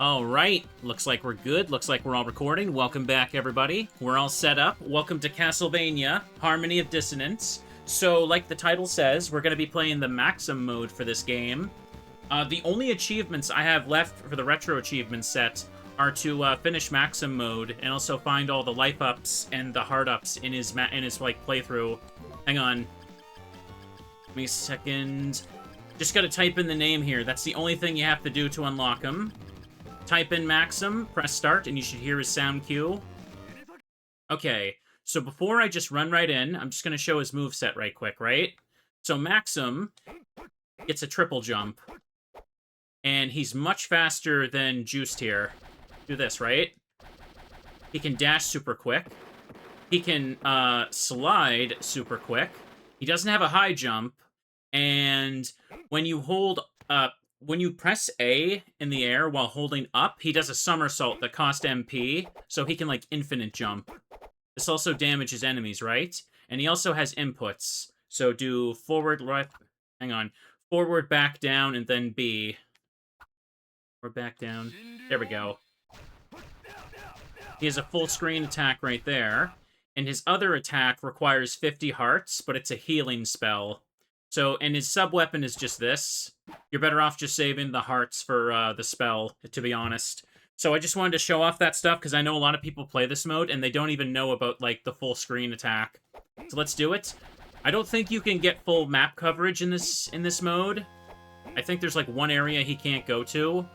All right, looks like we're good. Looks like we're all recording. Welcome back, everybody. We're all set up. Welcome to Castlevania, Harmony of Dissonance. So, like the title says, we're going to be playing the Maxim Mode for this game. The only achievements I have left for the Retro Achievement set are to finish Maxim Mode and also find all the life ups and the heart ups in his playthrough. Hang on. Give me a second. Just got to type in the name here. That's the only thing you have to do to unlock him. Type in Maxim, press start, and you should hear his sound cue. Okay, so before I just run right in, I'm just going to show his moveset right quick, right? So Maxim gets a triple jump, and he's much faster than Juiced here. Do this, right? He can dash super quick. He can slide super quick. He doesn't have a high jump, and when you hold when you press A in the air while holding up, he does a somersault that costs MP, so he can, like, infinite jump. This also damages enemies, right? And he also has inputs. So do forward, left, hang on. Forward, back, down, and then B. Or back, down. There we go. He has a full screen attack right there. And his other attack requires 50 hearts, but it's a healing spell. So, and his sub-weapon is just this. You're better off just saving the hearts for the spell, to be honest. So I just wanted to show off that stuff, because I know a lot of people play this mode, and they don't even know about, like, the full screen attack. So let's do it. I don't think you can get full map coverage in this mode. I think there's, like, one area he can't go to.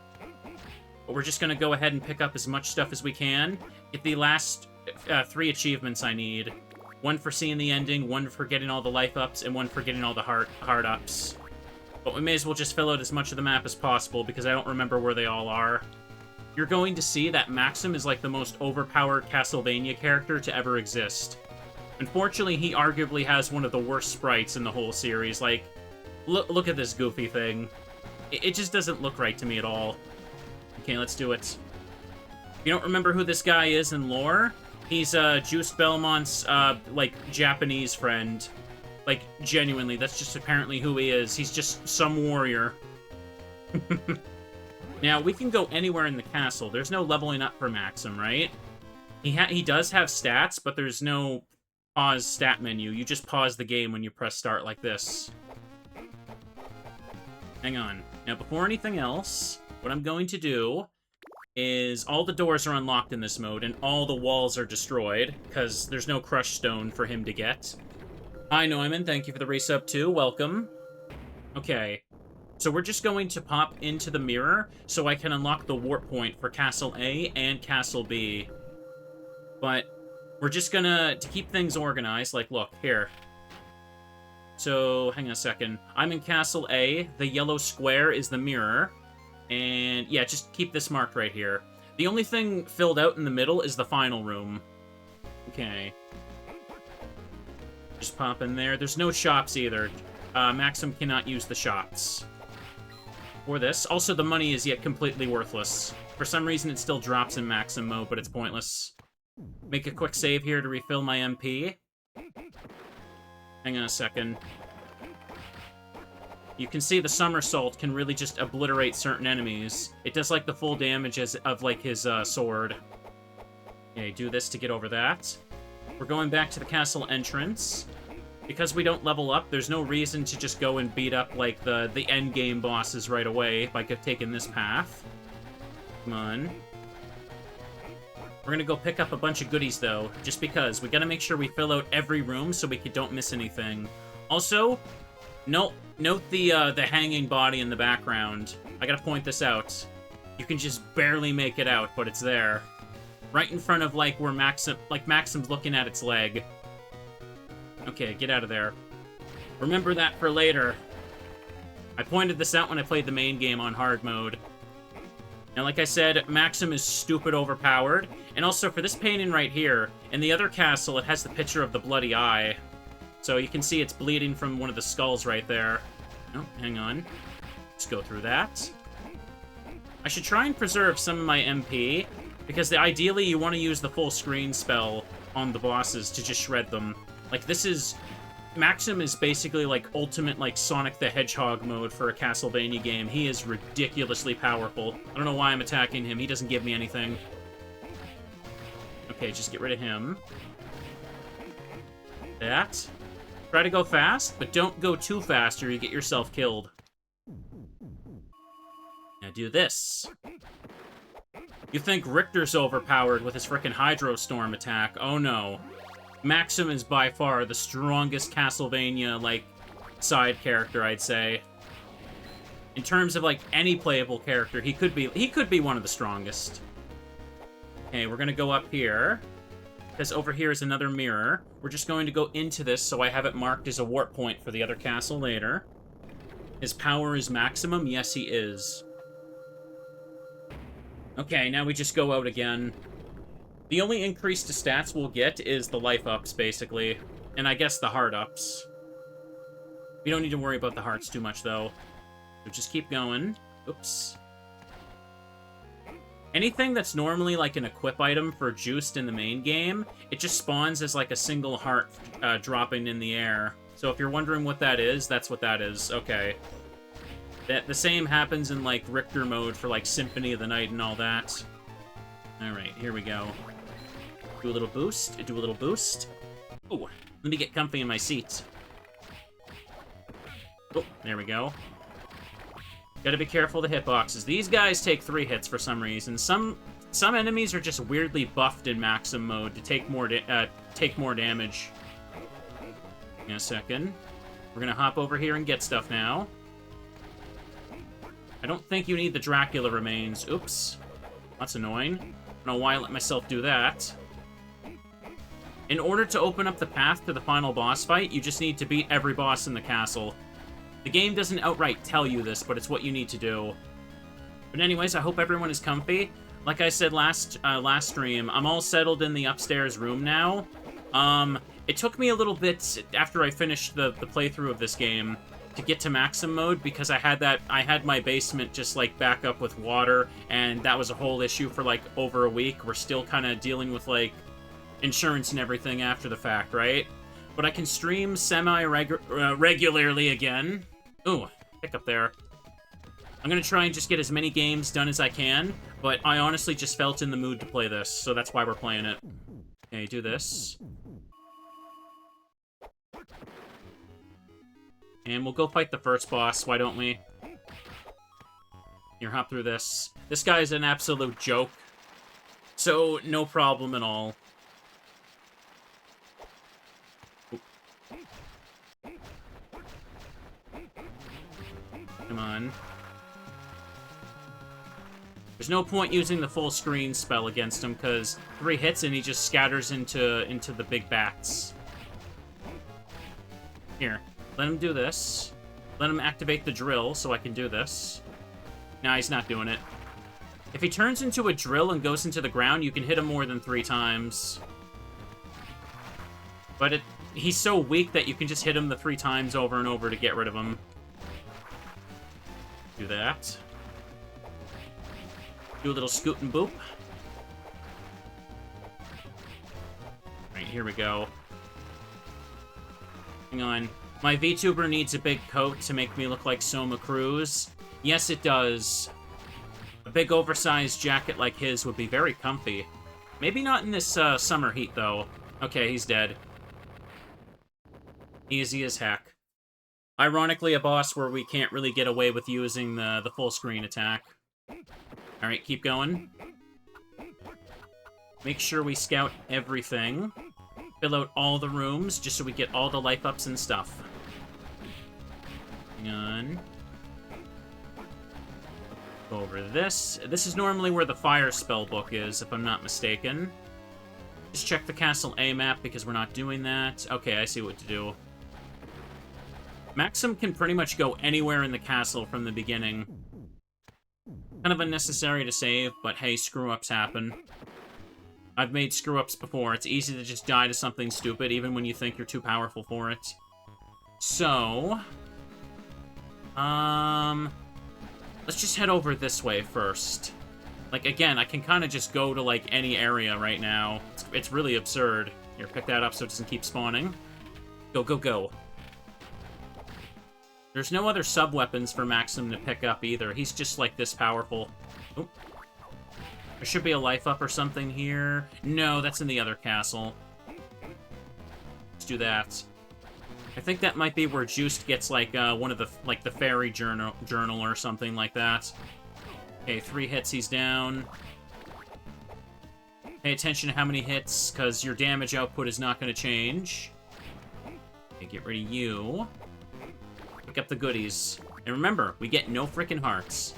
But we're just going to go ahead and pick up as much stuff as we can. Get the last 3 achievements I need. One for seeing the ending, one for getting all the life ups, and one for getting all the heart ups. But we may as well just fill out as much of the map as possible, because I don't remember where they all are. You're going to see that Maxim is like the most overpowered Castlevania character to ever exist. Unfortunately, he arguably has one of the worst sprites in the whole series. Like, look at this goofy thing. It just doesn't look right to me at all. Okay, let's do it. If you don't remember who this guy is in lore, he's Juice Belmont's, like, Japanese friend. Like, genuinely, that's just apparently who he is. He's just some warrior. Now, we can go anywhere in the castle. There's no leveling up for Maxim, right? He does have stats, but there's no pause stat menu. You just pause the game when you press start like this. Hang on. Now, before anything else, what I'm going to do is all the doors are unlocked in this mode, and all the walls are destroyed, because there's no crushed stone for him to get. Hi, Neumann. Thank you for the resub, too. Welcome. Okay. So we're just going to pop into the mirror so I can unlock the warp point for Castle A and Castle B. But we're just gonna, to keep things organized, like, look, here. So, hang on a second. I'm in Castle A. The yellow square is the mirror. And, yeah, just keep this marked right here. The only thing filled out in the middle is the final room. Okay. Just pop in there. There's no shops either. Maxim cannot use the shops. Or this. Also, the money is yet completely worthless. For some reason, it still drops in Maxim mode, but it's pointless. Make a quick save here to refill my MP. Hang on a second. You can see the somersault can really just obliterate certain enemies. It does, like, the full damage of, like, his sword. Okay, do this to get over that. We're going back to the castle entrance. Because we don't level up, there's no reason to just go and beat up, like, the endgame bosses right away by taking this path. Come on. We're gonna go pick up a bunch of goodies, though, just because. We gotta make sure we fill out every room so we don't miss anything. Also, note the hanging body in the background. I gotta point this out. You can just barely make it out, but it's there. Right in front of, like, where Maxim's looking at its leg. Okay, get out of there. Remember that for later. I pointed this out when I played the main game on hard mode. Now, like I said, Maxim is stupid overpowered. And also, for this painting right here, in the other castle, it has the picture of the bloody eye. So you can see it's bleeding from one of the skulls right there. Oh, hang on. Let's go through that. I should try and preserve some of my MP, because ideally you want to use the full screen spell on the bosses to just shred them. Like, this is Maxim is basically like ultimate like Sonic the Hedgehog mode for a Castlevania game. He is ridiculously powerful. I don't know why I'm attacking him. He doesn't give me anything. Okay, just get rid of him. That. Try to go fast, but don't go too fast or you get yourself killed. Now do this. You think Richter's overpowered with his frickin' Hydro Storm attack. Oh no. Maxim is by far the strongest Castlevania, like, side character, I'd say. In terms of, like, any playable character, he could be one of the strongest. Okay, we're gonna go up here. Because over here is another mirror. We're just going to go into this so I have it marked as a warp point for the other castle later. His power is maximum? Yes, he is. Okay, now we just go out again. The only increase to stats we'll get is the life ups, basically. And I guess the heart ups. We don't need to worry about the hearts too much, though. So just keep going. Oops. Anything that's normally like an equip item for Juiced in the main game, it just spawns as like a single heart dropping in the air. So if you're wondering what that is, that's what that is. Okay. The same happens in like Richter mode for like Symphony of the Night and all that. Alright, here we go. Do a little boost. Do a little boost. Oh, let me get comfy in my seat. Oh, there we go. Gotta be careful of the hitboxes. These guys take 3 hits for some reason. Some enemies are just weirdly buffed in Maxim mode to take more damage. In a second. We're gonna hop over here and get stuff now. I don't think you need the Dracula remains. Oops. That's annoying. I don't know why I let myself do that. In order to open up the path to the final boss fight, you just need to beat every boss in the castle. The game doesn't outright tell you this, but it's what you need to do. But anyways, I hope everyone is comfy. Like I said last stream, I'm all settled in the upstairs room now. It took me a little bit after I finished the playthrough of this game to get to Maxim mode because I had my basement just like back up with water, and that was a whole issue for like over a week. We're still kind of dealing with like insurance and everything after the fact, right? But I can stream regularly again. Ooh, pick up there. I'm gonna try and just get as many games done as I can, but I honestly just felt in the mood to play this, so that's why we're playing it. Okay, do this. And we'll go fight the first boss, why don't we? Here, hop through this. This guy's an absolute joke, so no problem at all. Come on. There's no point using the full screen spell against him, because 3 hits and he just scatters into the big bats. Here, let him do this. Let him activate the drill so I can do this. Nah, he's not doing it. If he turns into a drill and goes into the ground, you can hit him more than 3 times. But he's so weak that you can just hit him the 3 times over and over to get rid of him. Do that. Do a little scoot and boop. Right, here we go. Hang on. My VTuber needs a big coat to make me look like Soma Cruz. Yes, it does. A big oversized jacket like his would be very comfy. Maybe not in this summer heat, though. Okay, he's dead. Easy as heck. Ironically, a boss where we can't really get away with using the full screen attack. Alright, keep going. Make sure we scout everything. Fill out all the rooms, just so we get all the life ups and stuff. Hang on. Go over this. This is normally where the fire spell book is, if I'm not mistaken. Just check the Castle A map, because we're not doing that. Okay, I see what to do. Maxim can pretty much go anywhere in the castle from the beginning. Kind of unnecessary to save, but hey, screw-ups happen. I've made screw-ups before. It's easy to just die to something stupid, even when you think you're too powerful for it. So... let's just head over this way first. Like, again, I can kind of just go to, like, any area right now. It's really absurd. Here, pick that up so it doesn't keep spawning. Go, go, go. There's no other sub-weapons for Maxim to pick up either. He's just, like, this powerful. Oop. There should be a life up or something here. No, that's in the other castle. Let's do that. I think that might be where Juiced gets, like, one of the, like, the fairy journal or something like that. Okay, 3 hits, he's down. Pay attention to how many hits, because your damage output is not going to change. Okay, get rid of you. Pick up the goodies. And remember, we get no frickin' hearts.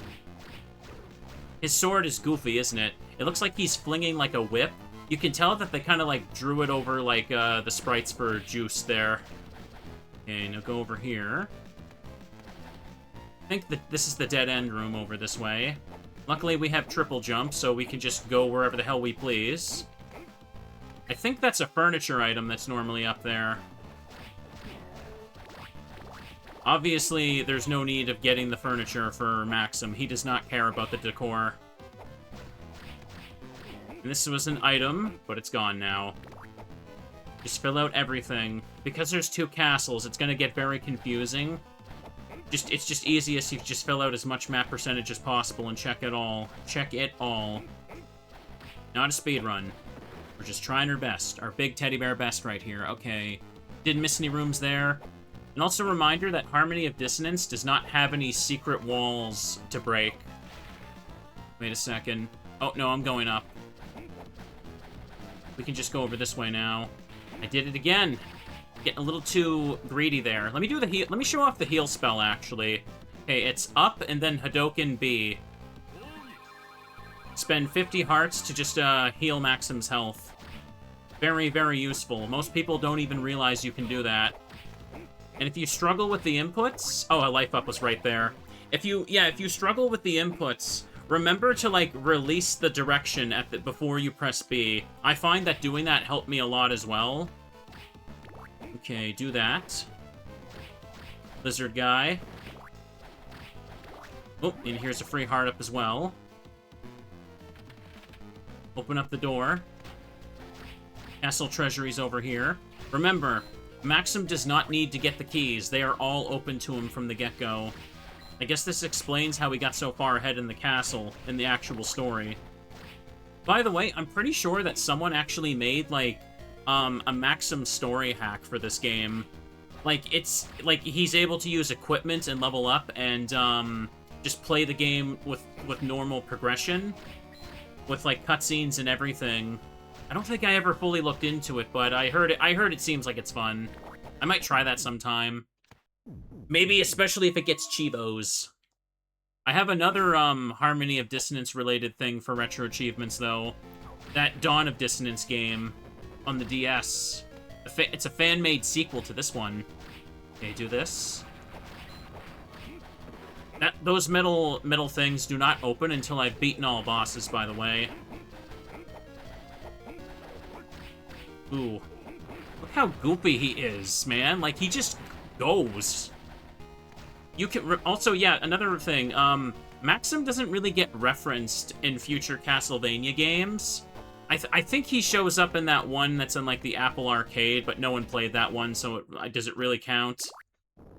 His sword is goofy, isn't it? It looks like he's flinging, like, a whip. You can tell that they kind of, like, drew it over, like, the sprites for Juice there. Okay, now go over here. I think that this is the dead-end room over this way. Luckily, we have triple jump, so we can just go wherever the hell we please. I think that's a furniture item that's normally up there. Obviously, there's no need of getting the furniture for Maxim. He does not care about the decor. And this was an item, but it's gone now. Just fill out everything. Because there's 2 castles, it's going to get very confusing. It's just easiest if you just fill out as much map percentage as possible and check it all. Check it all. Not a speed run. We're just trying our best. Our big teddy bear best right here. Okay. Didn't miss any rooms there. And also a reminder that Harmony of Dissonance does not have any secret walls to break. Wait a second. Oh, no, I'm going up. We can just go over this way now. I did it again. Getting a little too greedy there. Let me do the heal. Let me show off the heal spell, actually. Okay, it's up and then Hadoken B. Spend 50 hearts to just heal Maxim's health. Very, very useful. Most people don't even realize you can do that. And if you struggle with the inputs... Oh, a life up was right there. If you struggle with the inputs, remember to, like, release the direction before you press B. I find that doing that helped me a lot as well. Okay, do that. Lizard guy. Oh, and here's a free heart up as well. Open up the door. Castle treasuries over here. Remember, Maxim does not need to get the keys. They are all open to him from the get-go. I guess this explains how we got so far ahead in the castle, in the actual story. By the way, I'm pretty sure that someone actually made, like, a Maxim story hack for this game. Like, it's, like, he's able to use equipment and level up and, just play the game with normal progression. With, like, cutscenes and everything. I don't think I ever fully looked into it, but I heard it seems like it's fun. I might try that sometime. Maybe especially if it gets Chivos. I have another, Harmony of Dissonance related thing for retro achievements, though. That Dawn of Dissonance game on the DS. It's a fan-made sequel to this one. Okay, do this. Those middle things do not open until I've beaten all bosses, by the way. Ooh. Look how goopy he is, man. Like, he just goes. You can... Also, yeah, another thing. Maxim doesn't really get referenced in future Castlevania games. I think he shows up in that one that's in, like, the Apple Arcade, but no one played that one, so does it really count?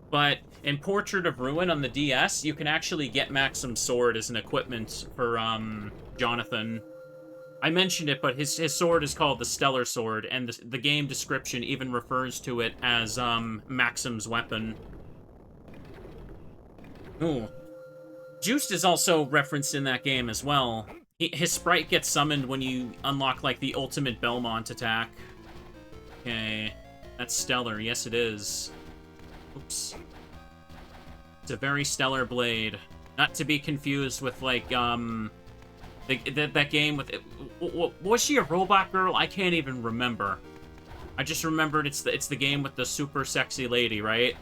But in Portrait of Ruin on the DS, you can actually get Maxim's sword as an equipment for, Jonathan. I mentioned it, but his sword is called the Stellar Sword, and the game description even refers to it as, Maxim's weapon. Ooh. Juiced is also referenced in that game as well. His sprite gets summoned when you unlock, like, the ultimate Belmont attack. Okay. That's stellar. Yes, it is. Oops. It's a very stellar blade. Not to be confused with, like, that game with... Was she a robot girl? I can't even remember. I just remembered it's the game with the super sexy lady, right?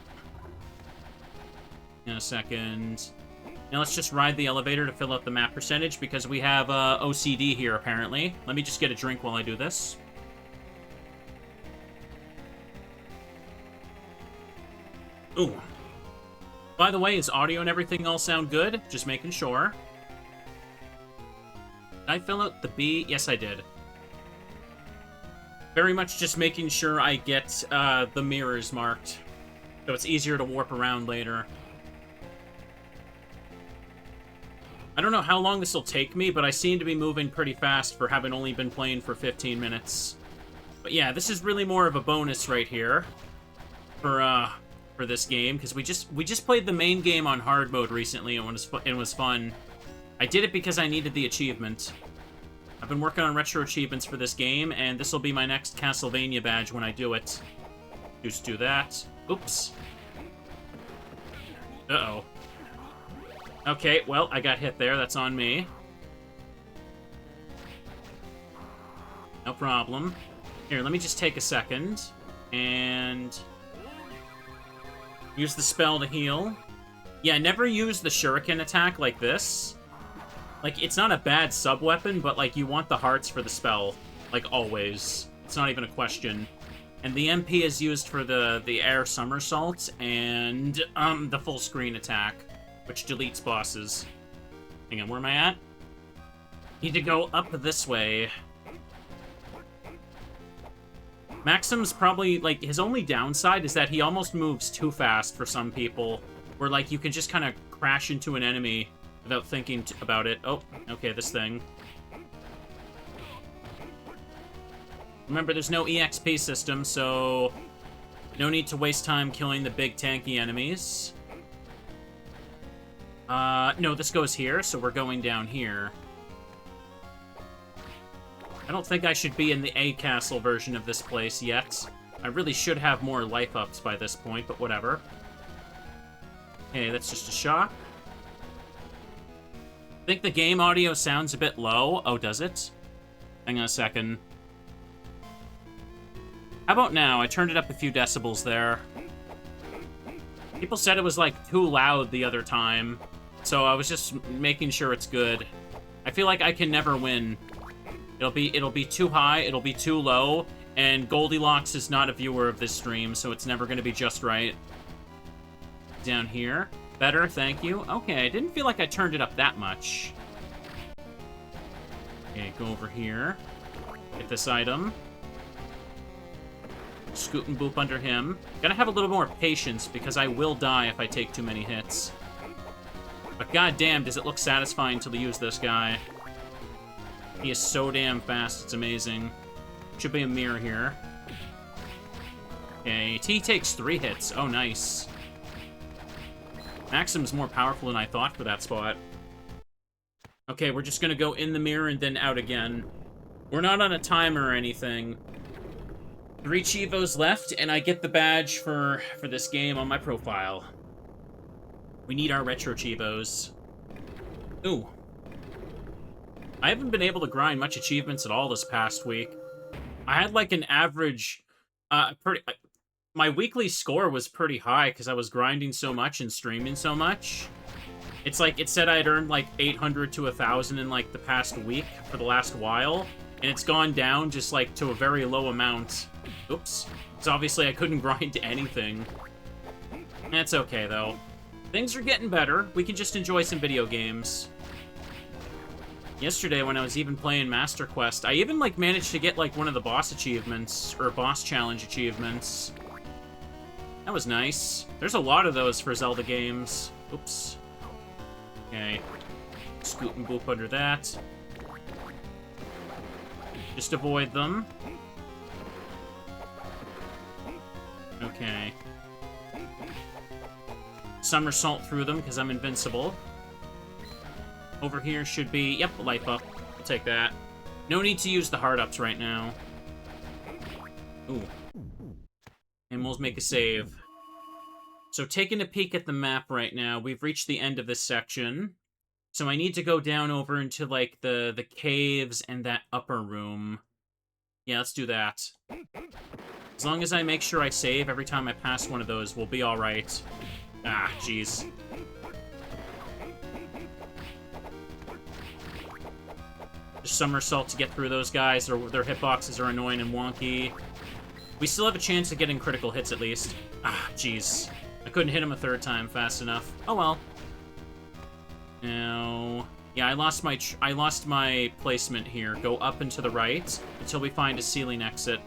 In a second. Now let's just ride the elevator to fill out the map percentage, because we have OCD here, apparently. Let me just get a drink while I do this. Ooh. By the way, is audio and everything all sound good? Just making sure. Did I fill out the B? Yes, I did. Very much just making sure I get the mirrors marked, so it's easier to warp around later. don't know how long this will take me, but I seem to be moving pretty fast for having only been playing for 15 minutes. But yeah, this is really more of a bonus right here for this game, because we just played the main game on hard mode recently, and it was fun. I did it because I needed the achievement. I've been working on retro achievements for this game, and this will be my next Castlevania badge when I do it. Just do that. Oops. Uh-oh. Okay, well, I got hit there. That's on me. No problem. Here, let me just take a second and use the spell to heal. Yeah, never use the shuriken attack like this. Like, it's not a bad sub-weapon, but, like, you want the hearts for the spell. Like, always. It's not even a question. And the MP is used for the air somersault and, the full screen attack, which deletes bosses. Hang on, where am I at? Need to go up this way. Maxim's probably, like, his only downside is that he almost moves too fast for some people, where, like, you can just kind of crash into an enemy without thinking about it. Oh, okay, this thing. Remember, there's no EXP system, so no need to waste time killing the big tanky enemies. No, this goes here, so we're going down here. I don't think I should be in the A Castle version of this place yet. I really should have more life ups by this point, but whatever. Okay, that's just a shock. I think the game audio sounds a bit low. Oh, does it? Hang on a second. How about now? I turned it up a few decibels there. People said it was, like, too loud the other time, so I was just making sure it's good. I feel like I can never win. It'll be too high, it'll be too low, and Goldilocks is not a viewer of this stream, so it's never going to be just right. Down here. Better, thank you. Okay, I didn't feel like I turned it up that much. Okay, go over here. Get this item. Scoot and boop under him. Gotta have a little more patience, because I will die if I take too many hits. But goddamn, does it look satisfying to use this guy. He is so damn fast, it's amazing. Should be a mirror here. Okay, T takes 3 hits. Oh, nice. Maxim's more powerful than I thought for that spot. Okay, we're just gonna go in the mirror and then out again. We're not on a timer or anything. 3 Chivos left, and I get the badge for this game on my profile. We need our retro Chivos. Ooh. I haven't been able to grind much achievements at all this past week. I had, like, an average, my weekly score was pretty high because I was grinding so much and streaming so much. It's like, it said I'd earned, like, 800 to 1,000 in, like, the past week for the last while, and it's gone down just, like, to a very low amount. Oops. So obviously I couldn't grind anything. That's okay, though. Things are getting better. We can just enjoy some video games. Yesterday, when I was even playing Master Quest, I even, like, managed to get, like, one of the boss achievements, or boss challenge achievements. That was nice. There's a lot of those for Zelda games. Oops. Okay. Scoot and boop under that. Just avoid them. Okay. Somersault through them, because I'm invincible. Over here should be... Yep, life up. I'll take that. No need to use the hard ups right now. Ooh. And we'll make a save. So taking a peek at the map right now, we've reached the end of this section. So I need to go down over into, like, the caves and that upper room. Yeah, let's do that. As long as I make sure I save every time I pass one of those, we'll be alright. Ah, jeez. Just somersault to get through those guys. Their hitboxes are annoying and wonky. We still have a chance of getting critical hits, at least. Ah, jeez. I couldn't hit him a 3rd time fast enough. Oh, well. Now... Yeah, I lost my placement here. Go up and to the right until we find a ceiling exit.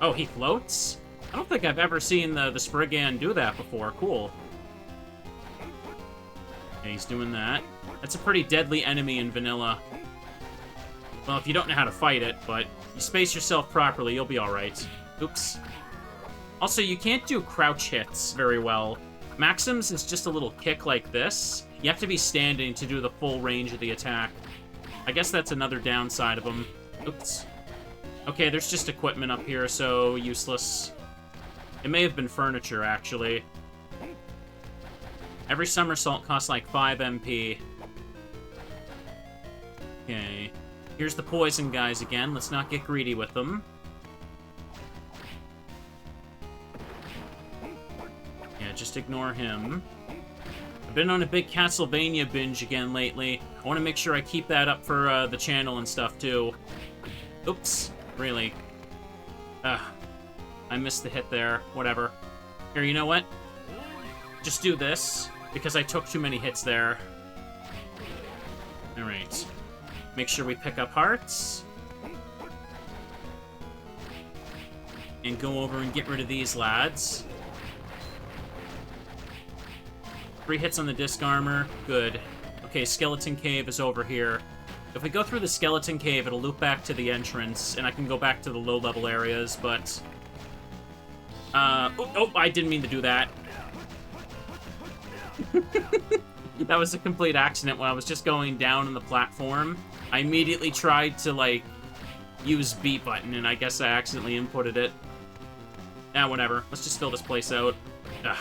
Oh, he floats? I don't think I've ever seen the Spriggan do that before. Cool. Okay, he's doing that. That's a pretty deadly enemy in vanilla. Well, if you don't know how to fight it, but you space yourself properly, you'll be alright. Oops. Also, you can't do crouch hits very well. Maxim's is just a little kick like this. You have to be standing to do the full range of the attack. I guess that's another downside of them. Oops. Okay, there's just equipment up here, so useless. It may have been furniture, actually. Every somersault costs like 5 MP. Okay. Here's the poison guys again. Let's not get greedy with them. Yeah, just ignore him. I've been on a big Castlevania binge again lately. I want to make sure I keep that up for the channel and stuff, too. Oops. Really? I missed the hit there. Whatever. Here, you know what? Just do this, because I took too many hits there. Alright. Make sure we pick up hearts. And go over and get rid of these lads. 3 hits on the disc armor. Good. Okay, Skeleton Cave is over here. If we go through the Skeleton Cave, it'll loop back to the entrance, and I can go back to the low-level areas, but... Oh, I didn't mean to do that. That was a complete accident when I was just going down on the platform. I immediately tried to, like, use B button, and I guess I accidentally inputted it. Whatever. Let's just fill this place out. Ugh.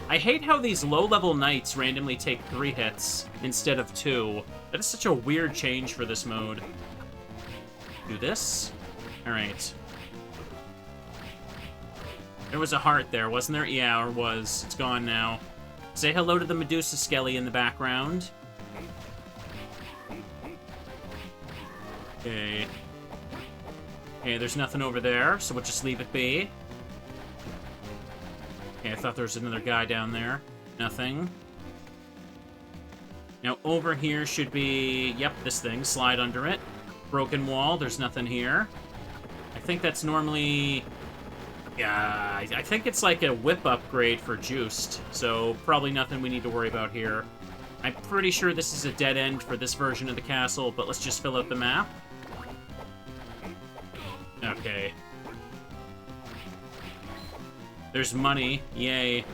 I hate how these low-level knights randomly take 3 hits instead of 2. That is such a weird change for this mode. Do this? Alright. There was a heart there, wasn't there? Yeah, or was. It's gone now. Say hello to the Medusa Skelly in the background. Okay. Okay, there's nothing over there, so we'll just leave it be. Okay, I thought there was another guy down there. Nothing. Now, over here should be... Yep, this thing. Slide under it. Broken wall. There's nothing here. I think that's normally... Yeah, I think it's like a whip upgrade for Juiced, so probably nothing we need to worry about here. I'm pretty sure this is a dead end for this version of the castle, but let's just fill out the map. Okay. There's money. Yay.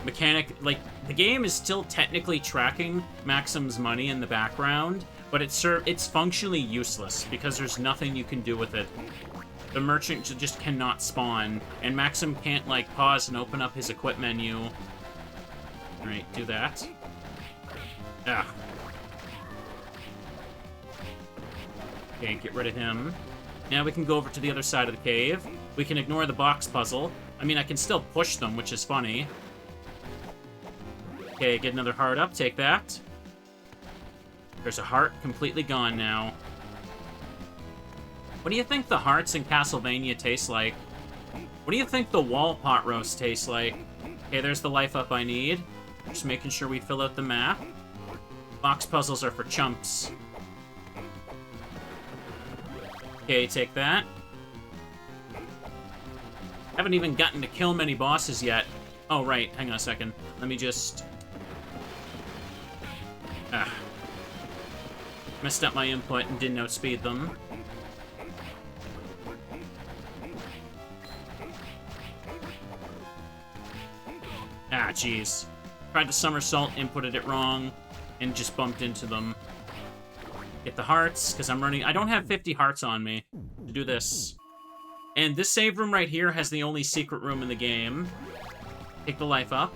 Mechanic, like, the game is still technically tracking Maxim's money in the background, but it's functionally useless because there's nothing you can do with it. The merchant just cannot spawn, and Maxim can't, like, pause and open up his equip menu. Alright, do that. Ah. Okay, get rid of him. Now we can go over to the other side of the cave. We can ignore the box puzzle. I mean, I can still push them, which is funny. Okay, get another heart up. Take that. There's a heart completely gone now. What do you think the hearts in Castlevania taste like? What do you think the wall pot roast tastes like? Okay, there's the life up I need. Just making sure we fill out the map. Box puzzles are for chumps. Okay, take that. Haven't even gotten to kill many bosses yet. Oh, right. Hang on a second. Let me just... Messed up my input and didn't outspeed them. Jeez. Tried to somersault, inputted it wrong, and just bumped into them. Get the hearts, because I'm running... I don't have 50 hearts on me to do this. And this save room right here has the only secret room in the game. Take the life up.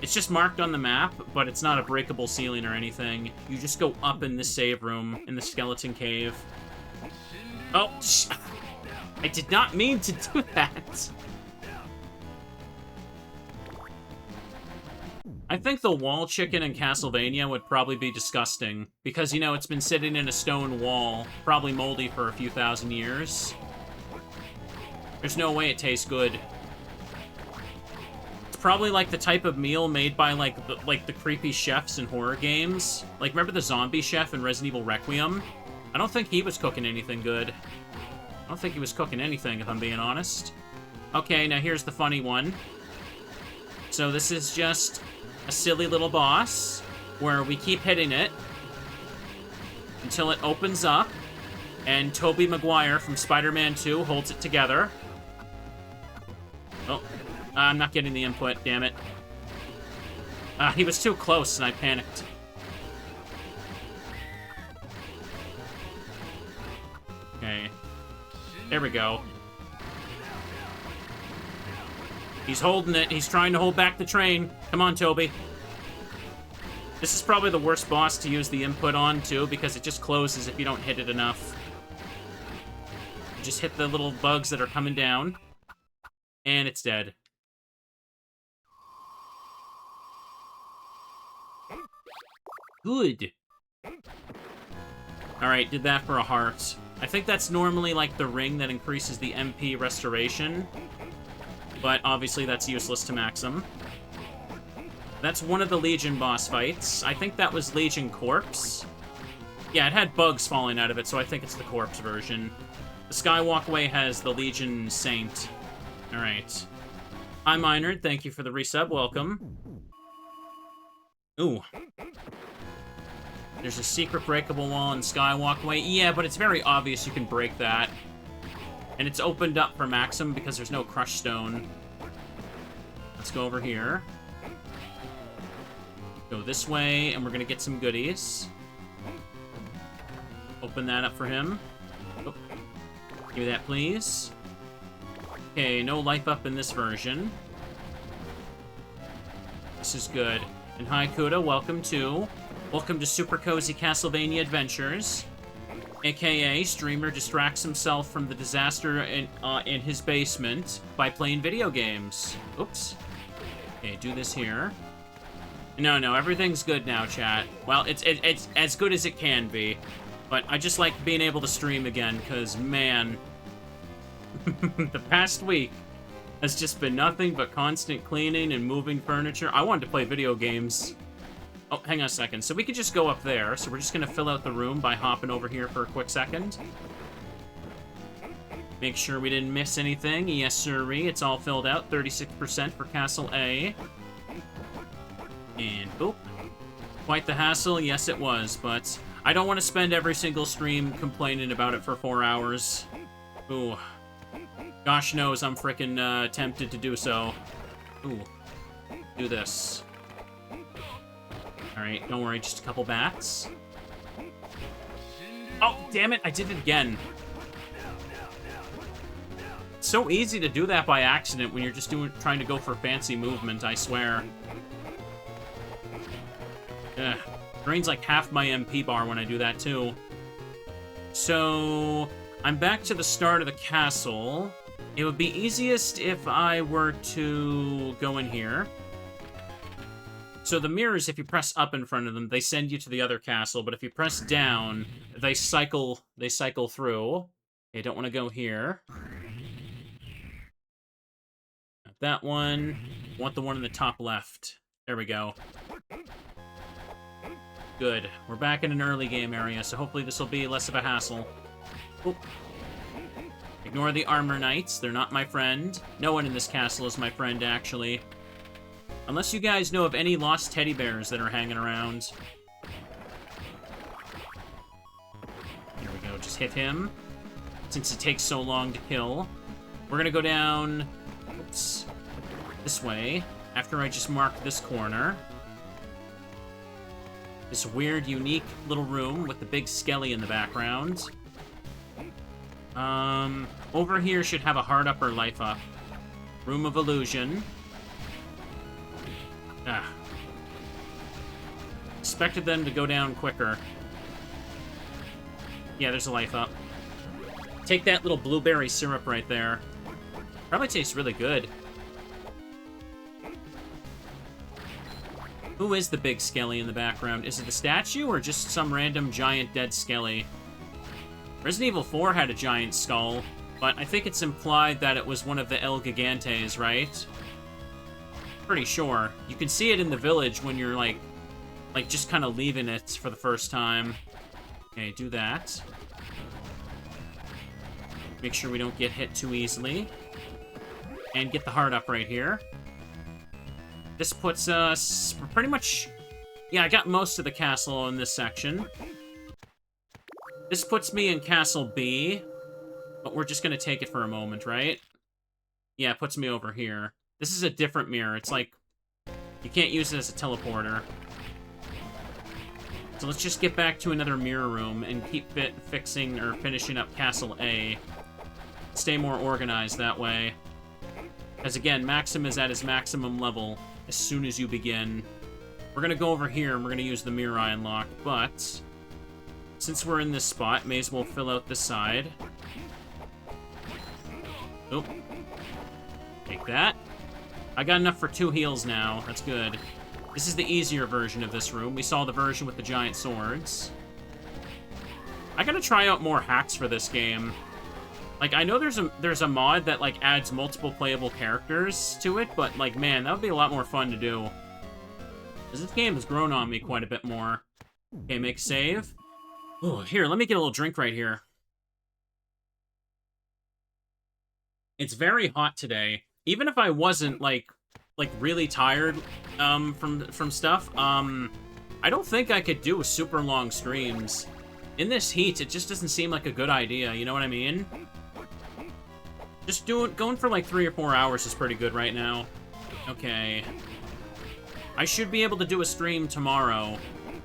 It's just marked on the map, but it's not a breakable ceiling or anything. You just go up in this save room, in the skeleton cave. Oh, I did not mean to do that. I think the wall chicken in Castlevania would probably be disgusting, because, you know, it's been sitting in a stone wall, probably moldy for a few thousand years. There's no way it tastes good. It's probably like the type of meal made by, like the creepy chefs in horror games. Like, remember the zombie chef in Resident Evil Requiem? I don't think he was cooking anything good. I don't think he was cooking anything, if I'm being honest. Okay, now here's the funny one. So this is just a silly little boss where we keep hitting it until it opens up, and Tobey Maguire from Spider-Man 2 holds it together. Oh, I'm not getting the input, damn it. He was too close, and I panicked. Okay. There we go. He's holding it. He's trying to hold back the train. Come on, Toby. This is probably the worst boss to use the input on, too, because it just closes if you don't hit it enough. You just hit the little bugs that are coming down, and it's dead. Good. Alright, did that for a heart. I think that's normally, like, the ring that increases the MP restoration. But, obviously, that's useless to Maxim. That's one of the Legion boss fights. I think that was Legion Corpse. Yeah, it had bugs falling out of it, so I think it's the Corpse version. The Skywalkway has the Legion Saint. Alright. Hi, Minard. Thank you for the resub. Welcome. Ooh. There's a secret breakable wall in Skywalkway. Yeah, but it's very obvious you can break that. And it's opened up for Maxim because there's no Crush Stone. Let's go over here. Go this way, and we're gonna get some goodies. Open that up for him. Oh. Give me that, please. Okay, no life up in this version. This is good. And hi, Kuda, welcome to Super Cozy Castlevania Adventures. AKA, streamer distracts himself from the disaster in his basement by playing video games. Oops. Okay, do this here. No, everything's good now, chat. Well, it's as good as it can be. But I just like being able to stream again, because, man... the past week has just been nothing but constant cleaning and moving furniture. I wanted to play video games. Oh, hang on a second. So we could just go up there. So we're just going to fill out the room by hopping over here for a quick second. Make sure we didn't miss anything. Yes, sirree. It's all filled out. 36% for Castle A. And boop. Quite the hassle. Yes, it was. But I don't want to spend every single stream complaining about it for 4 hours. Ooh. Gosh knows I'm frickin' tempted to do so. Ooh. Do this. Alright, don't worry, just a couple bats. Oh, damn it, I did it again. It's so easy to do that by accident when you're just trying to go for fancy movement, I swear. Ugh. Drains like half my MP bar when I do that, too. So, I'm back to the start of the castle. It would be easiest if I were to go in here. So the mirrors, if you press up in front of them, they send you to the other castle, but if you press down, they cycle through. Okay, don't want to go here. Not that one. Want the one in the top left. There we go. Good. We're back in an early game area, so hopefully this will be less of a hassle. Oop. Ignore the armor knights. They're not my friend. No one in this castle is my friend, actually. Unless you guys know of any lost teddy bears that are hanging around. Here we go. Just hit him. Since it takes so long to kill. We're gonna go down... Oops. This way. After I just mark this corner. This weird, unique little room with the big skelly in the background. Over here should have a heart up or life up. Room of Illusion. Ah. Expected them to go down quicker. Yeah, there's a life up. Take that little blueberry syrup right there. Probably tastes really good. Who is the big skelly in the background? Is it the statue or just some random giant dead skelly? Resident Evil 4 had a giant skull, but I think it's implied that it was one of the El Gigantes, right? Pretty sure. You can see it in the village when you're, like just kind of leaving it for the first time. Okay, do that. Make sure we don't get hit too easily. And get the heart up right here. this puts us pretty much... Yeah, I got most of the castle in this section. This puts me in Castle B, but we're just gonna take it for a moment, right? Yeah, it puts me over here. This is a different mirror. It's like, you can't use it as a teleporter. So let's just get back to another mirror room and keep fixing or finishing up Castle A. Stay more organized that way. As again, Maxim is at his maximum level as soon as you begin. We're gonna go over here and we're gonna use the mirror eye unlock, but since we're in this spot, may as well fill out this side. Oop. Take that. I got enough for 2 heals now. That's good. This is the easier version of this room. We saw the version with the giant swords. I gotta try out more hacks for this game. Like, I know there's a mod that, like, adds multiple playable characters to it, but, like, man, that would be a lot more fun to do. Because this game has grown on me quite a bit more. Okay, make save. Oh, here, let me get a little drink right here. It's very hot today. Even if I wasn't, like really tired from stuff, I don't think I could do super long streams. In this heat, it just doesn't seem like a good idea, you know what I mean? Just going for like 3 or 4 hours is pretty good right now. Okay. I should be able to do a stream tomorrow,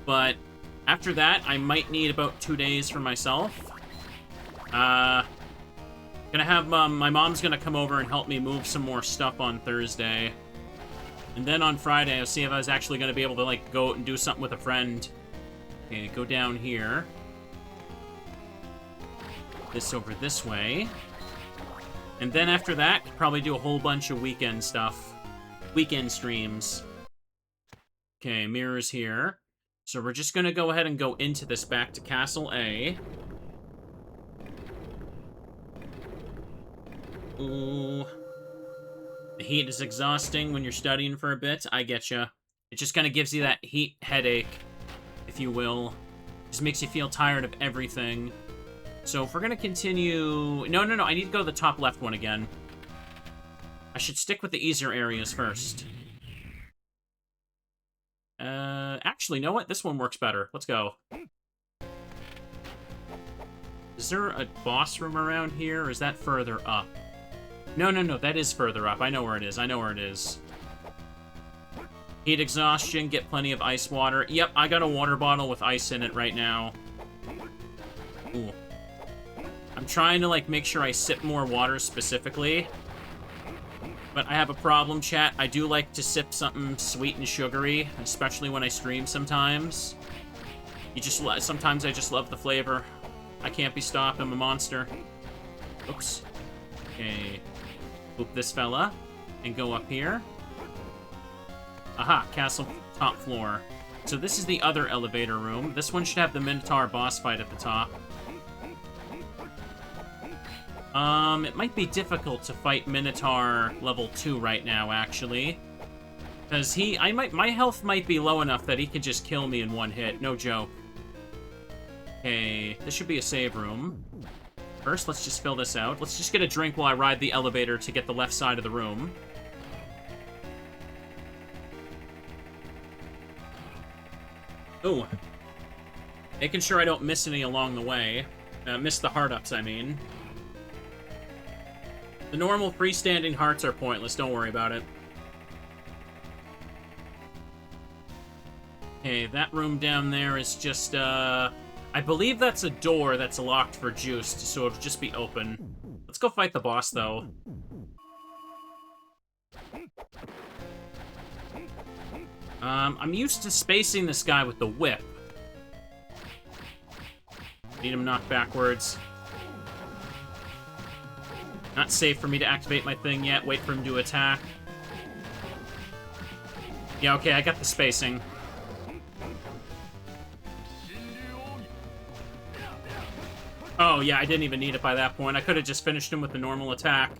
but after that, I might need about 2 days for myself. Gonna have, my mom's gonna come over and help me move some more stuff on Thursday. And then on Friday, I'll see if I was actually gonna be able to, like, go out and do something with a friend. Okay, go down here. This over this way. And then after that, probably do a whole bunch of weekend stuff. Weekend streams. Okay, mirrors here. So we're just gonna go ahead and go into this back to Castle A. Ooh. The heat is exhausting when you're studying for a bit. I getcha. It just kind of gives you that heat headache, if you will. Just makes you feel tired of everything. So if we're gonna continue... No, I need to go to the top left one again. I should stick with the easier areas first. Actually, you know what? This one works better. Let's go. Is there a boss room around here, or is that further up? No, that is further up. I know where it is. Heat exhaustion, get plenty of ice water. Yep, I got a water bottle with ice in it right now. Ooh. I'm trying to, like, make sure I sip more water specifically. But I have a problem, chat. I do like to sip something sweet and sugary, especially when I stream sometimes. Sometimes I just love the flavor. I can't be stopped. I'm a monster. Oops. Okay. Boop this fella. And go up here. Aha, castle top floor. So this is the other elevator room. This one should have the Minotaur boss fight at the top. It might be difficult to fight Minotaur level 2 right now, actually. Because my health might be low enough that he could just kill me in one hit. No joke. Okay, this should be a save room. First, let's just fill this out. Let's just get a drink while I ride the elevator to get the left side of the room. Ooh. Making sure I don't miss any along the way. Miss the heart-ups, I mean. The normal freestanding hearts are pointless, don't worry about it. Okay, that room down there is just, I believe that's a door that's locked for juiced, so it'll just be open. Let's go fight the boss, though. I'm used to spacing this guy with the whip. Need him knocked backwards. Not safe for me to activate my thing yet. Wait for him to attack. Yeah, okay, I got the spacing. Oh, yeah, I didn't even need it by that point. I could have just finished him with the normal attack.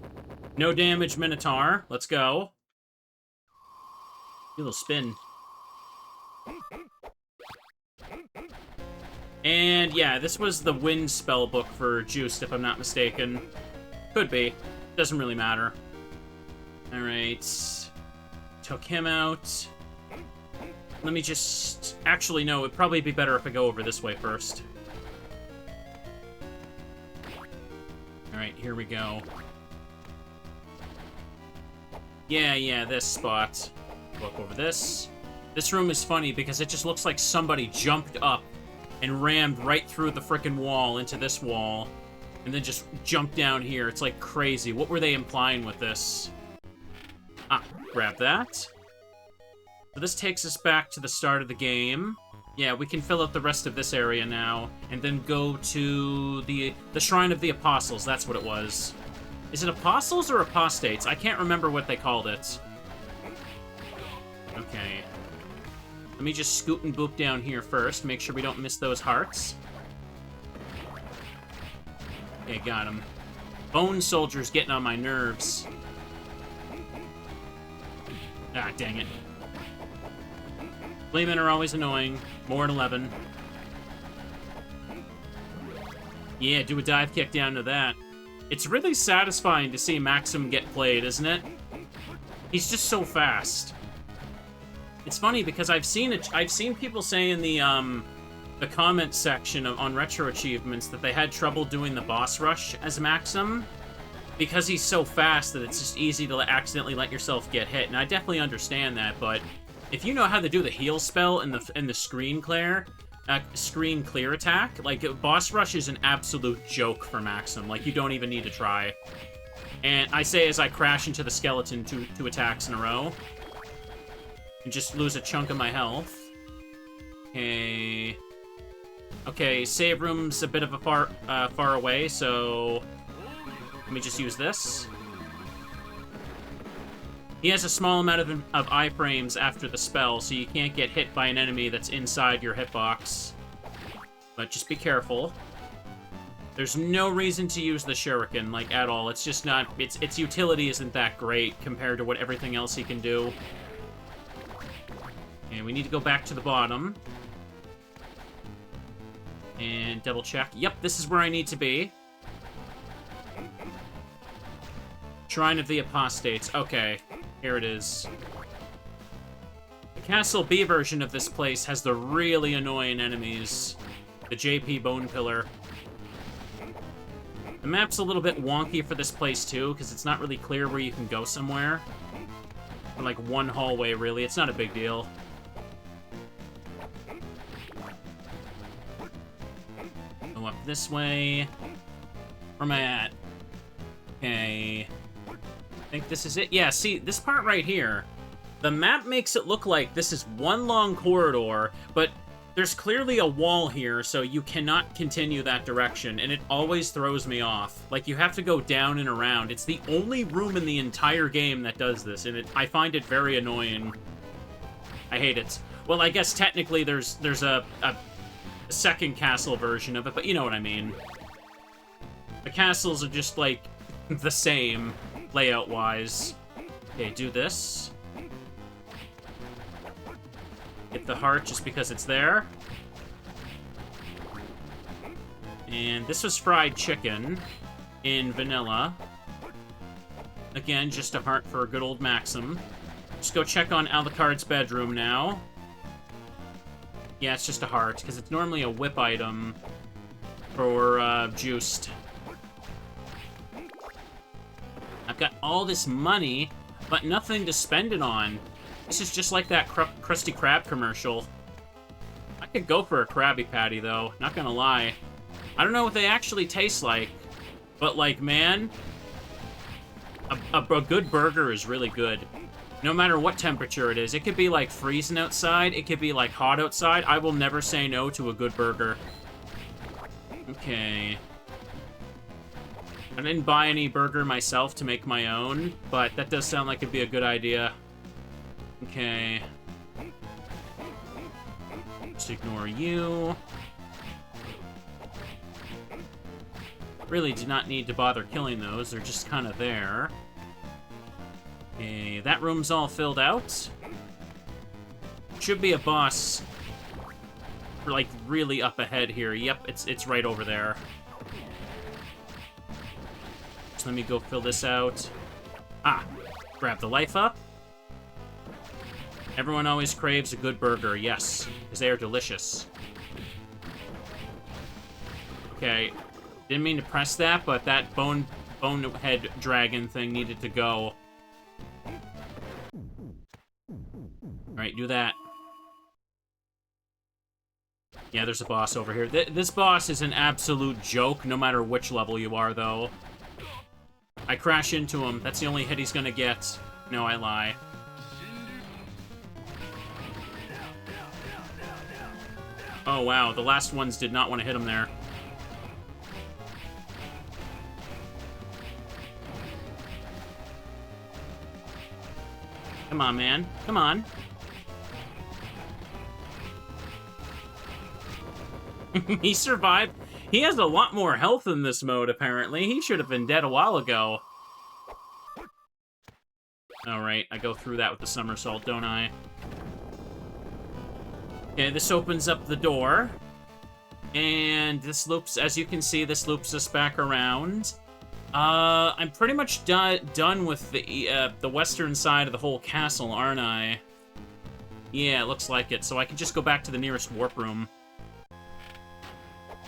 No damage, Minotaur. Let's go. A little spin. And, yeah, this was the wind spell book for Juiced, if I'm not mistaken. Could be. Doesn't really matter. Alright. Took him out. Let me just... Actually, no, it'd probably be better if I go over this way first. Alright, here we go. Yeah, this spot. Look over this. This room is funny because it just looks like somebody jumped up and rammed right through the frickin' wall into this wall, and then just jumped down here. It's like crazy. What were they implying with this? Ah, grab that. So this takes us back to the start of the game. Yeah, we can fill out the rest of this area now, and then go to the Shrine of the Apostles. That's what it was. Is it Apostles or Apostates? I can't remember what they called it. Okay. Let me just scoot and boop down here first, make sure we don't miss those hearts. Okay, got him. Bone Soldier's getting on my nerves. Ah, dang it. Fleamen are always annoying. More at 11. Yeah, do a dive kick down to that. It's really satisfying to see Maxim get played, isn't it? He's just so fast. It's funny because I've seen people say in the comment section on Retro Achievements that they had trouble doing the boss rush as Maxim because he's so fast that it's just easy to accidentally let yourself get hit. And I definitely understand that, but if you know how to do the heal spell and the screen clear attack, like, boss rush is an absolute joke for Maxim. Like, you don't even need to try. And I say as I crash into the skeleton two attacks in a row. And just lose a chunk of my health. Okay. Okay, save room's a bit of a far away, so let me just use this. He has a small amount of iframes after the spell, so you can't get hit by an enemy that's inside your hitbox. But just be careful. There's no reason to use the shuriken, like, at all. It's just not... Its utility isn't that great compared to what everything else he can do. And we need to go back to the bottom. And double check. Yep, this is where I need to be. Shrine of the Apostates. Okay, here it is. The Castle B version of this place has the really annoying enemies. The JP Bone Pillar. The map's a little bit wonky for this place, too, because it's not really clear where you can go somewhere. Or, like, one hallway, really. It's not a big deal. Go up this way. Where am I at? Okay. I think this is it. Yeah, see, this part right here. The map makes it look like this is one long corridor, but there's clearly a wall here, so you cannot continue that direction, and it always throws me off. Like, you have to go down and around. It's the only room in the entire game that does this, and I find it very annoying. I hate it. Well, I guess technically there's a second castle version of it, but you know what I mean. The castles are just, like, the same, layout-wise. Okay, do this. Get the heart just because it's there. And this was fried chicken in vanilla. Again, just a heart for a good old Maxim. Just go check on Alucard's bedroom now. Yeah, it's just a heart, because it's normally a whip item for Juiced. I've got all this money, but nothing to spend it on. This is just like that Krusty Krab commercial. I could go for a Krabby Patty, though. Not gonna lie. I don't know what they actually taste like, but, like, man, a good burger is really good. No matter what temperature it is. It could be, like, freezing outside. It could be, like, hot outside. I will never say no to a good burger. Okay. I didn't buy any burger myself to make my own, but that does sound like it'd be a good idea. Okay. Just ignore you. Really do not need to bother killing those. They're just kind of there. Okay, that room's all filled out. Should be a boss, like, really up ahead here. Yep, it's right over there. So let me go fill this out. Ah, grab the life up. Everyone always craves a good burger, yes, because they are delicious. Okay, didn't mean to press that, but that bonehead dragon thing needed to go. Alright, do that. Yeah, there's a boss over here. This boss is an absolute joke, no matter which level you are, though. I crash into him. That's the only hit he's gonna get. No, I lie. Oh, wow. The last ones did not want to hit him there. Come on, man. Come on. He survived. He has a lot more health in this mode, apparently. He should have been dead a while ago. Alright, I go through that with the somersault, don't I? Okay, this opens up the door. And this loops, as you can see, this loops us back around. I'm pretty much done with the western side of the whole castle, aren't I? Yeah, it looks like it. So I can just go back to the nearest warp room.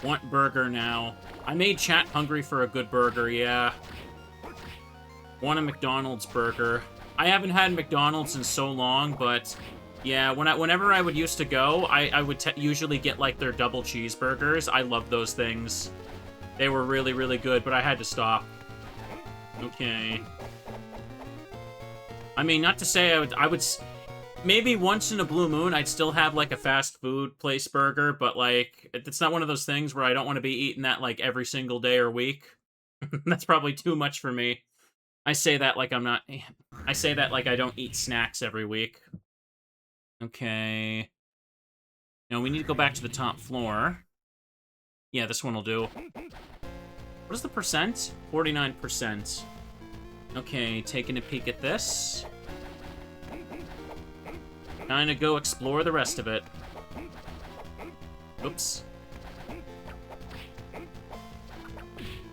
Want burger now. I made chat hungry for a good burger, yeah. Want a McDonald's burger. I haven't had McDonald's in so long, but yeah, whenever I would used to go, I would usually get, like, their double cheeseburgers. I love those things. They were really, really good, but I had to stop. Okay. I mean, not to say I would maybe once in a blue moon, I'd still have, like, a fast food place burger, but, like, it's not one of those things where I don't want to be eating that, like, every single day or week. That's probably too much for me. I say that like I'm not... I say that like I don't eat snacks every week. Okay. No, we need to go back to the top floor. Yeah, this one will do. What is the percent? 49%. Okay, taking a peek at this. Time to go explore the rest of it. Oops.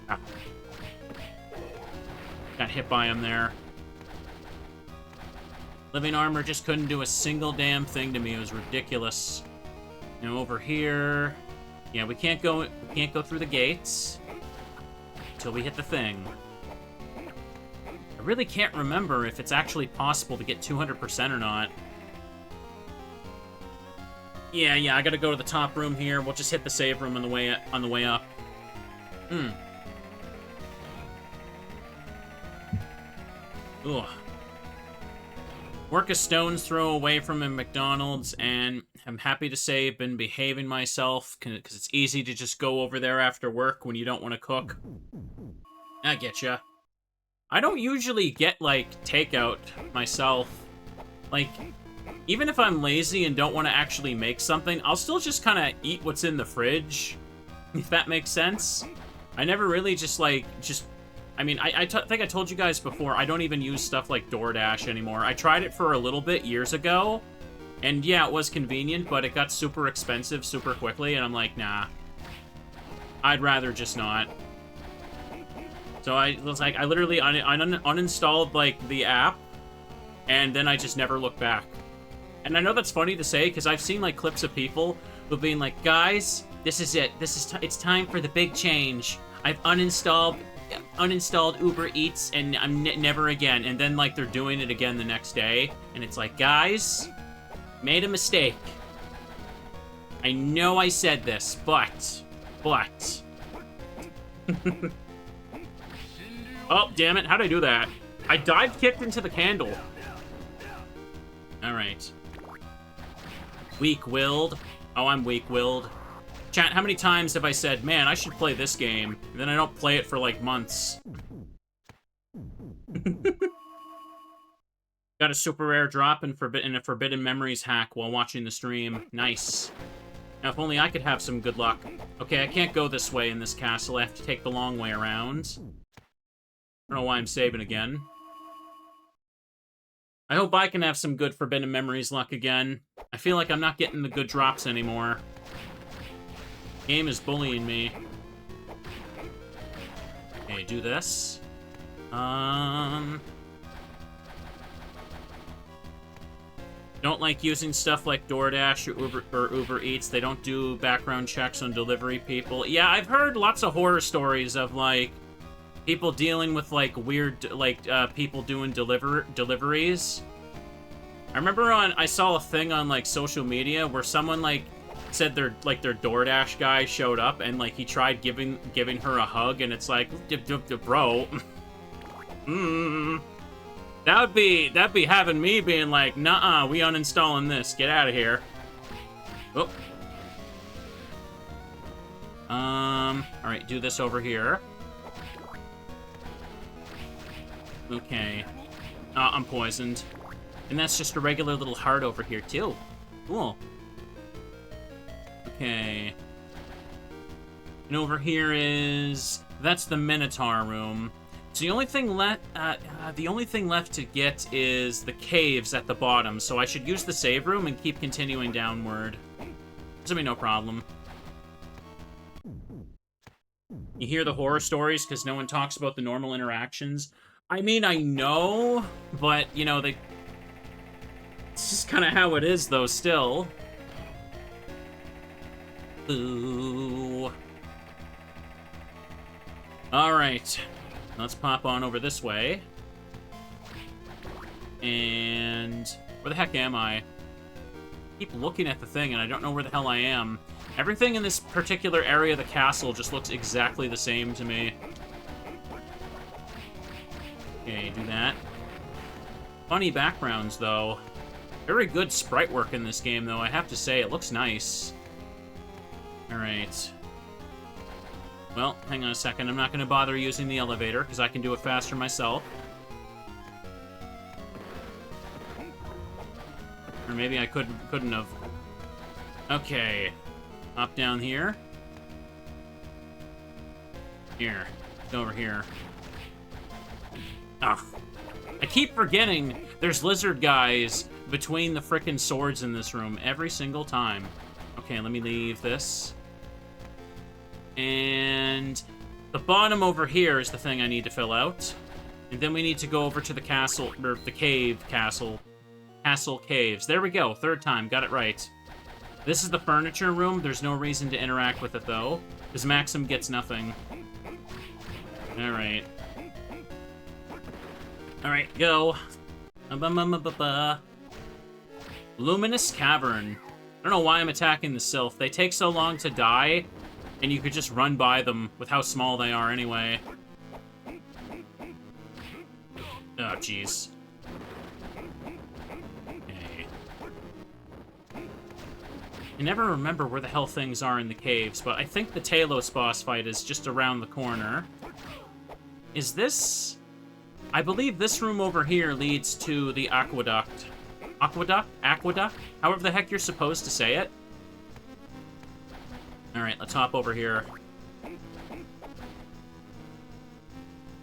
Ah. Got hit by him there. Living armor just couldn't do a single damn thing to me. It was ridiculous. Now over here... Yeah, we can't go through the gates until we hit the thing. I really can't remember if it's actually possible to get 200% or not. Yeah, I gotta go to the top room here. We'll just hit the save room on the way up. Ugh. Work a stone's throw away from a McDonald's, and I'm happy to say I've been behaving myself, because it's easy to just go over there after work when you don't want to cook. I getcha. I don't usually get, like, takeout myself. Like, even if I'm lazy and don't want to actually make something, I'll still just kind of eat what's in the fridge, if that makes sense. I never really just, like, I mean, I think I told you guys before, I don't even use stuff like DoorDash anymore. I tried it for a little bit years ago, and yeah, it was convenient, but it got super expensive super quickly, and I'm like, nah. I'd rather just not. So I was like, I literally uninstalled, like, the app, and then I just never looked back. And I know that's funny to say, because I've seen, like, clips of people who've been like, guys, this is it. It's time for the big change. I've uninstalled Uber Eats, and I'm never again. And then, like, they're doing it again the next day, and it's like, guys, made a mistake. I know I said this, but. Oh, damn it, how'd I do that? I dive-kicked into the candle. Alright. Weak-willed. Oh, I'm weak-willed. Chat, how many times have I said, man, I should play this game, and then I don't play it for, like, months? Got a super rare drop in a Forbidden Memories hack while watching the stream. Nice. Now, if only I could have some good luck. Okay, I can't go this way in this castle. I have to take the long way around. I don't know why I'm saving again. I hope I can have some good Forbidden Memories luck again. I feel like I'm not getting the good drops anymore. Game is bullying me. Okay, do this. Don't like using stuff like DoorDash or Uber Eats. They don't do background checks on delivery people. Yeah, I've heard lots of horror stories of, like, people dealing with, like, weird, like, people doing deliveries. I remember I saw a thing on, like, social media where someone, like, said their DoorDash guy showed up and, like, he tried giving her a hug, and it's like, bro. That'd be having me being like, nuh-uh, we uninstalling this. Get out of here. Oh. Alright, do this over here. Okay. I'm poisoned. And that's just a regular little heart over here, too. Cool. Okay. And over here is... That's the Minotaur room. So the only thing left to get is the caves at the bottom. So I should use the save room and keep continuing downward. This will be no problem. You hear the horror stories because no one talks about the normal interactions. I mean, I know, but, you know, it's just kind of how it is, though, still. Ooh. Alright. Let's pop on over this way. And... Where the heck am I? I keep looking at the thing, and I don't know where the hell I am. Everything in this particular area of the castle just looks exactly the same to me. Okay, do that. Funny backgrounds, though. Very good sprite work in this game, though, I have to say. It looks nice. Alright. Well, hang on a second. I'm not going to bother using the elevator, because I can do it faster myself. Or maybe I couldn't have. Okay. Hop down here. Here. Go over here. Ugh. I keep forgetting there's lizard guys between the frickin' swords in this room every single time. Okay, let me leave this. And the bottom over here is the thing I need to fill out. And then we need to go over to the castle, or the cave castle. Castle caves. There we go, third time, got it right. This is the furniture room. There's no reason to interact with it, though, because Maxim gets nothing. Alright. Alright, go. Luminous Cavern. I don't know why I'm attacking the Sylph. They take so long to die, and you could just run by them with how small they are anyway. Oh, jeez. Okay. I never remember where the hell things are in the caves, but I think the Talos boss fight is just around the corner. Is this... I believe this room over here leads to the aqueduct. Aqueduct? Aqueduct? However the heck you're supposed to say it. Alright, let's hop over here.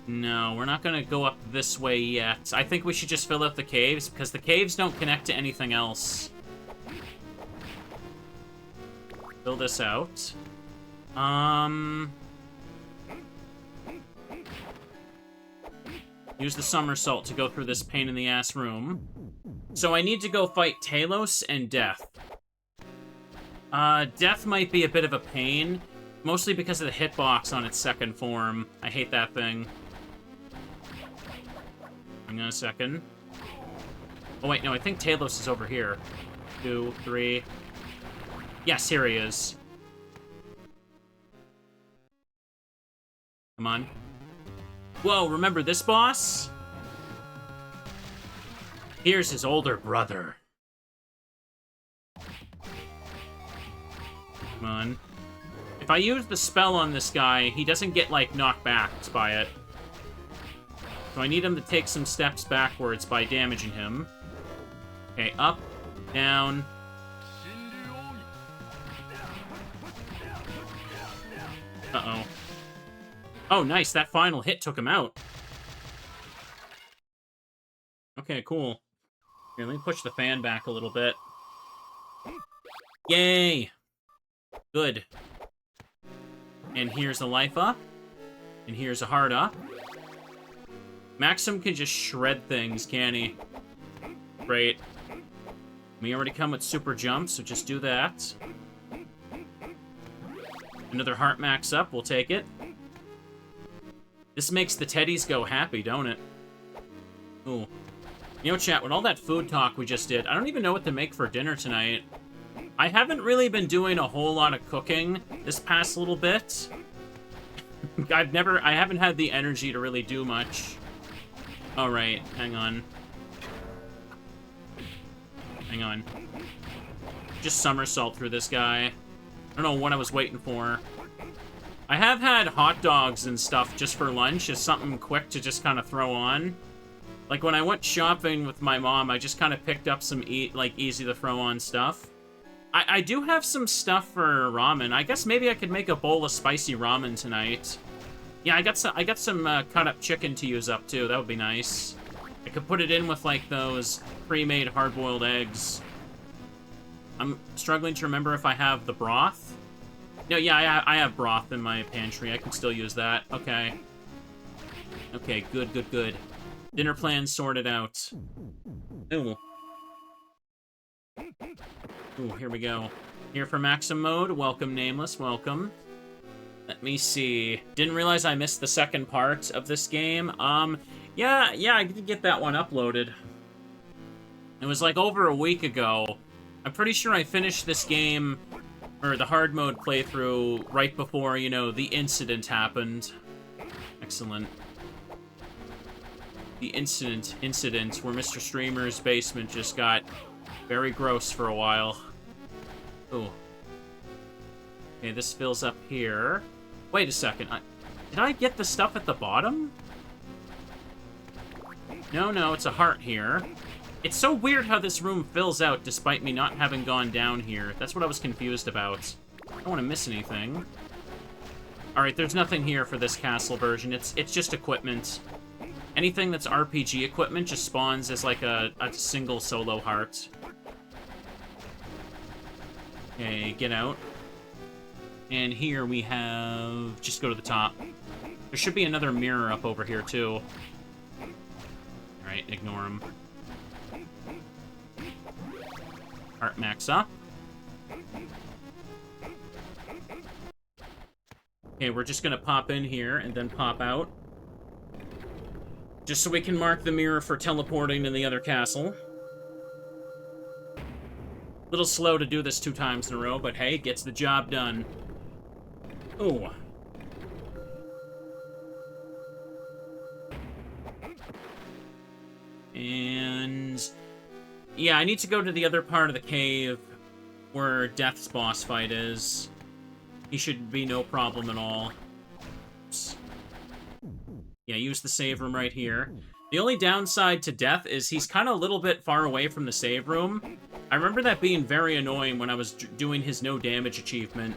No, we're not gonna go up this way yet. I think we should just fill out the caves, because the caves don't connect to anything else. Fill this out. Use the somersault to go through this pain-in-the-ass room. So I need to go fight Talos and Death. Death might be a bit of a pain, mostly because of the hitbox on its second form. I hate that thing. Hang on a second. Oh, wait, no, I think Talos is over here. 2, 3... Yes, here he is. Come on. Whoa, remember this boss? Here's his older brother. Come on. If I use the spell on this guy, he doesn't get, like, knocked back by it. So I need him to take some steps backwards by damaging him. Okay, up, down. Uh-oh. Oh, nice. That final hit took him out. Okay, cool. Here, let me push the fan back a little bit. Yay! Good. And here's a life up. And here's a heart up. Maxim can just shred things, can he? Great. We already come with super jump, so just do that. Another heart max up, we'll take it. This makes the teddies go happy, don't it? Ooh. You know, chat, with all that food talk we just did, I don't even know what to make for dinner tonight. I haven't really been doing a whole lot of cooking this past little bit. I haven't had the energy to really do much. Alright, hang on. Hang on. Just somersault through this guy. I don't know what I was waiting for. I have had hot dogs and stuff just for lunch as something quick to just kind of throw on. Like, when I went shopping with my mom, I just kind of picked up some, easy-to-throw-on stuff. I do have some stuff for ramen. I guess maybe I could make a bowl of spicy ramen tonight. Yeah, I got some cut-up chicken to use up, too. That would be nice. I could put it in with, like, those pre-made hard-boiled eggs. I'm struggling to remember if I have the broth. No, yeah, I have broth in my pantry. I can still use that. Okay. Okay, good, good, good. Dinner plan sorted out. Ooh. Ooh, here we go. Here for Maxim Mode. Welcome, Nameless. Welcome. Let me see. Didn't realize I missed the second part of this game. Yeah, I did get that one uploaded. It was like over a week ago. I'm pretty sure I finished this game, or the hard mode playthrough, right before, you know, the incident happened. Excellent. The incident where Mr. Streamer's basement just got very gross for a while. Ooh. Okay, this fills up here. Wait a second. Did I get the stuff at the bottom? No, it's a heart here. It's so weird how this room fills out despite me not having gone down here. That's what I was confused about. I don't want to miss anything. Alright, there's nothing here for this castle version. It's just equipment. Anything that's RPG equipment just spawns as like a single solo heart. Okay, get out. And here we have... Just go to the top. There should be another mirror up over here, too. Alright, ignore him. Heart max up. Okay, we're just gonna pop in here and then pop out. Just so we can mark the mirror for teleporting to the other castle. A little slow to do this 2 times in a row, but hey, gets the job done. Ooh. And... yeah, I need to go to the other part of the cave where Death's boss fight is. He should be no problem at all. Oops. Yeah, use the save room right here. The only downside to Death is he's kind of a little bit far away from the save room. I remember that being very annoying when I was doing his no damage achievement.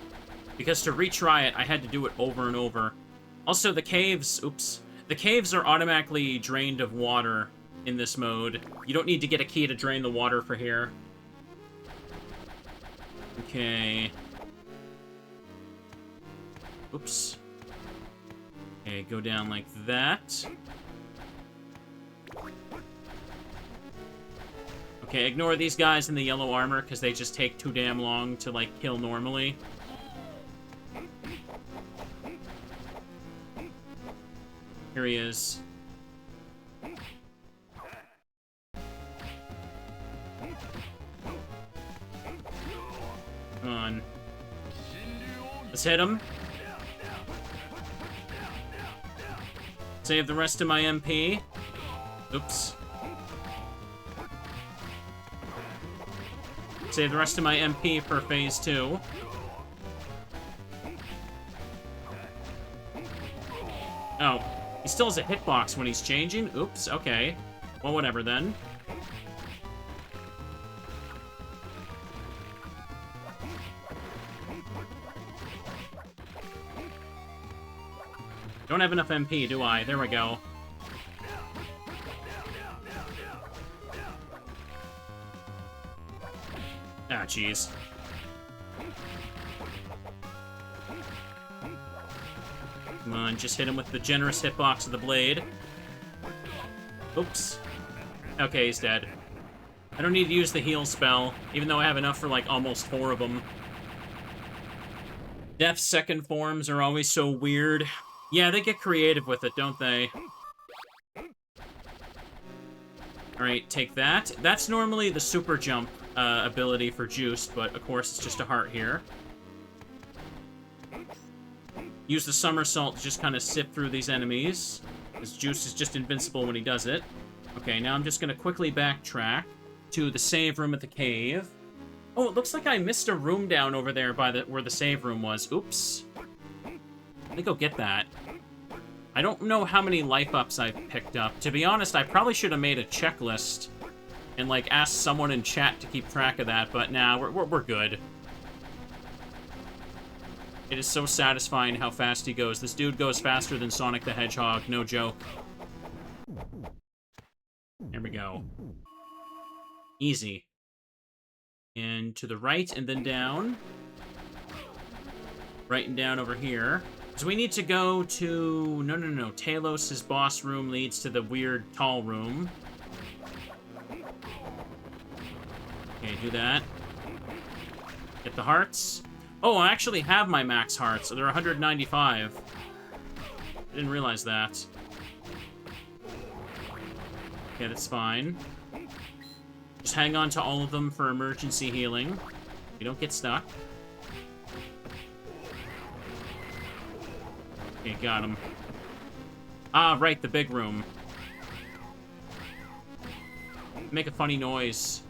Because to retry it, I had to do it over and over. Also, the caves... oops. The caves are automatically drained of water in this mode. You don't need to get a key to drain the water for here. Okay. Oops. Okay, go down like that. Okay, ignore these guys in the yellow armor, because they just take too damn long to, like, kill normally. Here he is. Come on. Let's hit him. Save the rest of my MP. Oops. Save the rest of my MP for phase 2. Oh. He still has a hitbox when he's changing? Oops, okay. Well, whatever then. Don't have enough MP, do I? There we go. Ah, jeez. Come on, just hit him with the generous hitbox of the blade. Oops. Okay, he's dead. I don't need to use the heal spell, even though I have enough for, like, almost 4 of them. Death's second forms are always so weird. Yeah, they get creative with it, don't they? Alright, take that. That's normally the super jump ability for Juice, but of course it's just a heart here. Use the somersault to just kind of sift through these enemies, because Juice is just invincible when he does it. Okay, now I'm just going to quickly backtrack to the save room at the cave. Oh, it looks like I missed a room down over there by where the save room was. Oops. Let me go get that. I don't know how many life ups I've picked up. To be honest, I probably should have made a checklist and, like, asked someone in chat to keep track of that, but nah, we're good. It is so satisfying how fast he goes. This dude goes faster than Sonic the Hedgehog, no joke. There we go. Easy. And to the right, and then down. Right and down over here. So we need to go to... No. Talos' boss room leads to the weird tall room. Okay, do that. Get the hearts. Oh, I actually have my max hearts. So they're 195. I didn't realize that. Okay, that's fine. Just hang on to all of them for emergency healing. You don't get stuck. Okay, got him. Ah, right, the big room. Make a funny noise.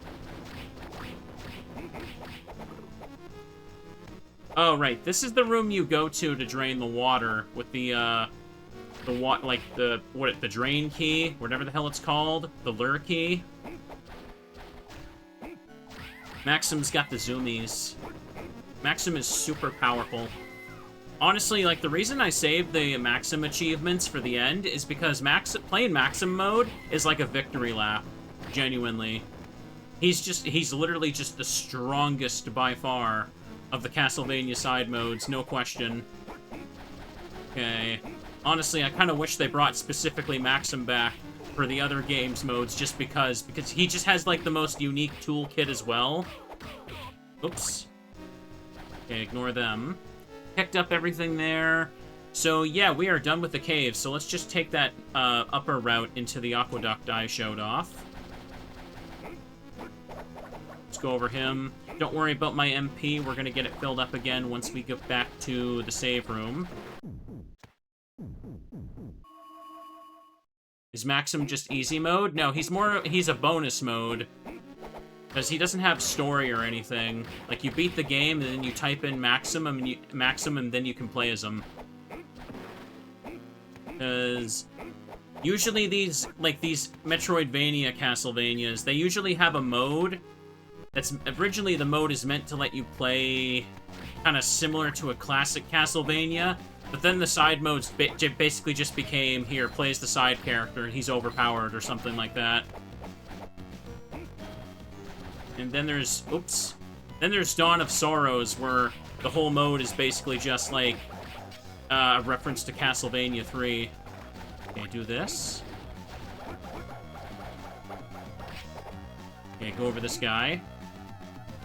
Oh, right, this is the room you go to drain the water with the drain key, whatever the hell it's called, the lure key. Maxim's got the zoomies. Maxim is super powerful. Honestly, like, the reason I saved the Maxim achievements for the end is because playing Maxim mode is like a victory lap. Genuinely. He's literally just the strongest by far of the Castlevania side modes, no question. Okay. Honestly, I kind of wish they brought specifically Maxim back for the other games modes just because he just has, like, the most unique toolkit as well. Oops. Okay, ignore them. Picked up everything there. So, yeah, we are done with the cave, so let's just take that upper route into the aqueduct I showed off. Let's go over him. Don't worry about my MP, we're gonna get it filled up again once we get back to the save room. Is Maxim just easy mode? No, he's a bonus mode. Because he doesn't have story or anything. Like, you beat the game, and then you type in Maxim, and then you can play as him. Because usually these Metroidvania Castlevanias, they usually have a mode that's... Originally, the mode is meant to let you play kind of similar to a classic Castlevania, but then the side modes basically just became, here, plays the side character, and he's overpowered or something like that. And then there's... Oops. Then there's Dawn of Sorrows, where the whole mode is basically just, like, a reference to Castlevania 3. Okay, do this. Okay, go over this guy.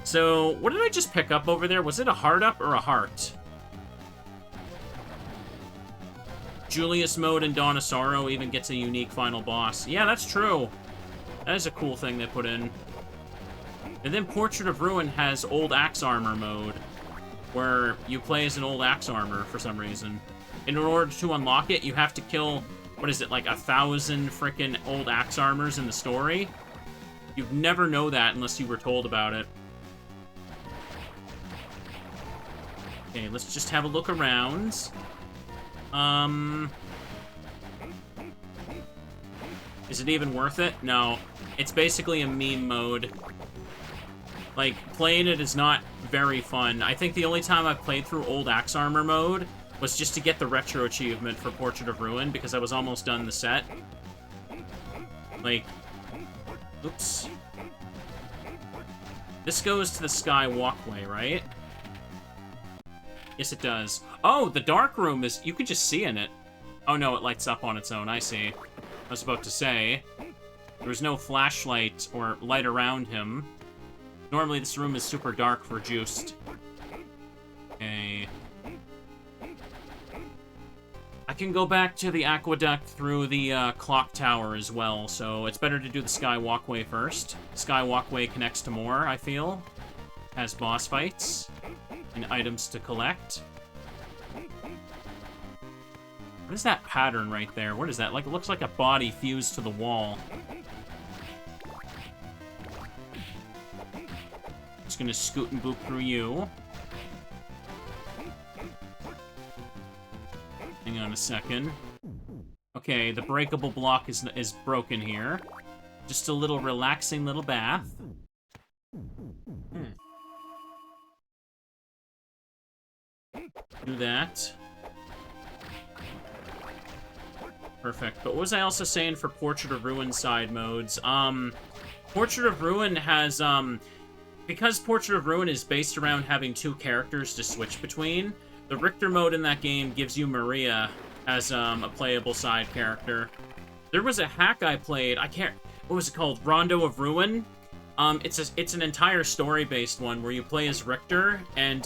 So, what did I just pick up over there? Was it a heart up or a heart? Julius mode and Dawn of Sorrow even gets a unique final boss. Yeah, that's true. That is a cool thing they put in. And then Portrait of Ruin has Old Axe Armor mode, where you play as an Old Axe Armor for some reason. In order to unlock it, you have to kill, what is it, like 1,000 frickin' Old Axe Armors in the story? You'd never know that unless you were told about it. Okay, let's just have a look around. Is it even worth it? No. It's basically a meme mode. Like, playing it is not very fun. I think the only time I've played through Old Axe Armor mode was just to get the retro achievement for Portrait of Ruin, because I was almost done the set. Like, oops. This goes to the Sky Walkway, right? Yes, it does. Oh, the dark room is... You can just see in it. Oh, no, it lights up on its own. I see. I was about to say... There was no flashlight or light around him. Normally this room is super dark for Juiced. Okay. I can go back to the aqueduct through the clock tower as well, so it's better to do the Sky Walkway first. Sky Walkway connects to more, I feel. Has boss fights and items to collect. What is that pattern right there? What is that? Like, it looks like a body fused to the wall. Just gonna scoot and boop through you. Hang on a second. Okay, the breakable block is broken here. Just a little relaxing little bath. Do that. Perfect. But what was I also saying for Portrait of Ruin side modes? Portrait of Ruin has, because Portrait of Ruin is based around having two characters to switch between, the Richter mode in that game gives you Maria as, a playable side character. There was a hack I played, what was it called? Rondo of Ruin? It's an entire story-based one where you play as Richter and,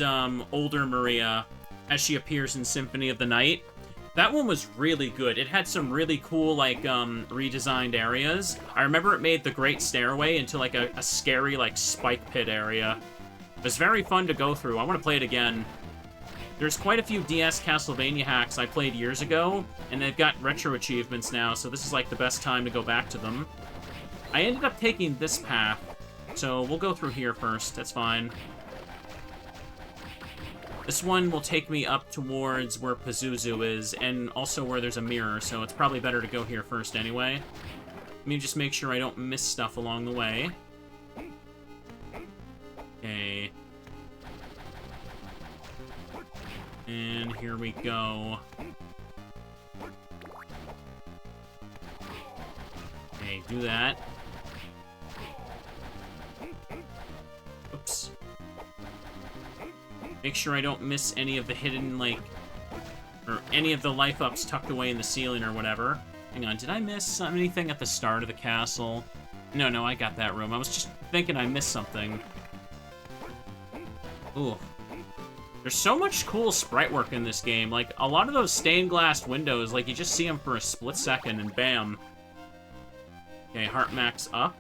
older Maria as she appears in Symphony of the Night. That one was really good. It had some really cool, like, redesigned areas. I remember it made the Great Stairway into, like, a scary, like, spike pit area. It was very fun to go through. I want to play it again. There's quite a few DS Castlevania hacks I played years ago, and they've got retro achievements now, so this is, like, the best time to go back to them. I ended up taking this path, so we'll go through here first. That's fine. This one will take me up towards where Pazuzu is, and also where there's a mirror, so it's probably better to go here first anyway. Let me just make sure I don't miss stuff along the way. Okay. And here we go. Okay, do that. Oops. Make sure I don't miss any of the hidden, like, or any of the life ups tucked away in the ceiling or whatever. Hang on, did I miss anything at the start of the castle? No, I got that room. I was just thinking I missed something. Ooh. There's so much cool sprite work in this game. Like, a lot of those stained glass windows, like, you just see them for a split second and bam. Okay, heart max up.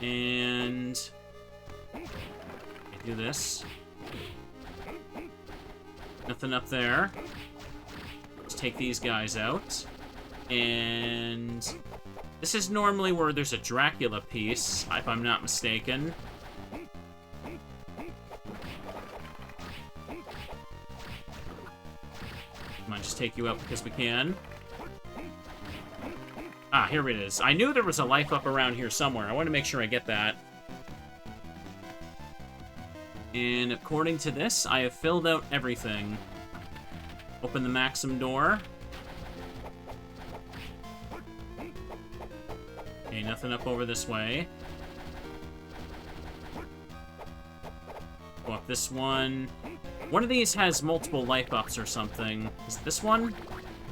And do this. Nothing up there. Let's take these guys out. And this is normally where there's a Dracula piece, if I'm not mistaken. Come on, just take you out because we can. Ah, here it is. I knew there was a life up around here somewhere. I want to make sure I get that. And according to this, I have filled out everything. Open the Maxim door. Okay, nothing up over this way. Go up this one. One of these has multiple life ups or something. Is it this one?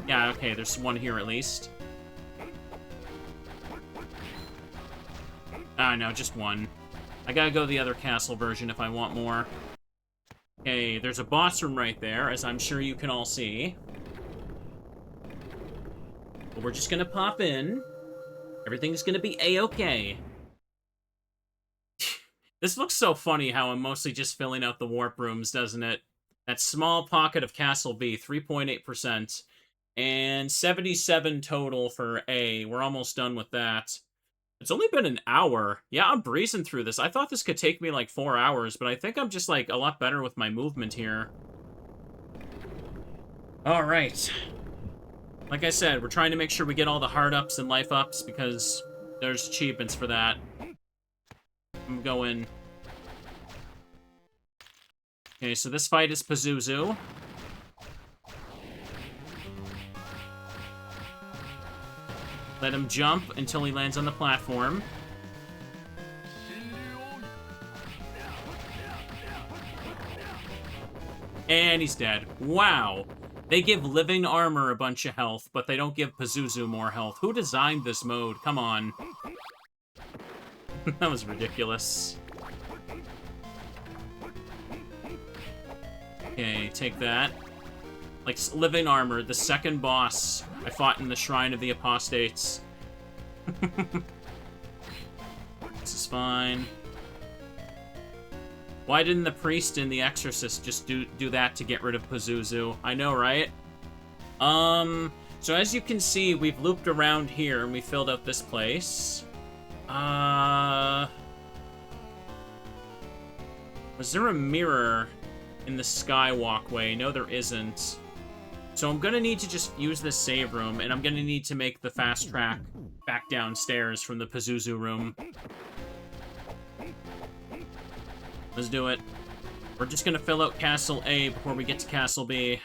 Yeah, okay, there's one here at least. Ah, no, just one. I gotta go the other castle version if I want more. Okay, there's a boss room right there, as I'm sure you can all see. But we're just gonna pop in. Everything's gonna be a-okay. This looks so funny how I'm mostly just filling out the warp rooms, doesn't it? That small pocket of Castle B, 3.8%. And 77 total for A. We're almost done with that. It's only been an hour. Yeah, I'm breezing through this. I thought this could take me like 4 hours, but I think I'm just like a lot better with my movement here. All right. Like I said, we're trying to make sure we get all the heart ups and life ups because there's achievements for that. I'm going. Okay, so this fight is Pazuzu. Let him jump until he lands on the platform. And he's dead. Wow. They give living armor a bunch of health, but they don't give Pazuzu more health. Who designed this mode? Come on. That was ridiculous. Okay, take that. Like, living armor, the second boss I fought in the Shrine of the Apostates. This is fine. Why didn't the priest in The Exorcist just do that to get rid of Pazuzu? I know, right? So as you can see, we've looped around here and we filled out this place. Was there a mirror in the sky walkway? No, there isn't. So I'm gonna need to just use this save room, and I'm gonna need to make the fast track back downstairs from the Pazuzu room. Let's do it. We're just gonna fill out Castle A before we get to Castle B.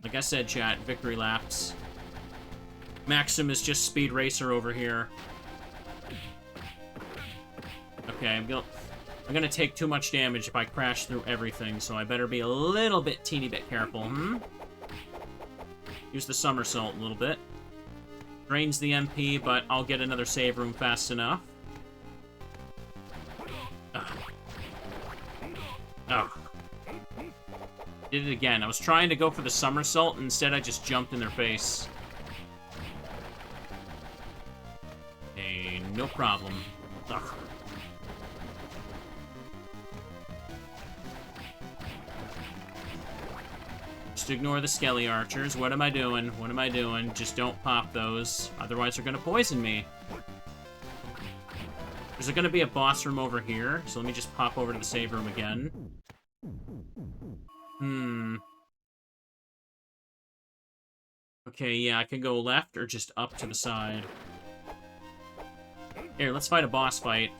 Like I said, chat, victory laps. Maxim is just Speed Racer over here. Okay, I'm gonna take too much damage if I crash through everything, so I better be a little bit, teeny bit careful, Use the somersault a little bit. Drains the MP, but I'll get another save room fast enough. Oh. Did it again. I was trying to go for the somersault, and instead I just jumped in their face. Hey, no problem. Ugh. Just ignore the skelly archers. What am I doing? What am I doing? Just don't pop those. Otherwise they're gonna poison me. There's gonna be a boss room over here, so let me just pop over to the save room again. Okay, yeah, I can go left or just up to the side. Here, let's fight a boss fight.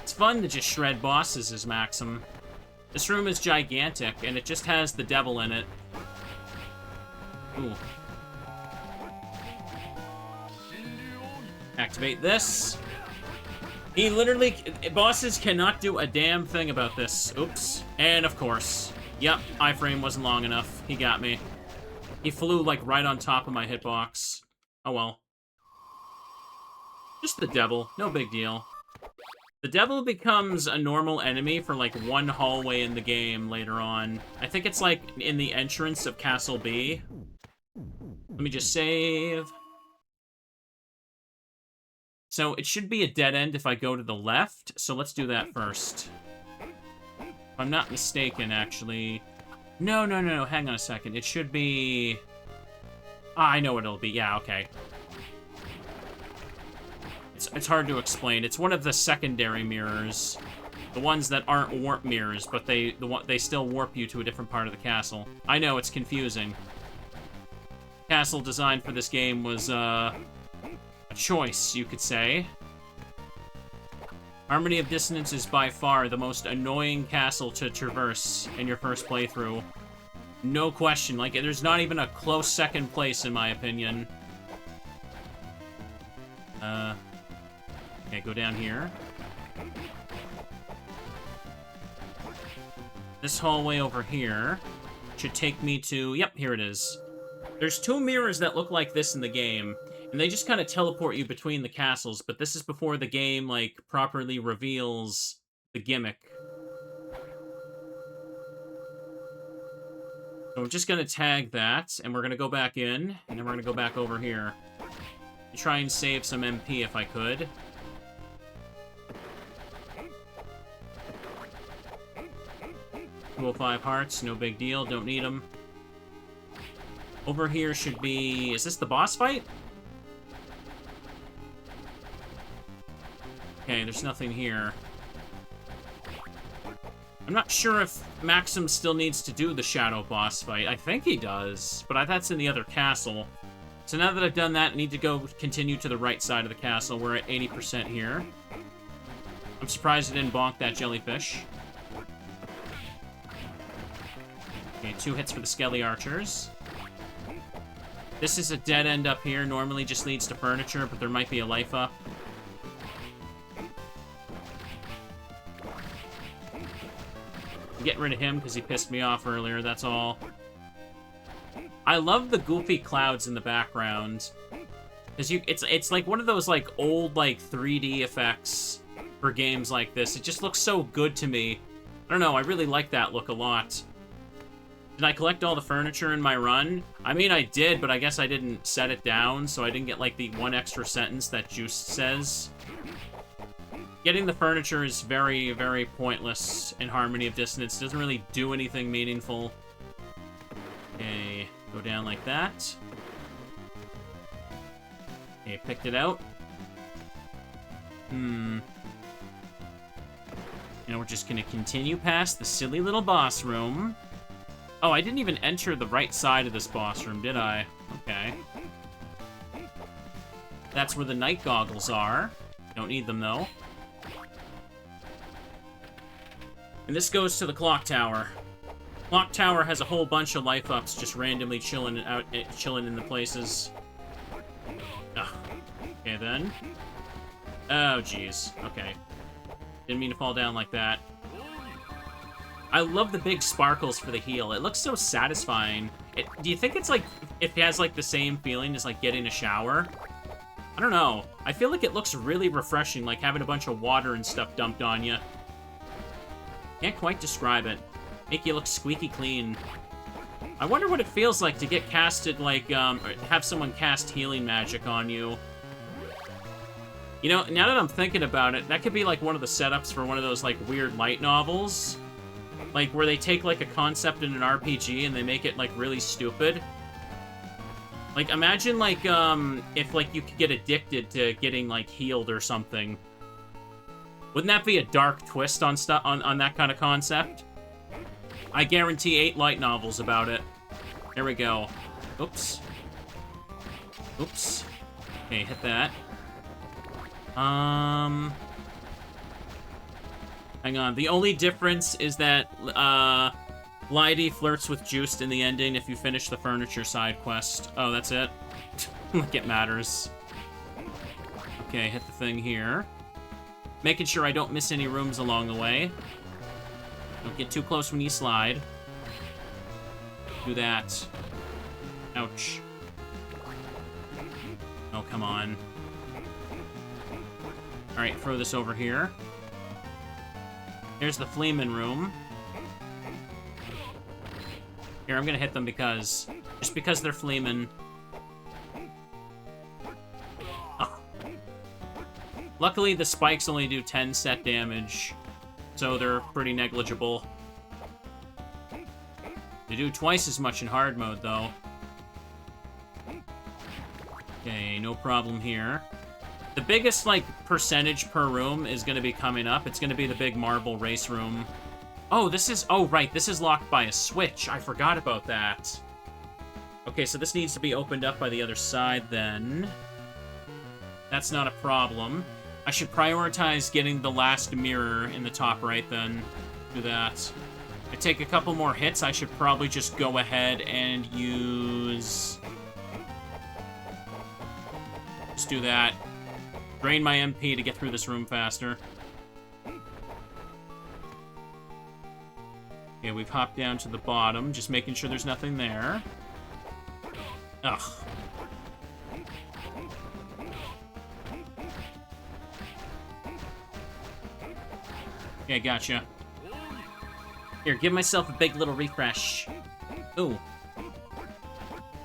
It's fun to just shred bosses as Maxim. This room is gigantic, and it just has the devil in it. Ooh. Activate this. He literally... Bosses cannot do a damn thing about this. Oops. And of course. Yep, iframe wasn't long enough. He got me. He flew, like, right on top of my hitbox. Oh well. Just the devil. No big deal. The devil becomes a normal enemy for, like, one hallway in the game later on. I think it's, like, in the entrance of Castle B. Let me just save. So, it should be a dead end if I go to the left, so let's do that first. If I'm not mistaken, actually... No, hang on a second. It should be... Ah, I know what it'll be. Yeah, okay. It's hard to explain. It's one of the secondary mirrors. The ones that aren't warp mirrors, but they still warp you to a different part of the castle. I know, it's confusing. Castle design for this game was, a choice, you could say. Harmony of Dissonance is by far the most annoying castle to traverse in your first playthrough. No question. Like, there's not even a close second place, in my opinion. Okay, go down here. This hallway over here should take me to... Yep, here it is. There's two mirrors that look like this in the game, and they just kind of teleport you between the castles, but this is before the game, like, properly reveals the gimmick. So we're just gonna tag that, and we're gonna go back in, and then we're gonna go back over here. Try and save some MP if I could. 205 hearts, no big deal, don't need them. Over here should be... Is this the boss fight? Okay, there's nothing here. I'm not sure if Maxim still needs to do the shadow boss fight. I think he does, but that's in the other castle. So now that I've done that, I need to go continue to the right side of the castle. We're at 80% here. I'm surprised I didn't bonk that jellyfish. Okay, 2 hits for the skelly archers. This is a dead end up here. Normally just leads to furniture, but there might be a life up. I'm getting rid of him because he pissed me off earlier, that's all. I love the goofy clouds in the background. Because it's like one of those, like, old, like, 3D effects for games like this. It just looks so good to me. I don't know, I really like that look a lot. Did I collect all the furniture in my run? I mean, I did, but I guess I didn't set it down, so I didn't get, like, the one extra sentence that Juice says. Getting the furniture is very, very pointless in Harmony of Dissonance. It doesn't really do anything meaningful. Okay, go down like that. Okay, picked it out. And we're just gonna continue past the silly little boss room. Oh, I didn't even enter the right side of this boss room, did I? Okay. That's where the night goggles are. Don't need them, though. And this goes to the clock tower. Clock tower has a whole bunch of life ups just randomly chilling in the places. Ugh. Okay, then. Oh, jeez. Okay. Didn't mean to fall down like that. I love the big sparkles for the heal. It looks so satisfying. Do you think it's like, it has like the same feeling as like getting a shower? I don't know. I feel like it looks really refreshing, like having a bunch of water and stuff dumped on you. Can't quite describe it. Make you look squeaky clean. I wonder what it feels like to get casted, like, or have someone cast healing magic on you. You know, now that I'm thinking about it, that could be like one of the setups for one of those like weird light novels. Like, where they take, like, a concept in an RPG and they make it, like, really stupid. Like, imagine, like, if, like, you could get addicted to getting, like, healed or something. Wouldn't that be a dark twist on that kind of concept? I guarantee 8 light novels about it. There we go. Oops. Oops. Okay, hit that. Hang on. The only difference is that, Lydie flirts with Juiced in the ending if you finish the furniture side quest. Oh, that's it? Like it matters. Okay, hit the thing here. Making sure I don't miss any rooms along the way. Don't get too close when you slide. Do that. Ouch. Oh, come on. Alright, throw this over here. There's the Fleeman room. Here, I'm gonna hit them just because they're Fleeman. Oh. Luckily, the spikes only do 10 set damage, so they're pretty negligible. They do twice as much in hard mode, though. Okay, no problem here. The biggest, like, percentage per room is going to be coming up. It's going to be the big marble race room. Oh, right, this is locked by a switch. I forgot about that. Okay, so this needs to be opened up by the other side, then. That's not a problem. I should prioritize getting the last mirror in the top right, then. Do that. If I take a couple more hits, I should probably just go ahead and use... Just do that. Drain my MP to get through this room faster. Okay, we've hopped down to the bottom, just making sure there's nothing there. Ugh. Okay, gotcha. Here, give myself a big little refresh. Ooh.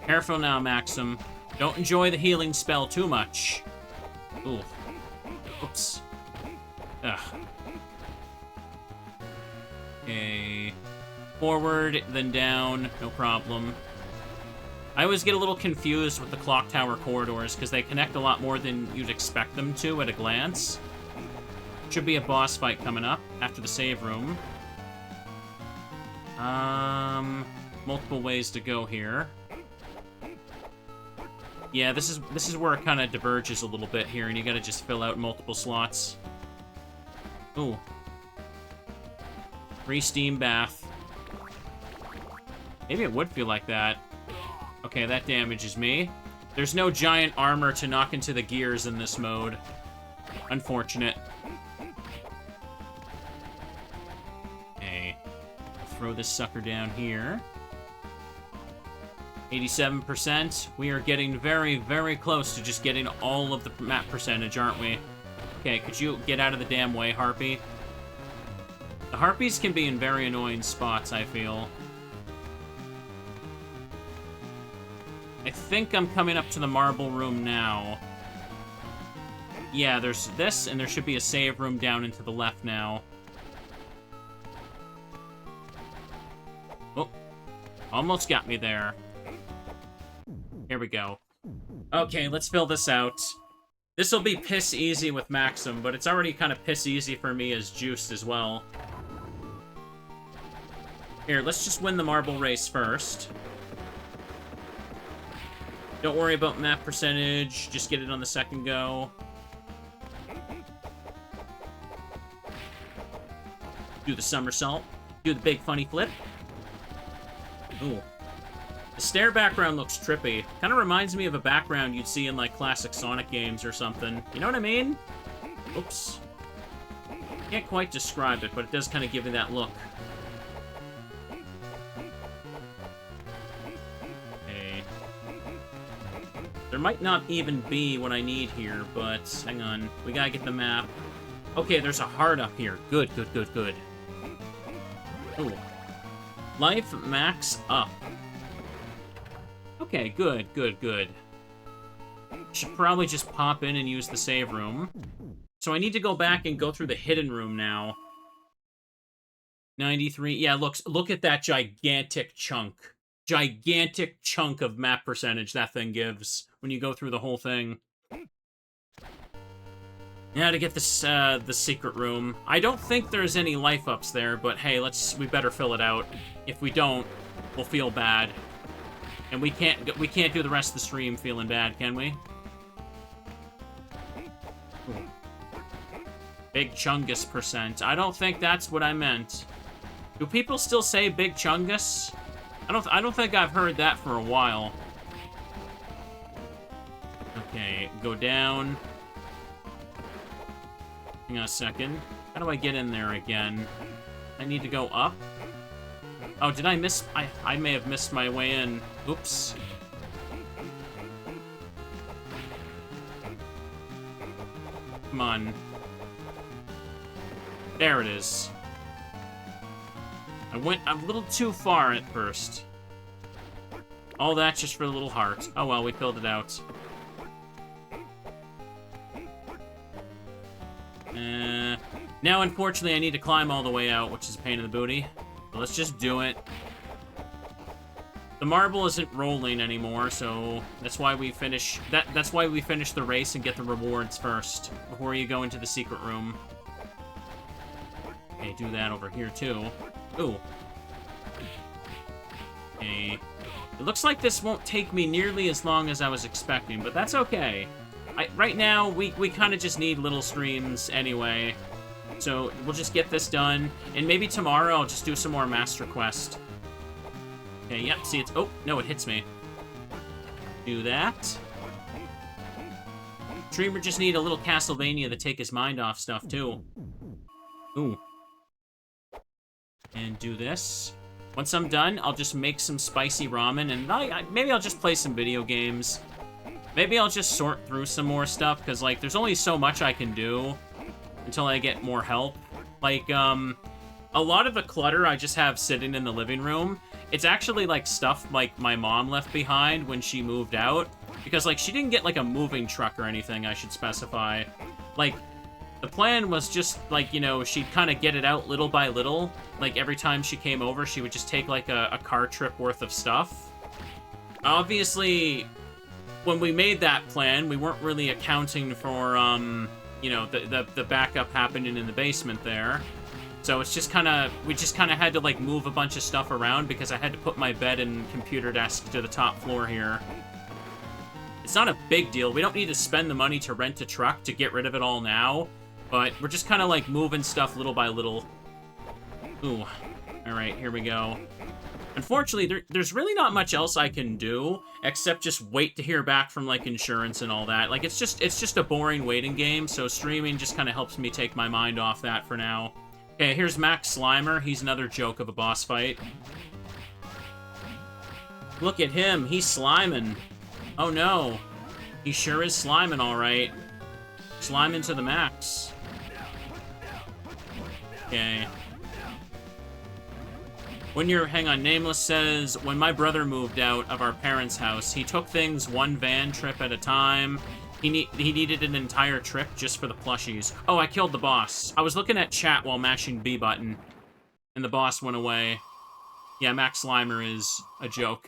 Careful now, Maxim. Don't enjoy the healing spell too much. Ooh. Oops. Ugh. Okay. Forward, then down. No problem. I always get a little confused with the clock tower corridors because they connect a lot more than you'd expect them to at a glance. Should be a boss fight coming up after the save room. Multiple ways to go here. Yeah, this is where it kind of diverges a little bit here, and you gotta just fill out multiple slots. Ooh. Free steam bath. Maybe it would feel like that. Okay, that damages me. There's no giant armor to knock into the gears in this mode. Unfortunate. Okay. Throw this sucker down here. 87%. We are getting very, very close to just getting all of the map percentage, aren't we? Okay, could you get out of the damn way, Harpy? The Harpies can be in very annoying spots, I feel. I think I'm coming up to the marble room now. Yeah, there's this, and there should be a save room down into the left now. Oh, almost got me there. Here we go. Okay, let's fill this out. This will be piss easy with Maxim, but it's already kind of piss easy for me as Juiced as well. Here, let's just win the marble race first. Don't worry about map percentage, just get it on the second go. Do the somersault. Do the big funny flip. Ooh. The stair background looks trippy. Kind of reminds me of a background you'd see in, like, classic Sonic games or something. You know what I mean? Oops. Can't quite describe it, but it does kind of give me that look. Okay. There might not even be what I need here, but hang on. We gotta get the map. Okay, there's a heart up here. Good, good, good, good. Ooh. Life max up. Okay, good, good, good. Should probably just pop in and use the save room. So I need to go back and go through the hidden room now. 93. Yeah, look at that gigantic chunk. Gigantic chunk of map percentage that thing gives when you go through the whole thing. Yeah, to get this, the secret room. I don't think there's any life ups there, but hey, we better fill it out. If we don't, we'll feel bad. And we can't do the rest of the stream feeling bad, can we? Big Chungus percent. I don't think that's what I meant. Do people still say Big Chungus? I don't think I've heard that for a while. Okay, go down. Hang on a second. How do I get in there again? I need to go up. Oh, did I miss? I may have missed my way in. Oops. Come on. There it is. I went a little too far at first. All that just for a little heart. Oh well, we filled it out. Now, unfortunately, I need to climb all the way out, which is a pain in the booty. But let's just do it. The marble isn't rolling anymore, so that's why we finish that's why we finish the race and get the rewards first before you go into the secret room. Okay, do that over here too. Ooh. Okay. It looks like this won't take me nearly as long as I was expecting, but that's okay. Right now, we kind of just need little streams anyway. So we'll just get this done, and maybe tomorrow I'll just do some more Master Quest. Okay, yep, see, oh, no, it hits me. Do that. Streamer just need a little Castlevania to take his mind off stuff, too. Ooh. And do this. Once I'm done, I'll just make some spicy ramen, and maybe I'll just play some video games. Maybe I'll just sort through some more stuff, because, like, there's only so much I can do until I get more help. Like, a lot of the clutter I just have sitting in the living room, it's actually, like, stuff, like, my mom left behind when she moved out. Because, like, she didn't get, like, a moving truck or anything, I should specify. Like, the plan was just, like, you know, she'd kind of get it out little by little. Like, every time she came over, she would just take, like, a car trip worth of stuff. Obviously, when we made that plan, we weren't really accounting for, you know, the backup happening in the basement there. So it's just kind of, we just kind of had to, like, move a bunch of stuff around because I had to put my bed and computer desk to the top floor here. It's not a big deal. We don't need to spend the money to rent a truck to get rid of it all now. But we're just kind of, like, moving stuff little by little. Ooh. Alright, here we go. Unfortunately, there's really not much else I can do, except just wait to hear back from, like, insurance and all that. Like, it's just a boring waiting game, so streaming just kind of helps me take my mind off that for now. Okay, here's Max Slimer. He's another joke of a boss fight. Look at him. He's sliming. Oh, no. He sure is sliming, all right. Sliming to the max. Okay. Hang on, Nameless says, when my brother moved out of our parents' house, he took things one van trip at a time. He needed an entire trip just for the plushies. Oh, I killed the boss. I was looking at chat while mashing B button, and the boss went away. Yeah, Max Slimer is a joke.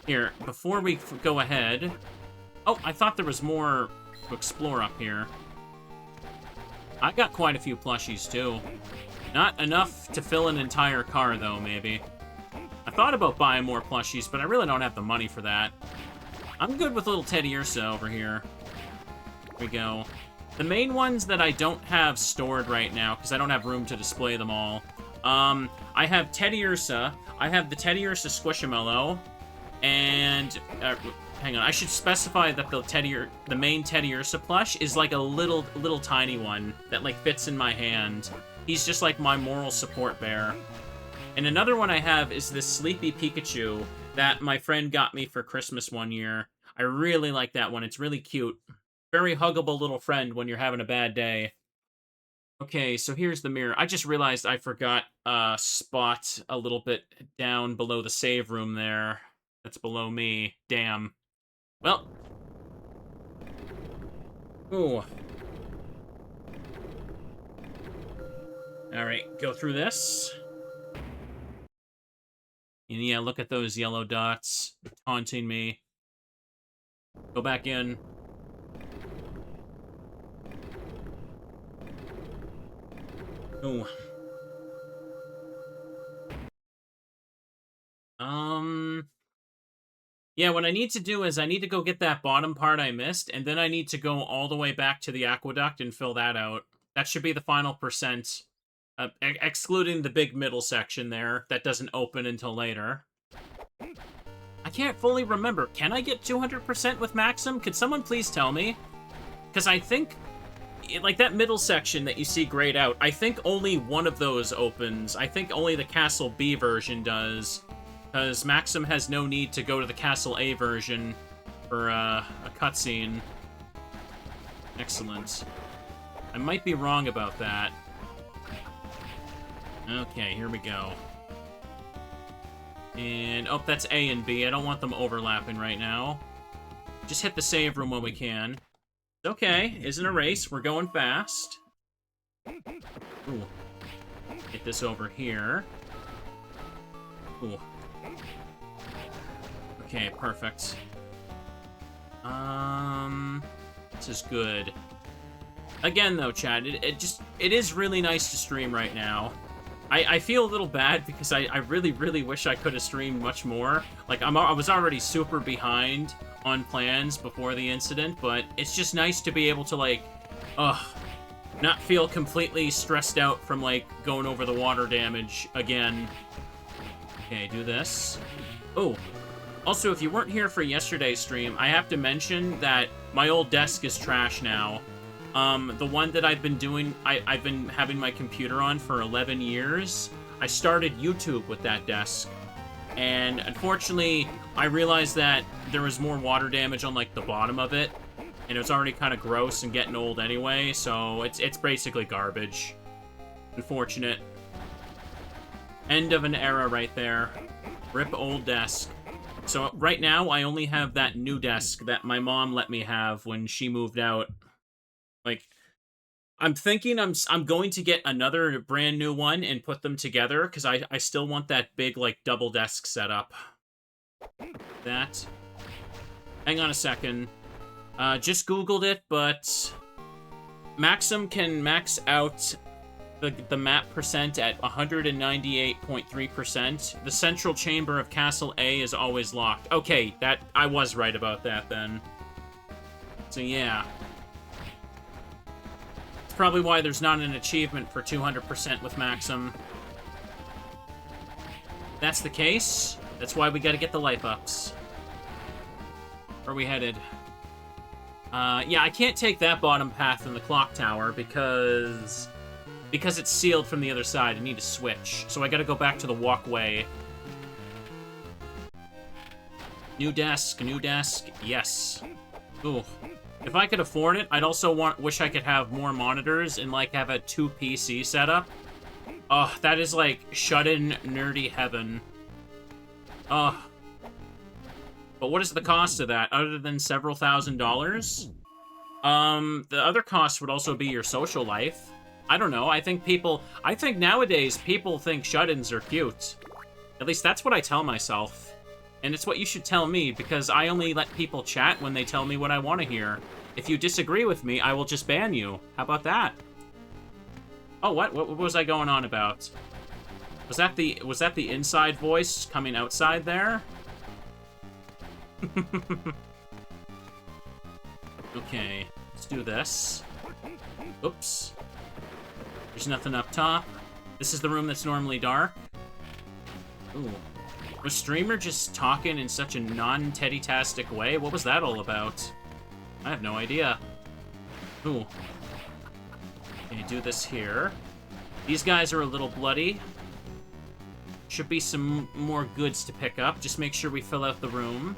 Here, before we go ahead... Oh, I thought there was more to explore up here. I got quite a few plushies, too. Not enough to fill an entire car, though, maybe. I thought about buying more plushies, but I really don't have the money for that. I'm good with little Teddy Ursa over here. Here we go. The main ones that I don't have stored right now, because I don't have room to display them all. I have Teddy Ursa. I have the Teddy Ursa Squishamallow. And... hang on, I should specify that the main Teddy Ursa plush is like a little tiny one that like fits in my hand. He's just like my moral support bear. And another one I have is this Sleepy Pikachu that my friend got me for Christmas one year. I really like that one. It's really cute. Very huggable little friend when you're having a bad day. Okay, so here's the mirror. I just realized I forgot a spot a little bit down below the save room there. That's below me. Damn. Well. Ooh. Alright, go through this. And yeah, look at those yellow dots taunting me. Go back in. Ooh. Yeah, what I need to do is I need to go get that bottom part I missed, and then I need to go all the way back to the aqueduct and fill that out. That should be the final percent, excluding the big middle section there. That doesn't open until later. I can't fully remember. Can I get 200% with Maxim? Could someone please tell me? Because I think, like that middle section that you see grayed out, I think only one of those opens. I think only the Castle B version does. Because Maxim has no need to go to the Castle A version for a cutscene. Excellent. I might be wrong about that. Okay, here we go. And, oh, that's A and B. I don't want them overlapping right now. Just hit the save room when we can. Okay, isn't a race. We're going fast. Ooh. Get this over here. Ooh. Okay, perfect. This is good. Again, though, Chad, it is really nice to stream right now. I feel a little bad because I really, really wish I could have streamed much more. Like, I was already super behind on plans before the incident, but it's just nice to be able to, like, not feel completely stressed out from, like, going over the water damage again. Okay, do this. Oh, also, if you weren't here for yesterday's stream, I have to mention that my old desk is trash now. The one that I've been doing, I've been having my computer on for 11 years. I started YouTube with that desk. And unfortunately, I realized that there was more water damage on, like, the bottom of it. And it was already kind of gross and getting old anyway, so it's basically garbage. Unfortunate. End of an era right there. Rip old desk. So right now, I only have that new desk that my mom let me have when she moved out. Like, I'm thinking I'm going to get another brand new one and put them together, because I still want that big, like, double desk setup. That. Hang on a second. Just Googled it, but Maxim can max out the map percent at 198.3%. The central chamber of Castle A is always locked. Okay, I was right about that then. So yeah. It's probably why there's not an achievement for 200% with Maxim. That's the case. That's why we gotta get the life ups. Where are we headed? Yeah, I can't take that bottom path in the clock tower because it's sealed from the other side. I need to switch. So I gotta go back to the walkway. New desk, yes. Ooh. If I could afford it, I'd also wish I could have more monitors and, like, have a 2 PC setup. Oh, that is, like, shut-in nerdy heaven. Oh. But what is the cost of that, other than several $1,000s? The other cost would also be your social life. I don't know, I think nowadays people think shut-ins are cute. At least that's what I tell myself. And it's what you should tell me, because I only let people chat when they tell me what I want to hear. If you disagree with me, I will just ban you. How about that? Oh, what was I going on about? Was that the inside voice coming outside there? Okay, let's do this. Oops. There's nothing up top. This is the room that's normally dark. Ooh. Was Streamer just talking in such a non-Teddy-tastic way? What was that all about? I have no idea. Ooh. Okay, do this here. These guys are a little bloody. Should be some more goods to pick up. Just make sure we fill out the room.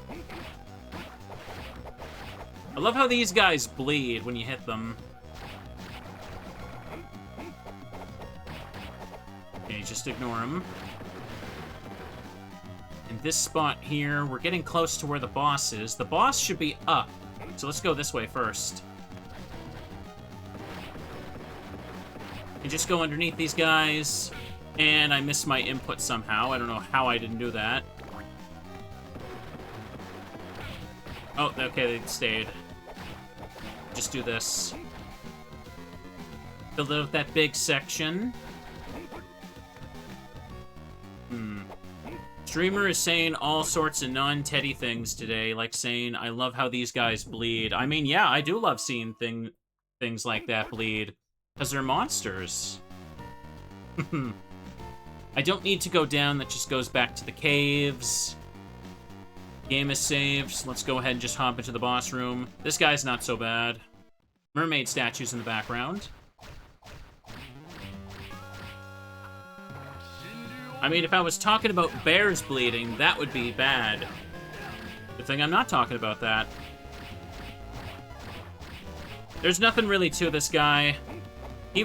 I love how these guys bleed when you hit them. Okay, just ignore them. In this spot here, we're getting close to where the boss is. The boss should be up. So let's go this way first. And just go underneath these guys. And I missed my input somehow. I don't know how I didn't do that. Oh, okay, they stayed. Just do this. Fill out that big section. Streamer is saying all sorts of non-Teddy things today, like saying, I love how these guys bleed. I mean, yeah, I do love seeing things like that bleed, because they're monsters. I don't need to go down, that just goes back to the caves. Game is saved, so let's go ahead and just hop into the boss room. This guy's not so bad. Mermaid statues in the background. I mean, if I was talking about bears bleeding, that would be bad. Good thing I'm not talking about that. There's nothing really to this guy.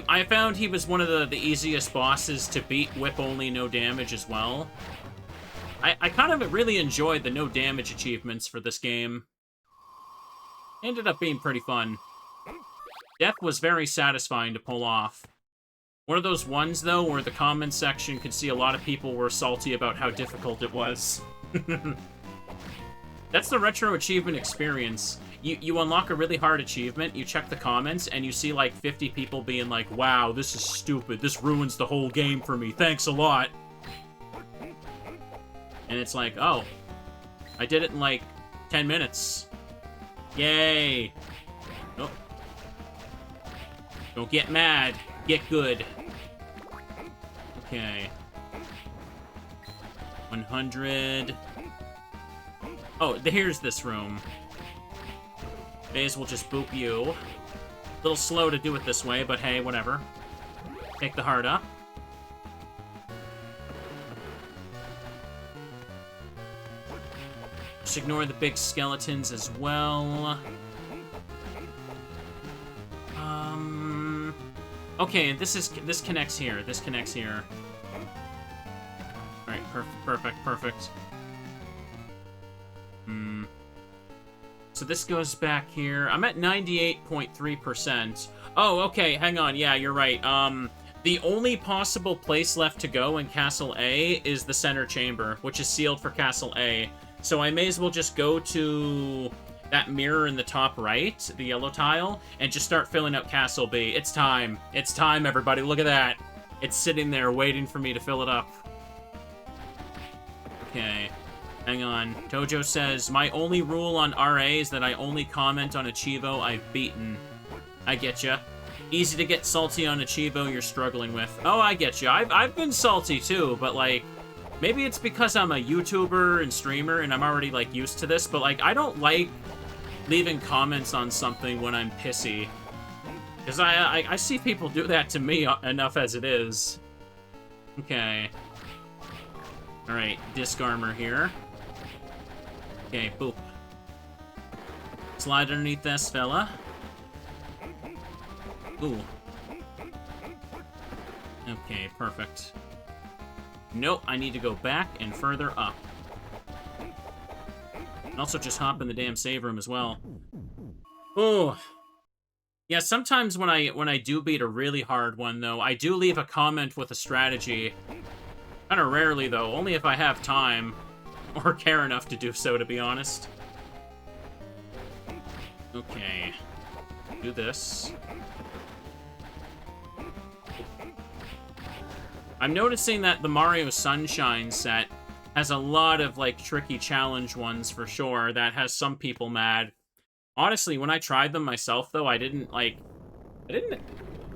I found he was one of the easiest bosses to beat, whip only, no damage as well. I kind of really enjoyed the no damage achievements for this game. Ended up being pretty fun. Death was very satisfying to pull off. One of those ones, though, where the comments section could see a lot of people were salty about how difficult it was. That's the retro achievement experience. You unlock a really hard achievement, you check the comments, and you see like 50 people being like, wow, this is stupid, this ruins the whole game for me, thanks a lot. And it's like, oh, I did it in like 10 minutes. Yay. Nope. Don't get mad, get good. Okay. 100. Oh, here's this room. May as well just boop you. A little slow to do it this way, but hey, whatever. Take the heart up. Just ignore the big skeletons as well. Okay, this connects here. This connects here. Alright, perfect. So this goes back here. I'm at 98.3%. Oh, okay, hang on. Yeah, you're right. The only possible place left to go in Castle A is the center chamber, which is sealed for Castle A. So I may as well just go to that mirror in the top right, the yellow tile, and just start filling out Castle B. It's time. It's time, everybody. Look at that. It's sitting there waiting for me to fill it up. Okay. Hang on. Tojo says, my only rule on RA is that I only comment on a Chivo I've beaten. I get ya. Easy to get salty on a Chivo you're struggling with. Oh, I get ya. I've been salty too, but like, maybe it's because I'm a YouTuber and streamer and I'm already like used to this, but like, I don't like leaving comments on something when I'm pissy. Because I see people do that to me enough as it is. Okay. Alright, disc armor here. Okay, boop. Slide underneath this fella. Ooh. Okay, perfect. Nope, I need to go back and further up. And also just hop in the damn save room as well. Oh. Yeah, sometimes when I do beat a really hard one, though, I do leave a comment with a strategy. Kind of rarely, though. Only if I have time. Or care enough to do so, to be honest. Okay. Do this. I'm noticing that the Mario Sunshine set has a lot of, like, tricky challenge ones for sure that has some people mad. Honestly, when I tried them myself, though, I didn't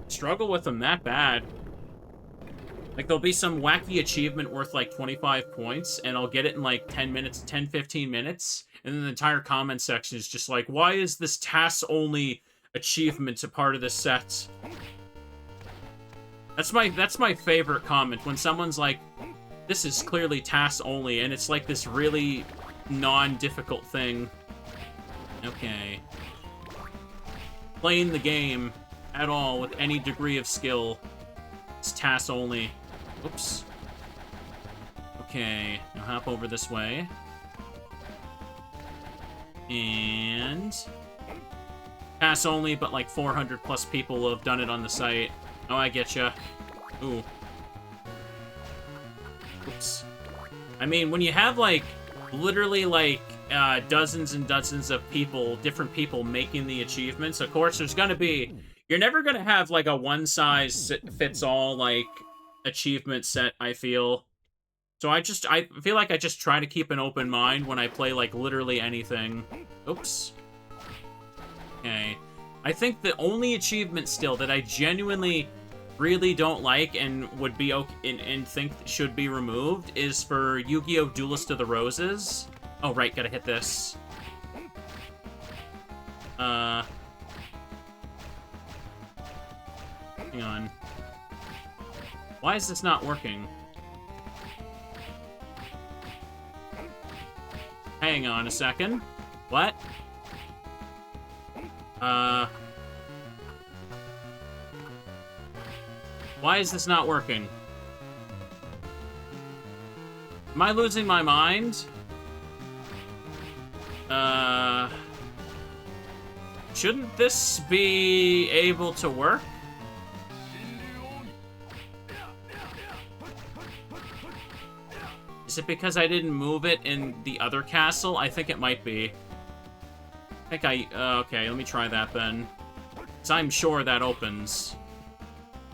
struggle with them that bad. Like, there'll be some wacky achievement worth, like, 25 points, and I'll get it in, like, 10 minutes, 10, 15 minutes, and then the entire comment section is just like, why is this TAS-only achievement a part of this set? That's my favorite comment, when someone's like, this is clearly TAS-only, and it's like this really non-difficult thing. Okay. Playing the game at all with any degree of skill. It's TAS-only. Oops. Okay, now hop over this way. And... TAS-only, but like 400 plus people have done it on the site. Oh, I getcha. Ooh. Oops. I mean, when you have, like, literally, like, dozens and dozens of people, different people making the achievements, of course, there's gonna be... You're never gonna have, like, a one-size-fits-all, like, achievement set, I feel. So I feel like I just try to keep an open mind when I play, like, literally anything. Oops. Okay. I think the only achievement still that I genuinely really don't like and would be okay, and think should be removed is for Yu-Gi-Oh! Duelist of the Roses. Oh, right, gotta hit this. Hang on. Why is this not working? Hang on a second. What? Why is this not working? Am I losing my mind? Shouldn't this be able to work? Is it because I didn't move it in the other castle? I think it might be. Okay, let me try that then. Because I'm sure that opens.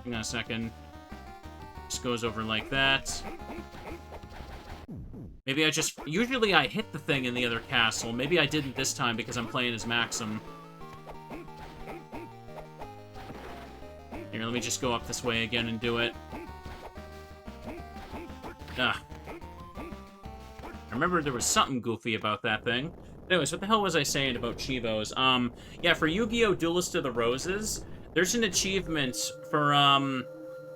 Hang on a second. Just goes over like that. Maybe I just... Usually I hit the thing in the other castle. Maybe I didn't this time because I'm playing as Maxim. Here, let me just go up this way again and do it. Ah. I remember there was something goofy about that thing. Anyways, what the hell was I saying about Chivos? Yeah, for Yu-Gi-Oh! Duelist of the Roses, there's an achievement for,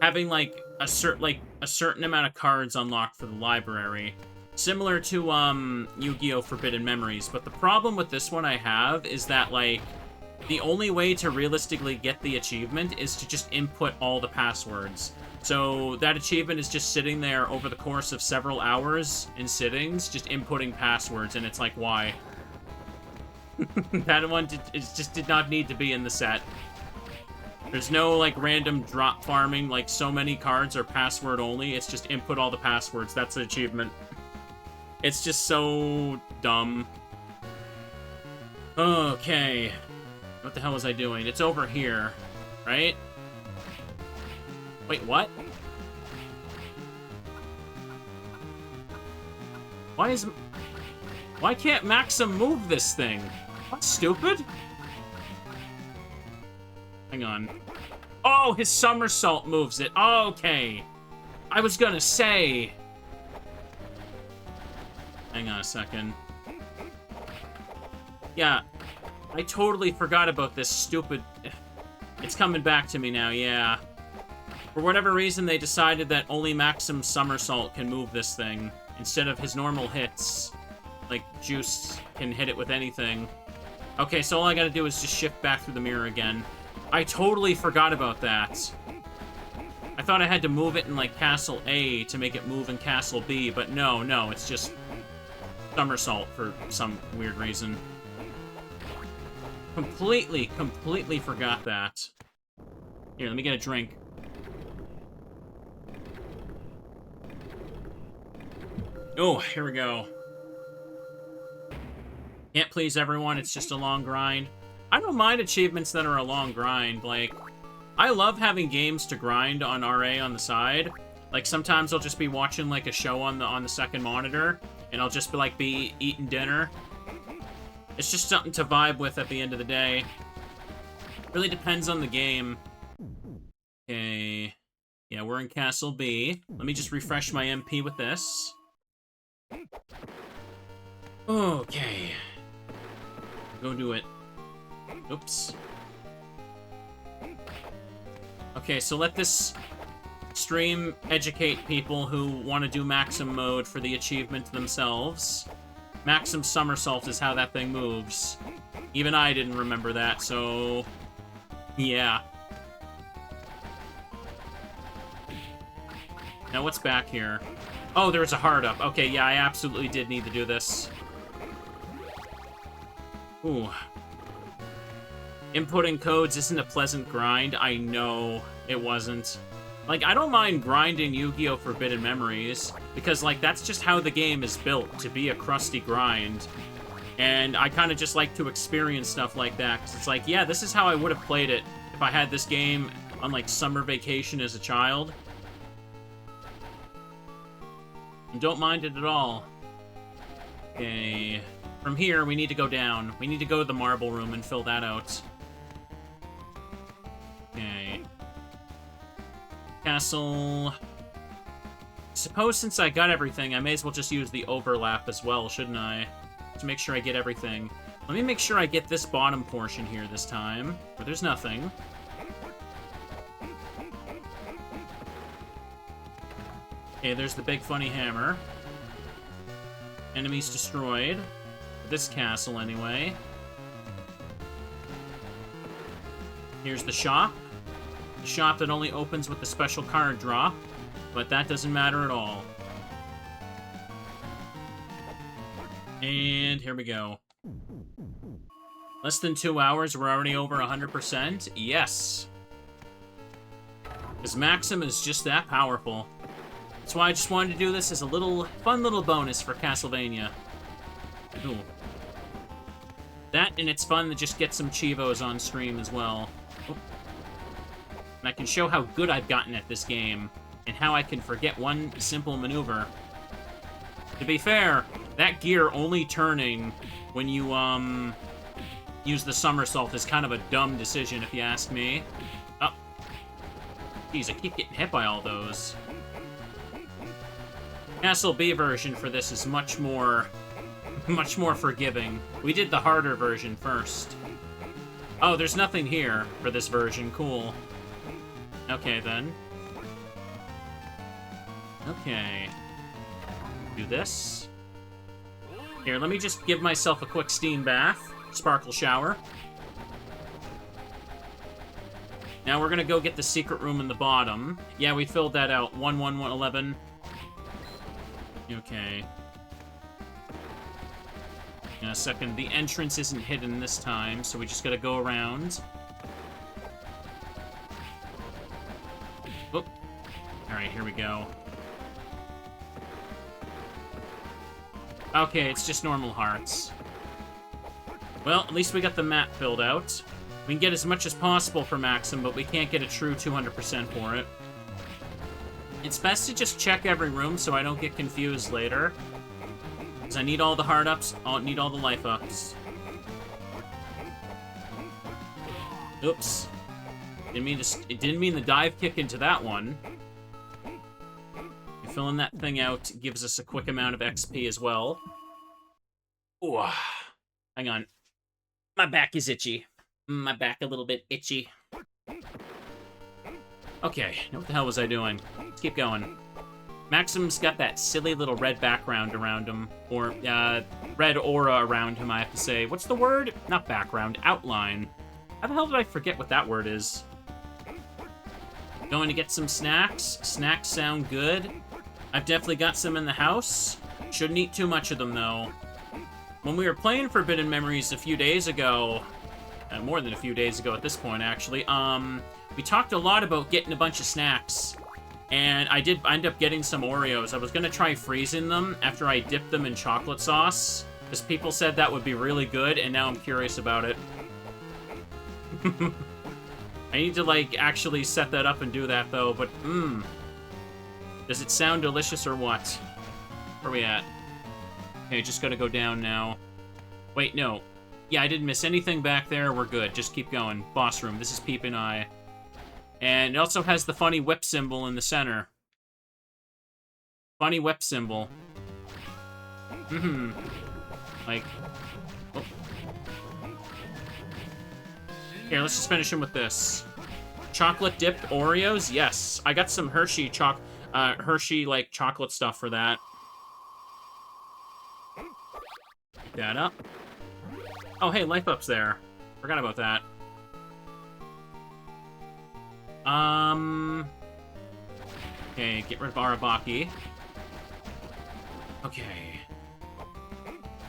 having, like, a certain amount of cards unlocked for the library. Similar to, Yu-Gi-Oh! Forbidden Memories. But the problem with this one I have is that, like, the only way to realistically get the achievement is to just input all the passwords. So that achievement is just sitting there over the course of several hours in sittings, just inputting passwords, and it's like, why? That one just did not need to be in the set. There's no, like, random drop farming, like, so many cards are password only. It's just input all the passwords. That's the achievement. It's just so dumb. Okay. What the hell was I doing? It's over here, right? Wait, what? Why can't Maxim move this thing? What, stupid? Hang on. Oh, his somersault moves it. Oh, okay. I was gonna say. Hang on a second. Yeah, I totally forgot about this stupid... It's coming back to me now, yeah. For whatever reason, they decided that only Maxim's somersault can move this thing, instead of his normal hits. like, juice can hit it with anything. Okay, so all I gotta do is just shift back through the mirror again. I totally forgot about that. I thought I had to move it in, like, Castle A to make it move in Castle B, but no, it's just somersault for some weird reason. Completely forgot that. Here, let me get a drink. Oh, here we go. Can't please everyone, it's just a long grind. I don't mind achievements that are a long grind. Like, I love having games to grind on RA on the side. Like, sometimes I'll just be watching, like, a show on the second monitor, and I'll just be eating dinner. It's just something to vibe with at the end of the day. Really depends on the game. Okay. Yeah, we're in Castle B. Let me just refresh my MP with this. Okay. Go do it. Oops. Okay, so let this stream educate people who want to do Maxim Mode for the achievement themselves. Maxim Somersault is how that thing moves. Even I didn't remember that, so... yeah. Now what's back here? Oh, there's a heart up. Okay, yeah, I absolutely did need to do this. Ooh. Inputting codes isn't a pleasant grind. I know it wasn't. Like, I don't mind grinding Yu-Gi-Oh! Forbidden Memories, because, like, that's just how the game is built, to be a crusty grind. And I kind of just like to experience stuff like that, because it's like, yeah, this is how I would have played it if I had this game on, like, summer vacation as a child. And don't mind it at all. Okay. From here, we need to go down. We need to go to the marble room and fill that out. Okay. Castle... Suppose since I got everything, I may as well just use the overlap as well, shouldn't I? To make sure I get everything. Let me make sure I get this bottom portion here this time, where there's nothing. Okay, there's the big funny hammer. Enemies destroyed. This castle, anyway. Here's the shop. The shop that only opens with the special card drop, but that doesn't matter at all. And here we go. Less than 2 hours, we're already over 100%? Yes. Because Maxim is just that powerful. That's why I just wanted to do this as a fun little bonus for Castlevania. Ooh. That, and it's fun to just get some Chivos on stream as well. Oh. And I can show how good I've gotten at this game, and how I can forget one simple maneuver. To be fair, that gear only turning when you, use the somersault is kind of a dumb decision, if you ask me. Oh. Jeez, I keep getting hit by all those. Castle B version for this is much more forgiving. We did the harder version first. Oh, there's nothing here for this version. Cool. Okay, then. Okay. Do this. Here, let me just give myself a quick steam bath. Sparkle shower. Now we're gonna go get the secret room in the bottom. Yeah, we filled that out. 11111. Okay. In a second, the entrance isn't hidden this time, so we just gotta go around. Oop. Alright, here we go. Okay, it's just normal hearts. Well, at least we got the map filled out. We can get as much as possible for Maxim, but we can't get a true 200% for it. It's best to just check every room so I don't get confused later. Because I need all the heart ups, I need all the life ups. Oops. It didn't mean the dive kick into that one. Filling that thing out gives us a quick amount of XP as well. Ooh. Hang on. My back is itchy. My back a little bit itchy. Okay, now what the hell was I doing? Let's keep going. Maxim's got that silly little red background around him. Or, red aura around him, I have to say. What's the word? Not background, outline. How the hell did I forget what that word is? Going to get some snacks. Snacks sound good. I've definitely got some in the house. Shouldn't eat too much of them, though. When we were playing Forbidden Memories a few days ago, more than a few days ago at this point, actually, we talked a lot about getting a bunch of snacks. And I did end up getting some Oreos. I was going to try freezing them after I dipped them in chocolate sauce, because people said that would be really good, and now I'm curious about it. I need to, like, actually set that up and do that, though, but, does it sound delicious or what? Where are we at? Okay, just gotta go down now. Wait, no. Yeah, I didn't miss anything back there. We're good. Just keep going. Boss room. This is Peeping Eye. And it also has the funny whip symbol in the center. Funny whip symbol. Like... Oh. Here, let's just finish him with this. Chocolate-dipped Oreos? Yes. I got some Hershey, like, chocolate stuff for that. Pick that up. Oh, hey, Life Up's there. Forgot about that. Okay, get rid of Arabaki. Okay.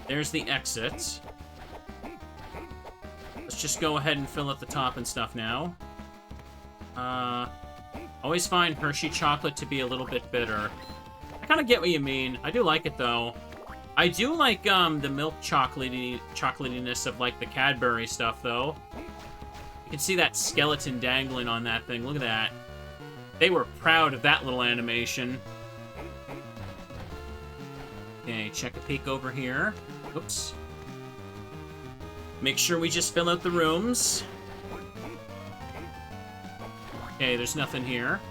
There's the exit. Let's just go ahead and fill at the top and stuff now. Always find Hershey chocolate to be a little bit bitter. I kind of get what you mean. I do like it, though. I do like, the milk chocolatiness of, like, the Cadbury stuff, though. You can see that skeleton dangling on that thing. Look at that. They were proud of that little animation. Okay, check a peek over here. Oops. Make sure we just fill out the rooms. Okay, there's nothing here.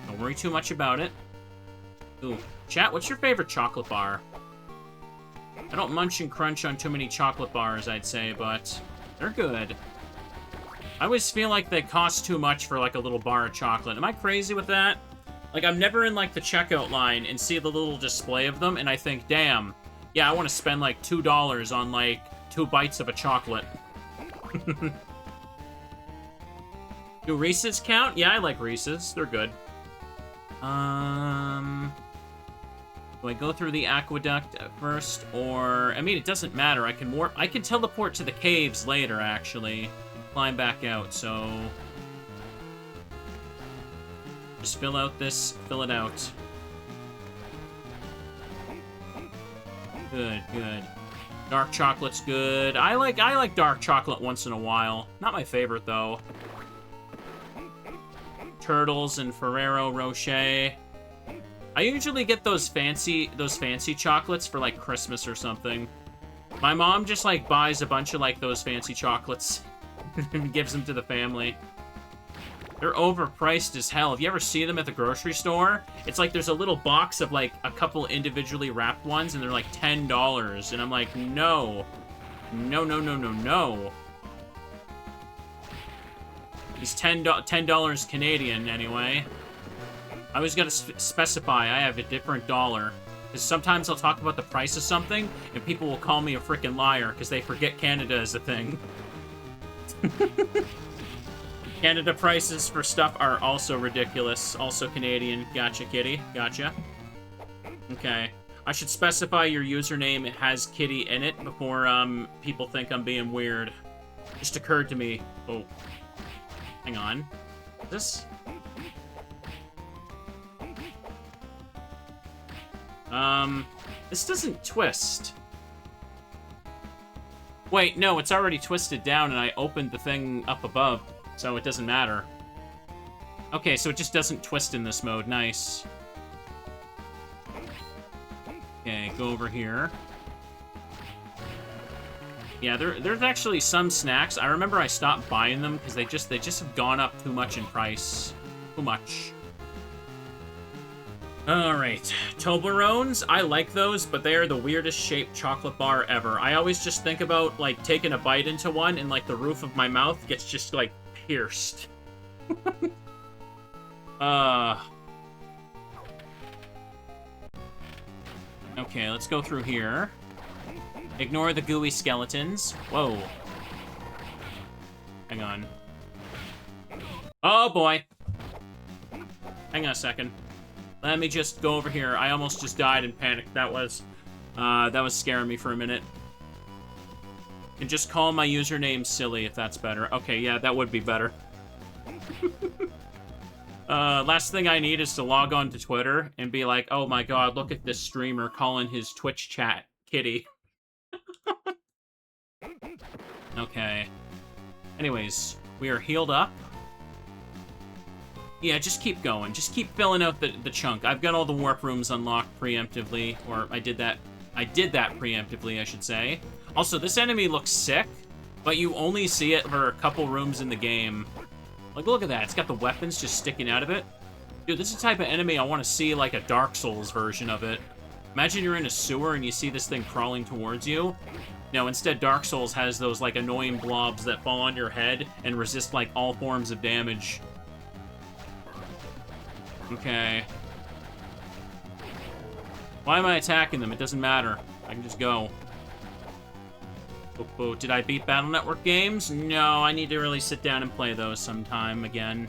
Don't worry too much about it. Ooh. Chat, what's your favorite chocolate bar? I don't munch and crunch on too many chocolate bars, I'd say, but they're good. I always feel like they cost too much for, like, a little bar of chocolate. Am I crazy with that? Like, I'm never in, like, the checkout line and see the little display of them, and I think, damn, yeah, I want to spend, like, $2 on, like, 2 bites of a chocolate. Do Reese's count? Yeah, I like Reese's. They're good. Do I go through the aqueduct first, or... I mean, it doesn't matter. I can teleport to the caves later, actually. Climb back out, so... Just fill out this, fill it out. Good, good. Dark chocolate's good. I like dark chocolate once in a while. Not my favorite, though. Turtles and Ferrero Rocher. I usually get those fancy chocolates for, like, Christmas or something. My mom just, like, buys a bunch of, like, those fancy chocolates and gives them to the family. They're overpriced as hell. If you ever see them at the grocery store, it's like there's a little box of, like, a couple individually wrapped ones, and they're, like, $10. And I'm like, no. No, no, no, no, no. It's $10 Canadian, anyway. I always gotta specify I have a different dollar. Because sometimes I'll talk about the price of something, and people will call me a freaking liar, because they forget Canada is a thing. Canada prices for stuff are also ridiculous. Also Canadian. Gotcha, kitty. Gotcha. Okay. I should specify your username has kitty in it before, people think I'm being weird. Just occurred to me. Oh. Hang on. This... This doesn't twist. Wait, no, it's already twisted down and I opened the thing up above, so it doesn't matter. Okay, so it just doesn't twist in this mode. Nice. Okay, go over here. Yeah, there's actually some snacks. I remember I stopped buying them because they just have gone up too much in price. Too much. Alright, Toblerones, I like those, but they are the weirdest shaped chocolate bar ever. I always just think about, like, taking a bite into one and, like, the roof of my mouth gets just, like, pierced. Okay, let's go through here. Ignore the gooey skeletons. Whoa. Hang on. Oh, boy. Hang on a second. Let me just go over here. I almost just died in panic. That was scaring me for a minute. And just call my username Silly if that's better. Okay, yeah, that would be better. Last thing I need is to log on to Twitter and be like, oh my god, look at this streamer calling his Twitch chat Kitty. Okay. Anyways, we are healed up. Yeah, just keep going. Just keep filling out the chunk. I've got all the warp rooms unlocked preemptively, or I did that preemptively, I should say. Also, this enemy looks sick, but you only see it for a couple rooms in the game. Like, look at that. It's got the weapons just sticking out of it. Dude, this is the type of enemy I want to see, like, a Dark Souls version of it. Imagine you're in a sewer and you see this thing crawling towards you. No, instead, Dark Souls has those, like, annoying blobs that fall on your head and resist, like, all forms of damage. Okay. Why am I attacking them? It doesn't matter. I can just go. Oh, did I beat Battle Network games? No, I need to really sit down and play those sometime again.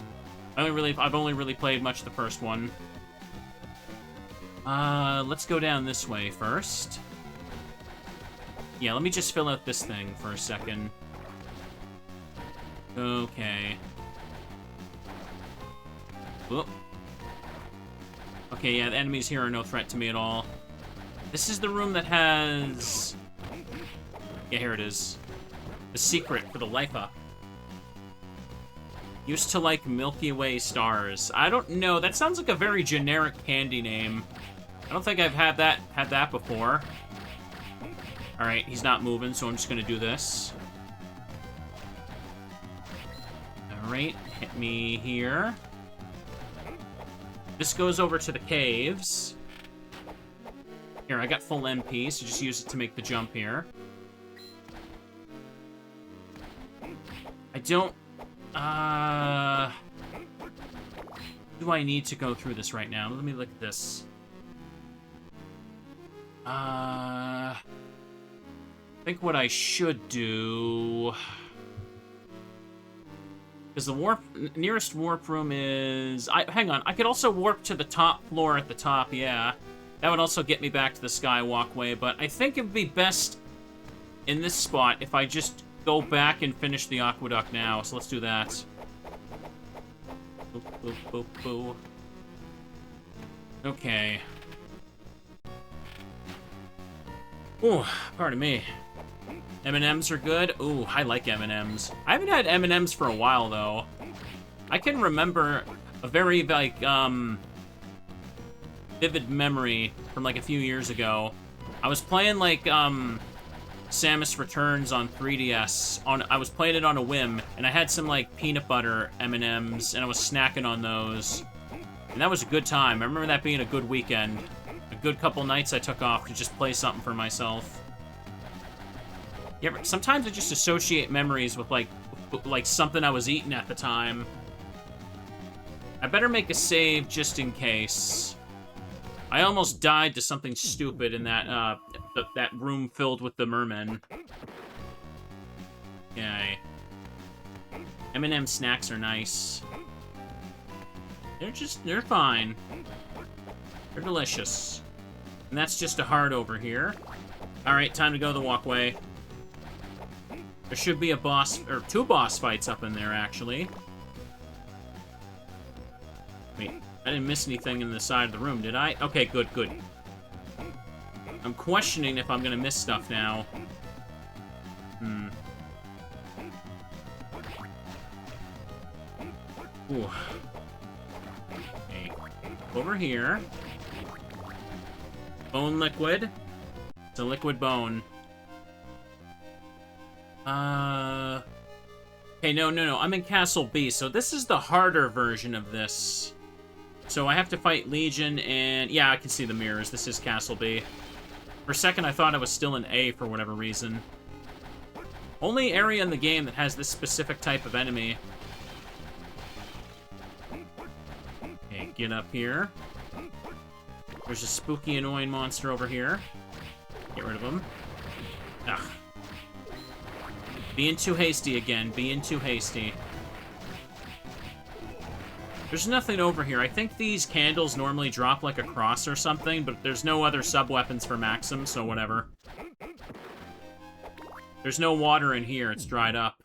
I've only really played much the first one. Let's go down this way first. Yeah, let me just fill out this thing for a second. Okay. Whoop. Okay, yeah, the enemies here are no threat to me at all. This is the room that has... Yeah, here it is. The secret for the life up. Used to like Milky Way stars. I don't know. That sounds like a very generic candy name. I don't think I've had that before. All right, he's not moving, so I'm just gonna do this. All right, hit me here. This goes over to the caves. Here, I got full MP, so just use it to make the jump here. I don't... do I need to go through this right now? Let me look at this. I think what I should do... Because the nearest warp room is... Hang on, I could also warp to the top floor at the top, yeah. That would also get me back to the sky walkway, but I think it would be best in this spot if I just go back and finish the aqueduct now, so let's do that. Boop, boop, boop, boop. Okay. Ooh, pardon me. M&Ms are good. Ooh, I like M&Ms. I haven't had M&Ms for a while, though. I can remember a very, like, vivid memory from, like, a few years ago. I was playing, like, Samus Returns on 3DS. I was playing it on a whim, and I had some, like, peanut butter M&Ms, and I was snacking on those. And that was a good time. I remember that being a good weekend. A good couple nights I took off to just play something for myself. Yeah, sometimes I just associate memories with, like something I was eating at the time. I better make a save just in case. I almost died to something stupid in that, that room filled with the mermen. Okay. M&M snacks are nice. They're fine. They're delicious. And that's just a heart over here. Alright, time to go the walkway. There should be a boss, or two boss fights up in there, actually. Wait, I didn't miss anything in the side of the room, did I? Okay, good, good. I'm questioning if I'm gonna miss stuff now. Ooh. Okay, over here. Bone liquid. It's a liquid bone. Okay, no. I'm in Castle B, so this is the harder version of this. So I have to fight Legion, and... Yeah, I can see the mirrors. This is Castle B. For a second, I thought I was still in A for whatever reason. Only area in the game that has this specific type of enemy. Okay, get up here. There's a spooky, annoying monster over here. Get rid of him. Ugh. Being too hasty again. Being too hasty. There's nothing over here. I think these candles normally drop like a cross or something, but there's no other sub-weapons for Maxim, so whatever. There's no water in here. It's dried up.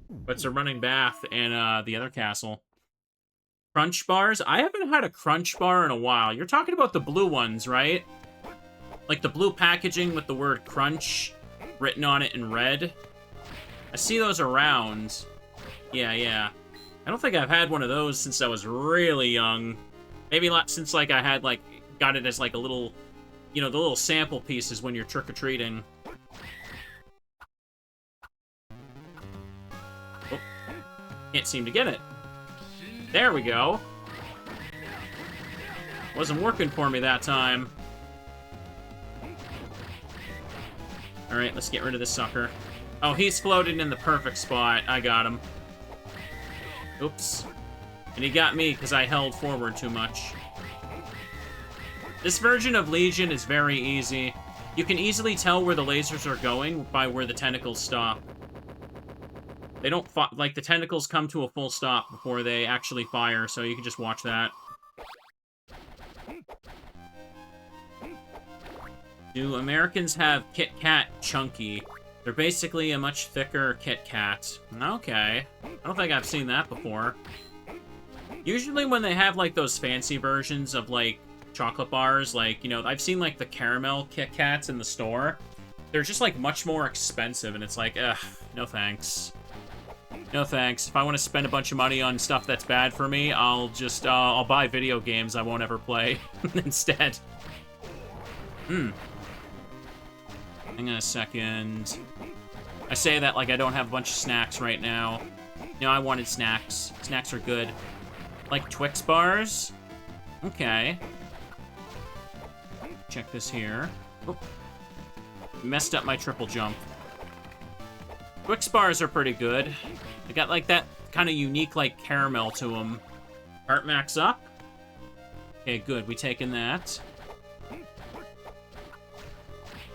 But it's a running bath in the other castle. Crunch bars? I haven't had a crunch bar in a while. You're talking about the blue ones, right? Like the blue packaging with the word crunch written on it in red. I see those around. Yeah. I don't think I've had one of those since I was really young. Maybe not since, like, I had, like, got it as, like, a little, you know, the little sample pieces when you're trick-or-treating. Oh, can't seem to get it. There we go. Wasn't working for me that time. Alright, let's get rid of this sucker. Oh, he's floating in the perfect spot. I got him. Oops. And he got me because I held forward too much. This version of Legion is very easy. You can easily tell where the lasers are going by where the tentacles stop. They don't like, the tentacles come to a full stop before they actually fire, so you can just watch that. Do Americans have Kit Kat Chunky? They're basically a much thicker Kit Kat. Okay. I don't think I've seen that before. Usually when they have, like, those fancy versions of, like, chocolate bars, like, you know, I've seen, like, the caramel Kit Kats in the store. They're just, like, much more expensive, and it's like, ugh, no thanks. No thanks. If I want to spend a bunch of money on stuff that's bad for me, I'll just, I'll buy video games I won't ever play instead. Hang on a second. I say that like I don't have a bunch of snacks right now. No, I wanted snacks. Snacks are good. Like Twix bars? Okay. Check this here. Oh. Messed up my triple jump. Twix bars are pretty good. They got like that kind of unique like caramel to them. Heart max up. Okay, good. We taken that.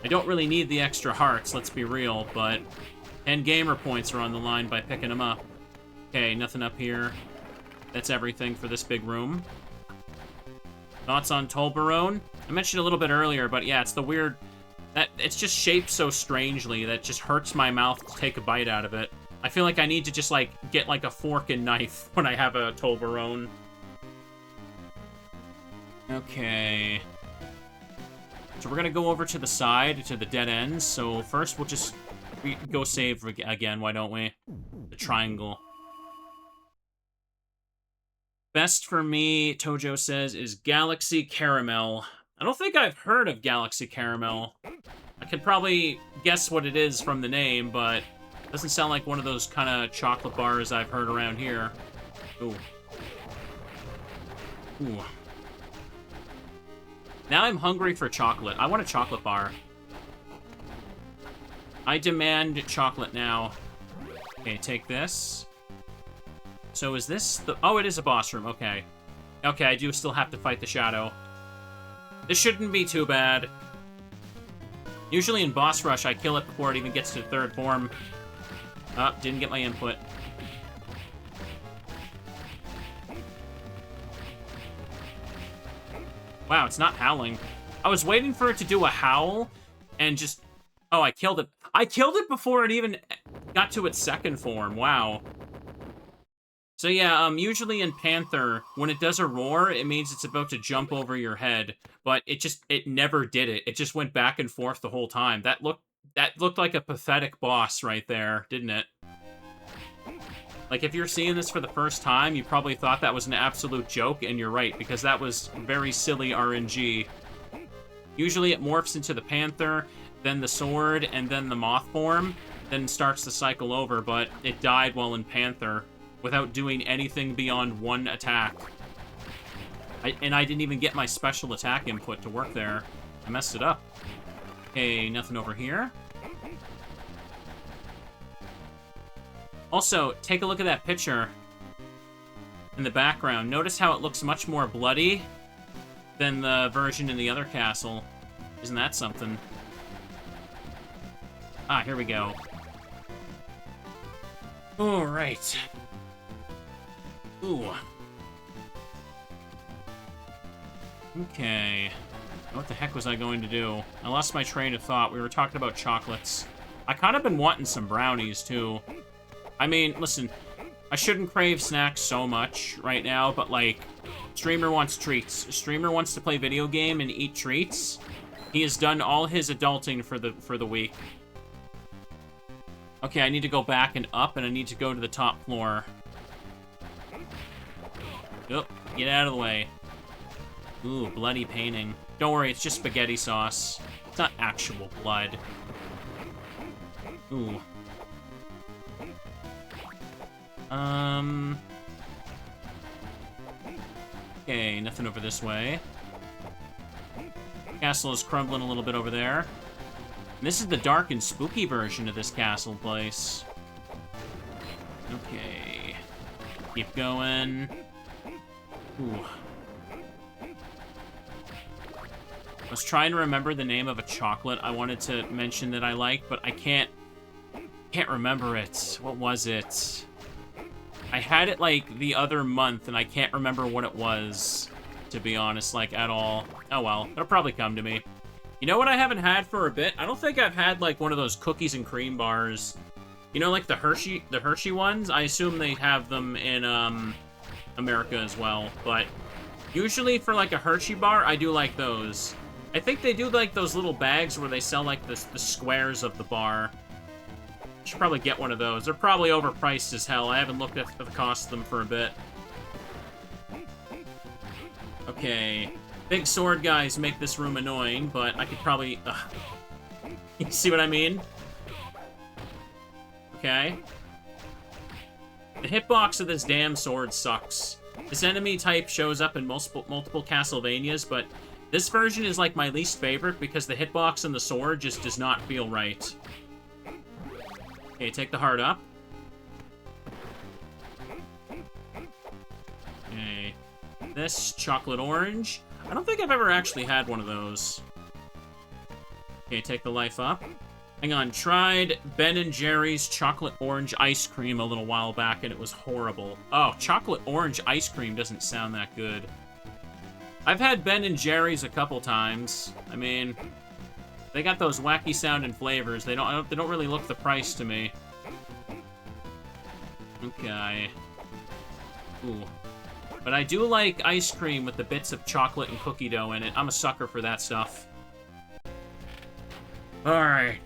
I don't really need the extra hearts, let's be real, but 10 gamer points are on the line by picking them up. Okay, nothing up here. That's everything for this big room. Thoughts on Toblerone? I mentioned a little bit earlier, but yeah, it's the weird... it's just shaped so strangely that it just hurts my mouth to take a bite out of it. I feel like I need to just, like, get, like, a fork and knife when I have a Toblerone. Okay... So we're gonna go over to the side, to the dead ends. So first we'll just go save again, why don't we? The triangle. Best for me, Tojo says, is Galaxy Caramel. I don't think I've heard of Galaxy Caramel. I could probably guess what it is from the name, but it doesn't sound like one of those kind of chocolate bars I've heard around here. Ooh. Ooh. Now I'm hungry for chocolate. I want a chocolate bar. I demand chocolate now. Okay, take this. So is this the... Oh, it is a boss room. Okay. Okay, I do still have to fight the shadow. This shouldn't be too bad. Usually in boss rush, I kill it before it even gets to third form. Oh, didn't get my input. Wow, it's not howling. I was waiting for it to do a howl, and just... Oh, I killed it. I killed it before it even got to its second form. Wow. So yeah, usually in Panther, when it does a roar, it means it's about to jump over your head. But it never did it. It just went back and forth the whole time. That looked like a pathetic boss right there, didn't it? Like, if you're seeing this for the first time, you probably thought that was an absolute joke, and you're right, because that was very silly RNG. Usually it morphs into the Panther, then the Sword, and then the Moth form, then starts the cycle over, but it died while in Panther, without doing anything beyond one attack. And I didn't even get my special attack input to work there. I messed it up. Okay, nothing over here. Also, take a look at that picture in the background. Notice how it looks much more bloody than the version in the other castle. Isn't that something? Ah, here we go. Alright. Ooh. Okay. What the heck was I going to do? I lost my train of thought. We were talking about chocolates. I kind of been wanting some brownies, too. I mean, listen, I shouldn't crave snacks so much right now, but, like, streamer wants treats. Streamer wants to play video game and eat treats. He has done all his adulting for the week. Okay, I need to go back and up, and I need to go to the top floor. Oh, get out of the way. Ooh, bloody painting. Don't worry, it's just spaghetti sauce. It's not actual blood. Ooh. Okay, nothing over this way. Castle is crumbling a little bit over there. And this is the dark and spooky version of this castle place. Okay. Keep going. Ooh. I was trying to remember the name of a chocolate I wanted to mention that I like, but I can't remember it. What was it? I had it, like, the other month, and I can't remember what it was, to be honest, like, at all. Oh, well. It'll probably come to me. You know what I haven't had for a bit? I don't think I've had, like, one of those cookies and cream bars. You know, like, the Hershey ones? I assume they have them in, America as well. But usually for, like, a Hershey bar, I do like those. I think they do, like, those little bags where they sell, like, the squares of the bar. Should probably get one of those. They're probably overpriced as hell. I haven't looked at the cost of them for a bit. Okay. Big sword guys make this room annoying, but I could probably... You see what I mean? Okay. The hitbox of this damn sword sucks. This enemy type shows up in multiple Castlevanias, but this version is like my least favorite because the hitbox on the sword just does not feel right. Okay, take the heart up. Okay. This, chocolate orange. I don't think I've ever actually had one of those. Okay, take the life up. Hang on, tried Ben & Jerry's chocolate orange ice cream a little while back, and it was horrible. Oh, chocolate orange ice cream doesn't sound that good. I've had Ben & Jerry's a couple times. I mean... They got those wacky sounding flavors. They don't really look the price to me. Okay. Ooh. But I do like ice cream with the bits of chocolate and cookie dough in it. I'm a sucker for that stuff. Alright.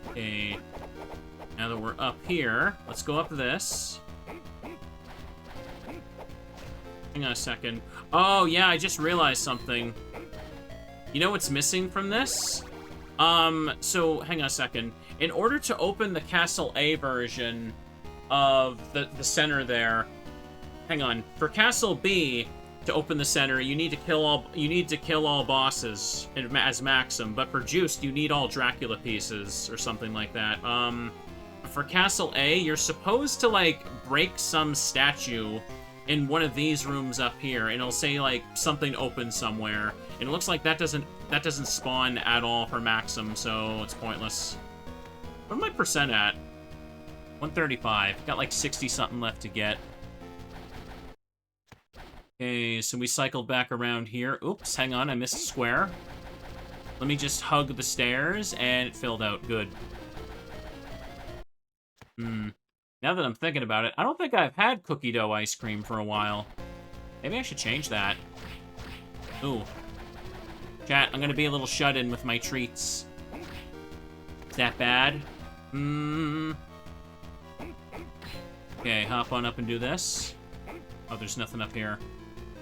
Okay. Now that we're up here, let's go up this. Hang on a second. Oh, yeah, I just realized something. You know what's missing from this? So, hang on a second. In order to open the Castle A version of the center there... Hang on. For Castle B, to open the center, you need to kill all bosses as Maxim. But for Juiced, you need all Dracula pieces, or something like that. For Castle A, you're supposed to, like, break some statue in one of these rooms up here, and it'll say, like, something open somewhere. And it looks like that doesn't spawn at all for Maxim, so it's pointless. What am I percent at? 135. Got like 60-something left to get. Okay, so we cycled back around here. Oops, hang on, I missed a square. Let me just hug the stairs, and it filled out. Good. Now that I'm thinking about it, I don't think I've had cookie dough ice cream for a while. Maybe I should change that. Ooh. Chat, I'm gonna be a little shut-in with my treats. Is that bad? Okay, hop on up and do this. Oh, there's nothing up here.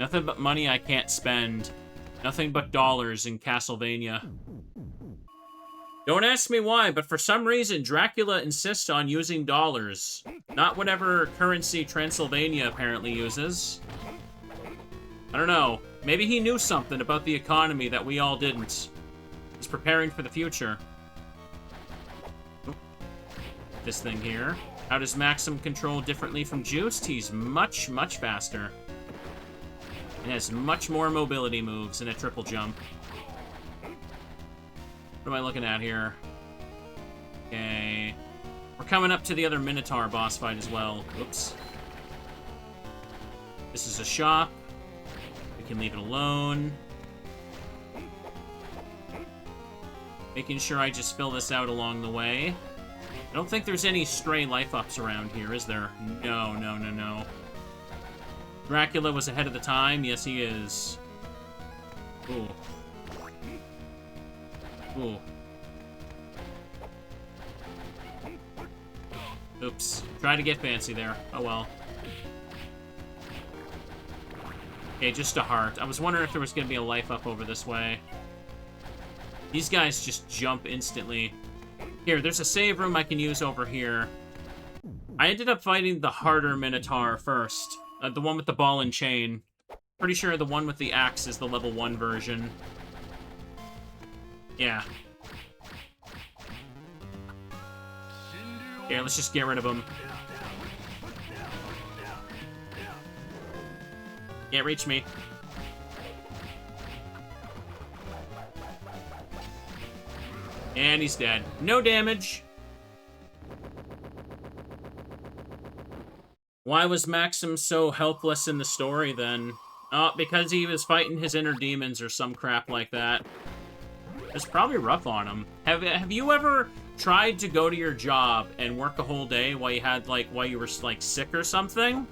Nothing but money I can't spend. Nothing but dollars in Castlevania. Don't ask me why, but for some reason, Dracula insists on using dollars. Not whatever currency Transylvania apparently uses. I don't know. Maybe he knew something about the economy that we all didn't. preparing for the future. This thing here. How does Maxim control differently from Juiced? He's much, much faster. And has much more mobility moves and a triple jump. What am I looking at here? Okay. We're coming up to the other Minotaur boss fight as well. Oops. This is a shop. We can leave it alone. Making sure I just fill this out along the way. I don't think there's any stray life-ups around here, is there? No, no, no, no. Dracula was ahead of the time. Yes, he is. Ooh. Ooh. Oops. Tried to get fancy there. Oh well. Okay, just a heart. I was wondering if there was going to be a life up over this way. These guys just jump instantly. Here, there's a save room I can use over here. I ended up fighting the harder Minotaur first. The one with the ball and chain. Pretty sure the one with the axe is the level 1 version. Yeah. Okay, let's just get rid of him. Can't reach me. And he's dead. No damage. Why was Maxim so helpless in the story, then? Oh, because he was fighting his inner demons or some crap like that. It's probably rough on him. Have you ever tried to go to your job and work a whole day while you were like sick or something?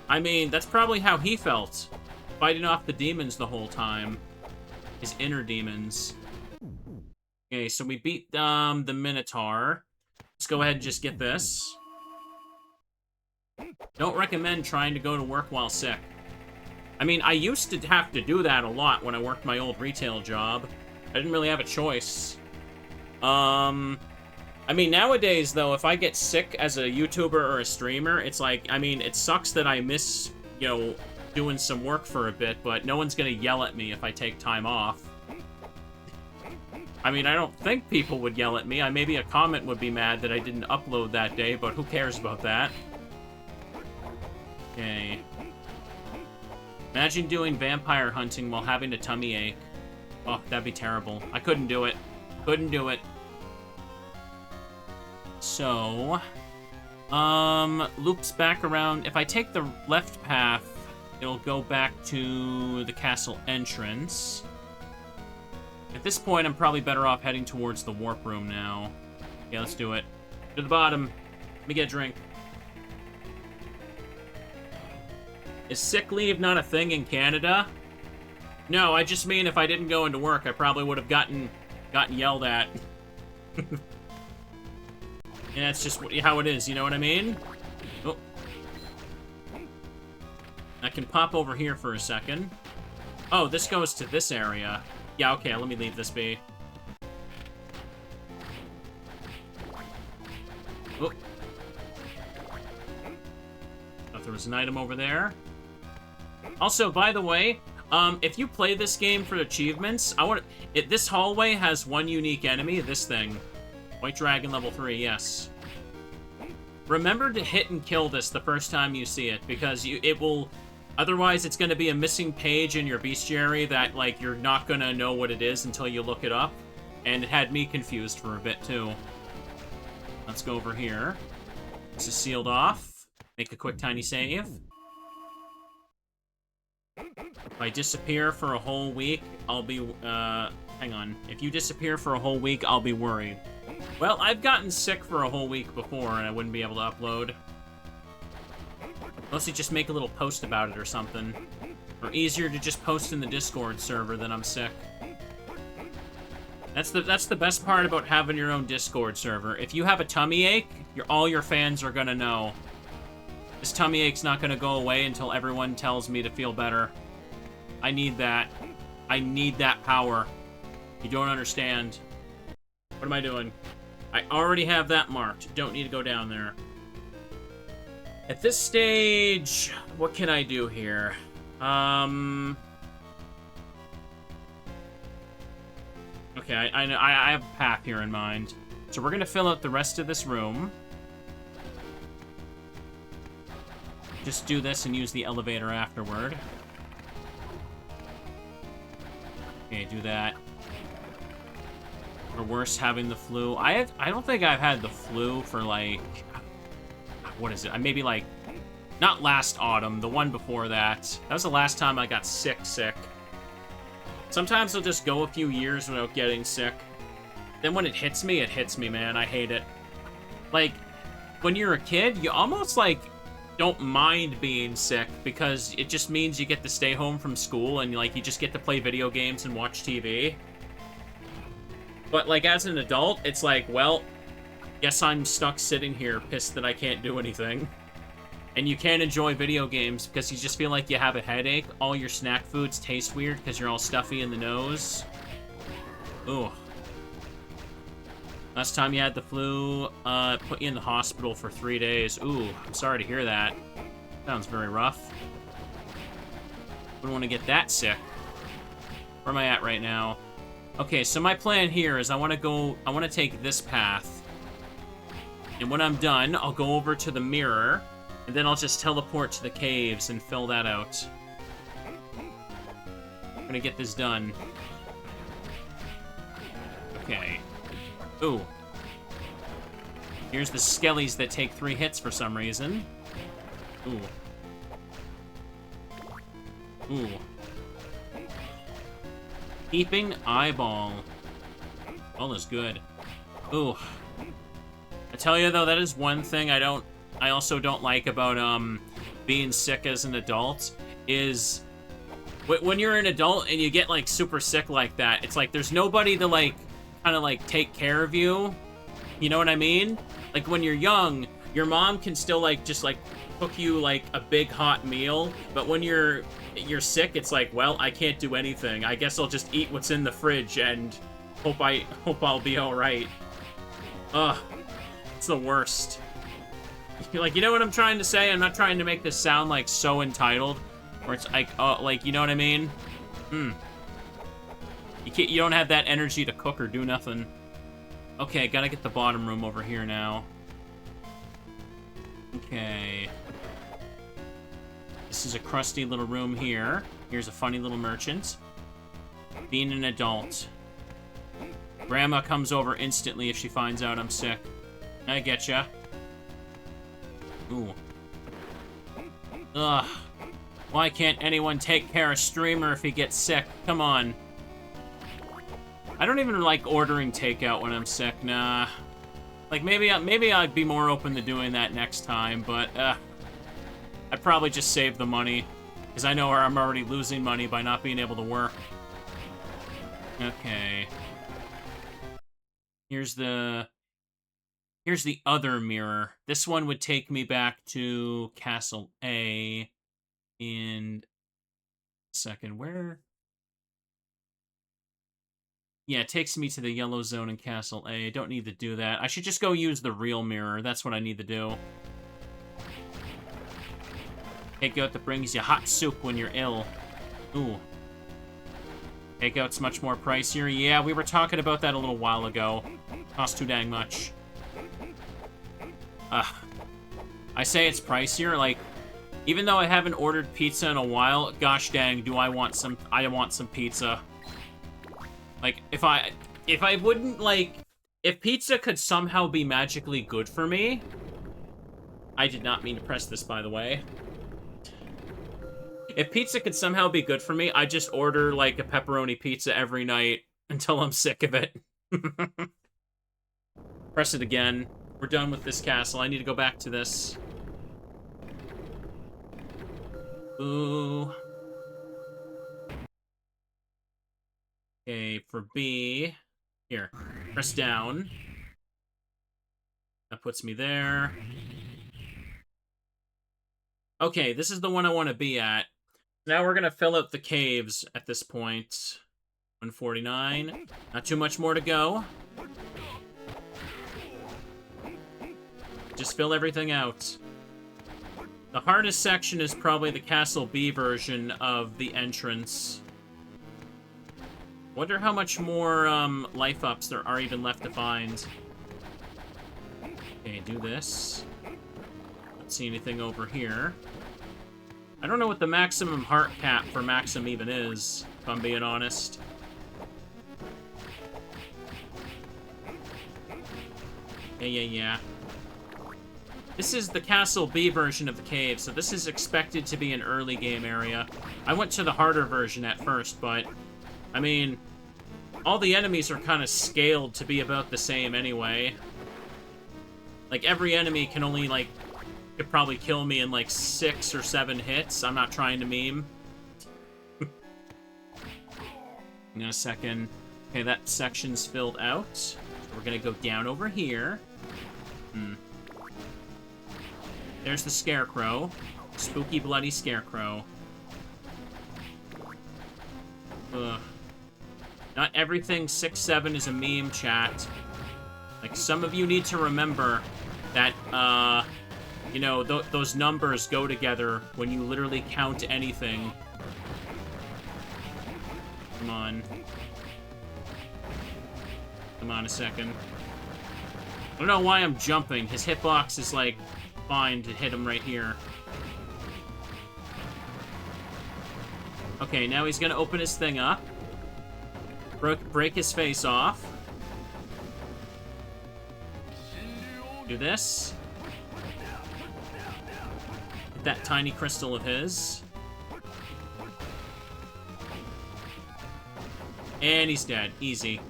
I mean, that's probably how he felt. Fighting off the demons the whole time. His inner demons. Okay, so we beat the Minotaur. Let's go ahead and just get this. Don't recommend trying to go to work while sick. I mean, I used to have to do that a lot when I worked my old retail job. I didn't really have a choice. I mean, nowadays, though, if I get sick as a YouTuber or a streamer, it's like, I mean, it sucks that I miss, you know, doing some work for a bit, but no one's gonna yell at me if I take time off. I mean, I don't think people would yell at me. Maybe a comment would be mad that I didn't upload that day, but who cares about that? Okay. Imagine doing vampire hunting while having a tummy ache. Oh, that'd be terrible. I couldn't do it. Couldn't do it. So, loops back around. If I take the left path, it'll go back to the castle entrance. At this point, I'm probably better off heading towards the warp room now. Yeah, let's do it. To the bottom. Let me get a drink. Is sick leave not a thing in Canada? No, I just mean if I didn't go into work, I probably would have gotten yelled at. Yeah, it's just how it is, you know what I mean? Oh. I can pop over here for a second. Oh, this goes to this area. Yeah, okay, let me leave this be. Oh. Thought there was an item over there. Also, by the way, if you play this game for achievements, this hallway has one unique enemy, this thing. White Dragon level 3, yes. Remember to hit and kill this the first time you see it, because it will... Otherwise, it's going to be a missing page in your bestiary that, like, you're not going to know what it is until you look it up. And it had me confused for a bit, too. Let's go over here. This is sealed off. Make a quick, tiny save. If I disappear for a whole week, I'll be, hang on. If you disappear for a whole week, I'll be worried. Well, I've gotten sick for a whole week before, and I wouldn't be able to upload. Mostly just make a little post about it or something. Or easier to just post in the Discord server than I'm sick. That's the best part about having your own Discord server. If you have a tummy ache, all your fans are gonna know. This tummy ache's not gonna go away until everyone tells me to feel better. I need that. I need that power. You don't understand. What am I doing? I already have that marked. Don't need to go down there. At this stage, what can I do here? Okay, I have a path here in mind. So we're gonna fill out the rest of this room. just do this and use the elevator afterward. Okay, do that. Or worse, having the flu. I don't think I've had the flu for, like... What is it? Maybe, like... Not last autumn, the one before that. That was the last time I got sick. Sometimes I'll just go a few years without getting sick. Then when it hits me, man. I hate it. Like, when you're a kid, you almost, like, don't mind being sick because it just means you get to stay home from school and, like, you just get to play video games and watch TV. But, like, as an adult, it's like, well, guess I'm stuck sitting here pissed that I can't do anything. And you can't enjoy video games because you just feel like you have a headache. All your snack foods taste weird because you're all stuffy in the nose. Ooh. Last time you had the flu, put you in the hospital for 3 days. Ooh, I'm sorry to hear that. Sounds very rough. Wouldn't want to get that sick. Where am I at right now? Okay, so my plan here is I want to take this path. And when I'm done, I'll go over to the mirror. And then I'll just teleport to the caves and fill that out. I'm gonna get this done. Okay. Ooh. Here's the skellies that take 3 hits for some reason. Ooh. Ooh. Keeping eyeball. All is good. Ooh. I tell you though, that is one thing I also don't like about being sick as an adult is when you're an adult and you get like super sick like that, it's like there's nobody to like kind of like take care of you. You know what I mean? Like when you're young, your mom can still like just like cook you like a big hot meal, but when you're sick, it's like, well, I can't do anything. I guess I'll just eat what's in the fridge and hope I'll be all right. Ugh, it's the worst. Like, you know what I'm trying to say? I'm not trying to make this sound, like, so entitled. Or it's like, like, you know what I mean? You don't have that energy to cook or do nothing. Okay, gotta get the bottom room over here now. Okay. This is a crusty little room here. Here's a funny little merchant. Being an adult. Grandma comes over instantly if she finds out I'm sick. I getcha. Ooh. Ugh. Why can't anyone take care of Streamer if he gets sick? Come on. I don't even like ordering takeout when I'm sick, nah. Like, maybe I'd be more open to doing that next time, but, I'd probably just save the money. Because I know I'm already losing money by not being able to work. Okay. Here's the other mirror. This one would take me back to Castle A in a second. Where? Yeah, it takes me to the yellow zone in Castle A. I don't need to do that. I should just go use the real mirror. That's what I need to do. Takeout that brings you hot soup when you're ill. Ooh. Takeout's much more pricier. Yeah, we were talking about that a little while ago. Costs too dang much. I say it's pricier, like, even though I haven't ordered pizza in a while, gosh dang, I want some pizza. Like, if I wouldn't, like, if pizza could somehow be magically good for me, I did not mean to press this, by the way. If pizza could somehow be good for me, I'd just order, like, a pepperoni pizza every night until I'm sick of it. Press it again. We're done with this castle. I need to go back to this. Ooh. Okay, for B. Here. Press down. That puts me there. Okay, this is the one I want to be at. Now we're going to fill out the caves at this point. 149. Not too much more to go. Just fill everything out. The hardest section is probably the Castle B version of the entrance. Wonder how much more life ups there are even left to find. Okay, do this. Don't see anything over here. I don't know what the maximum heart cap for Maxim even is, if I'm being honest. Yeah. This is the Castle B version of the cave, so this is expected to be an early game area. I went to the harder version at first, but, I mean, all the enemies are kind of scaled to be about the same anyway. Like, every enemy can only, like, could probably kill me in, like, 6 or 7 hits. I'm not trying to meme. In a second. Okay, that section's filled out. So we're gonna go down over here. There's the Scarecrow. Spooky, bloody Scarecrow. Ugh. Not everything 6-7 is a meme, chat. Like, some of you need to remember that, you know, those numbers go together when you literally count anything. Come on. Come on a second. I don't know why I'm jumping. His hitbox is, like, fine to hit him right here. Okay, now he's gonna open his thing up. Break his face off. Do this. Hit that tiny crystal of his. And he's dead. Easy.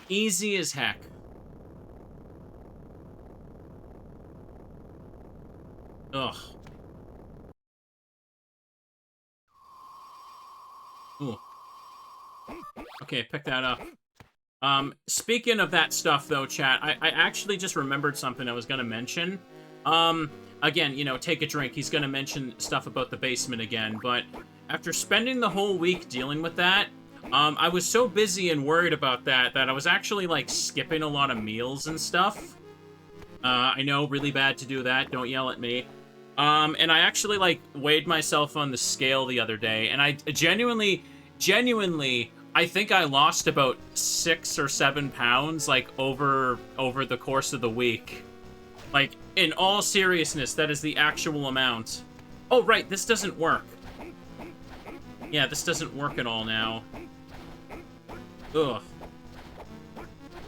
Easy as heck. Ugh. Ooh. Okay, pick that up. Speaking of that stuff, though, chat, I actually just remembered something I was gonna mention. Again, you know, take a drink. He's gonna mention stuff about the basement again, but after spending the whole week dealing with that, I was so busy and worried about that I was actually, like, skipping a lot of meals and stuff. I know, really bad to do that. Don't yell at me. And I actually, like, weighed myself on the scale the other day, and I genuinely, I think I lost about 6 or 7 pounds, like, over the course of the week. Like, in all seriousness, that is the actual amount. Oh, right, this doesn't work. Yeah, this doesn't work at all now. Ugh.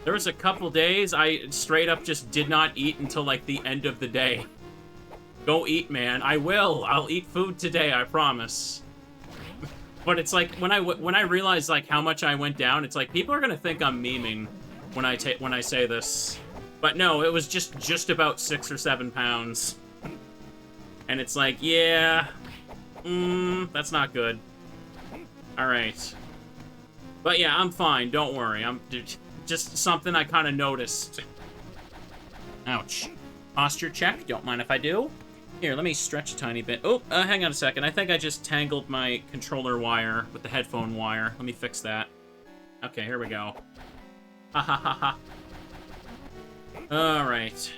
There was a couple days I straight up just did not eat until, like, the end of the day. Go eat, man. I will. I'll eat food today, I promise. But it's like, when I realize, like, how much I went down, it's like, people are gonna think I'm memeing when I say this. But no, it was just about 6 or 7 pounds. And it's like, yeah, that's not good. Alright. But yeah, I'm fine, don't worry. I'm just something I kind of noticed. Ouch. Posture check, don't mind if I do. Here, let me stretch a tiny bit. Oh, hang on a second. I think I just tangled my controller wire with the headphone wire. Let me fix that. Okay, here we go. Ha ha ha ha. Alright.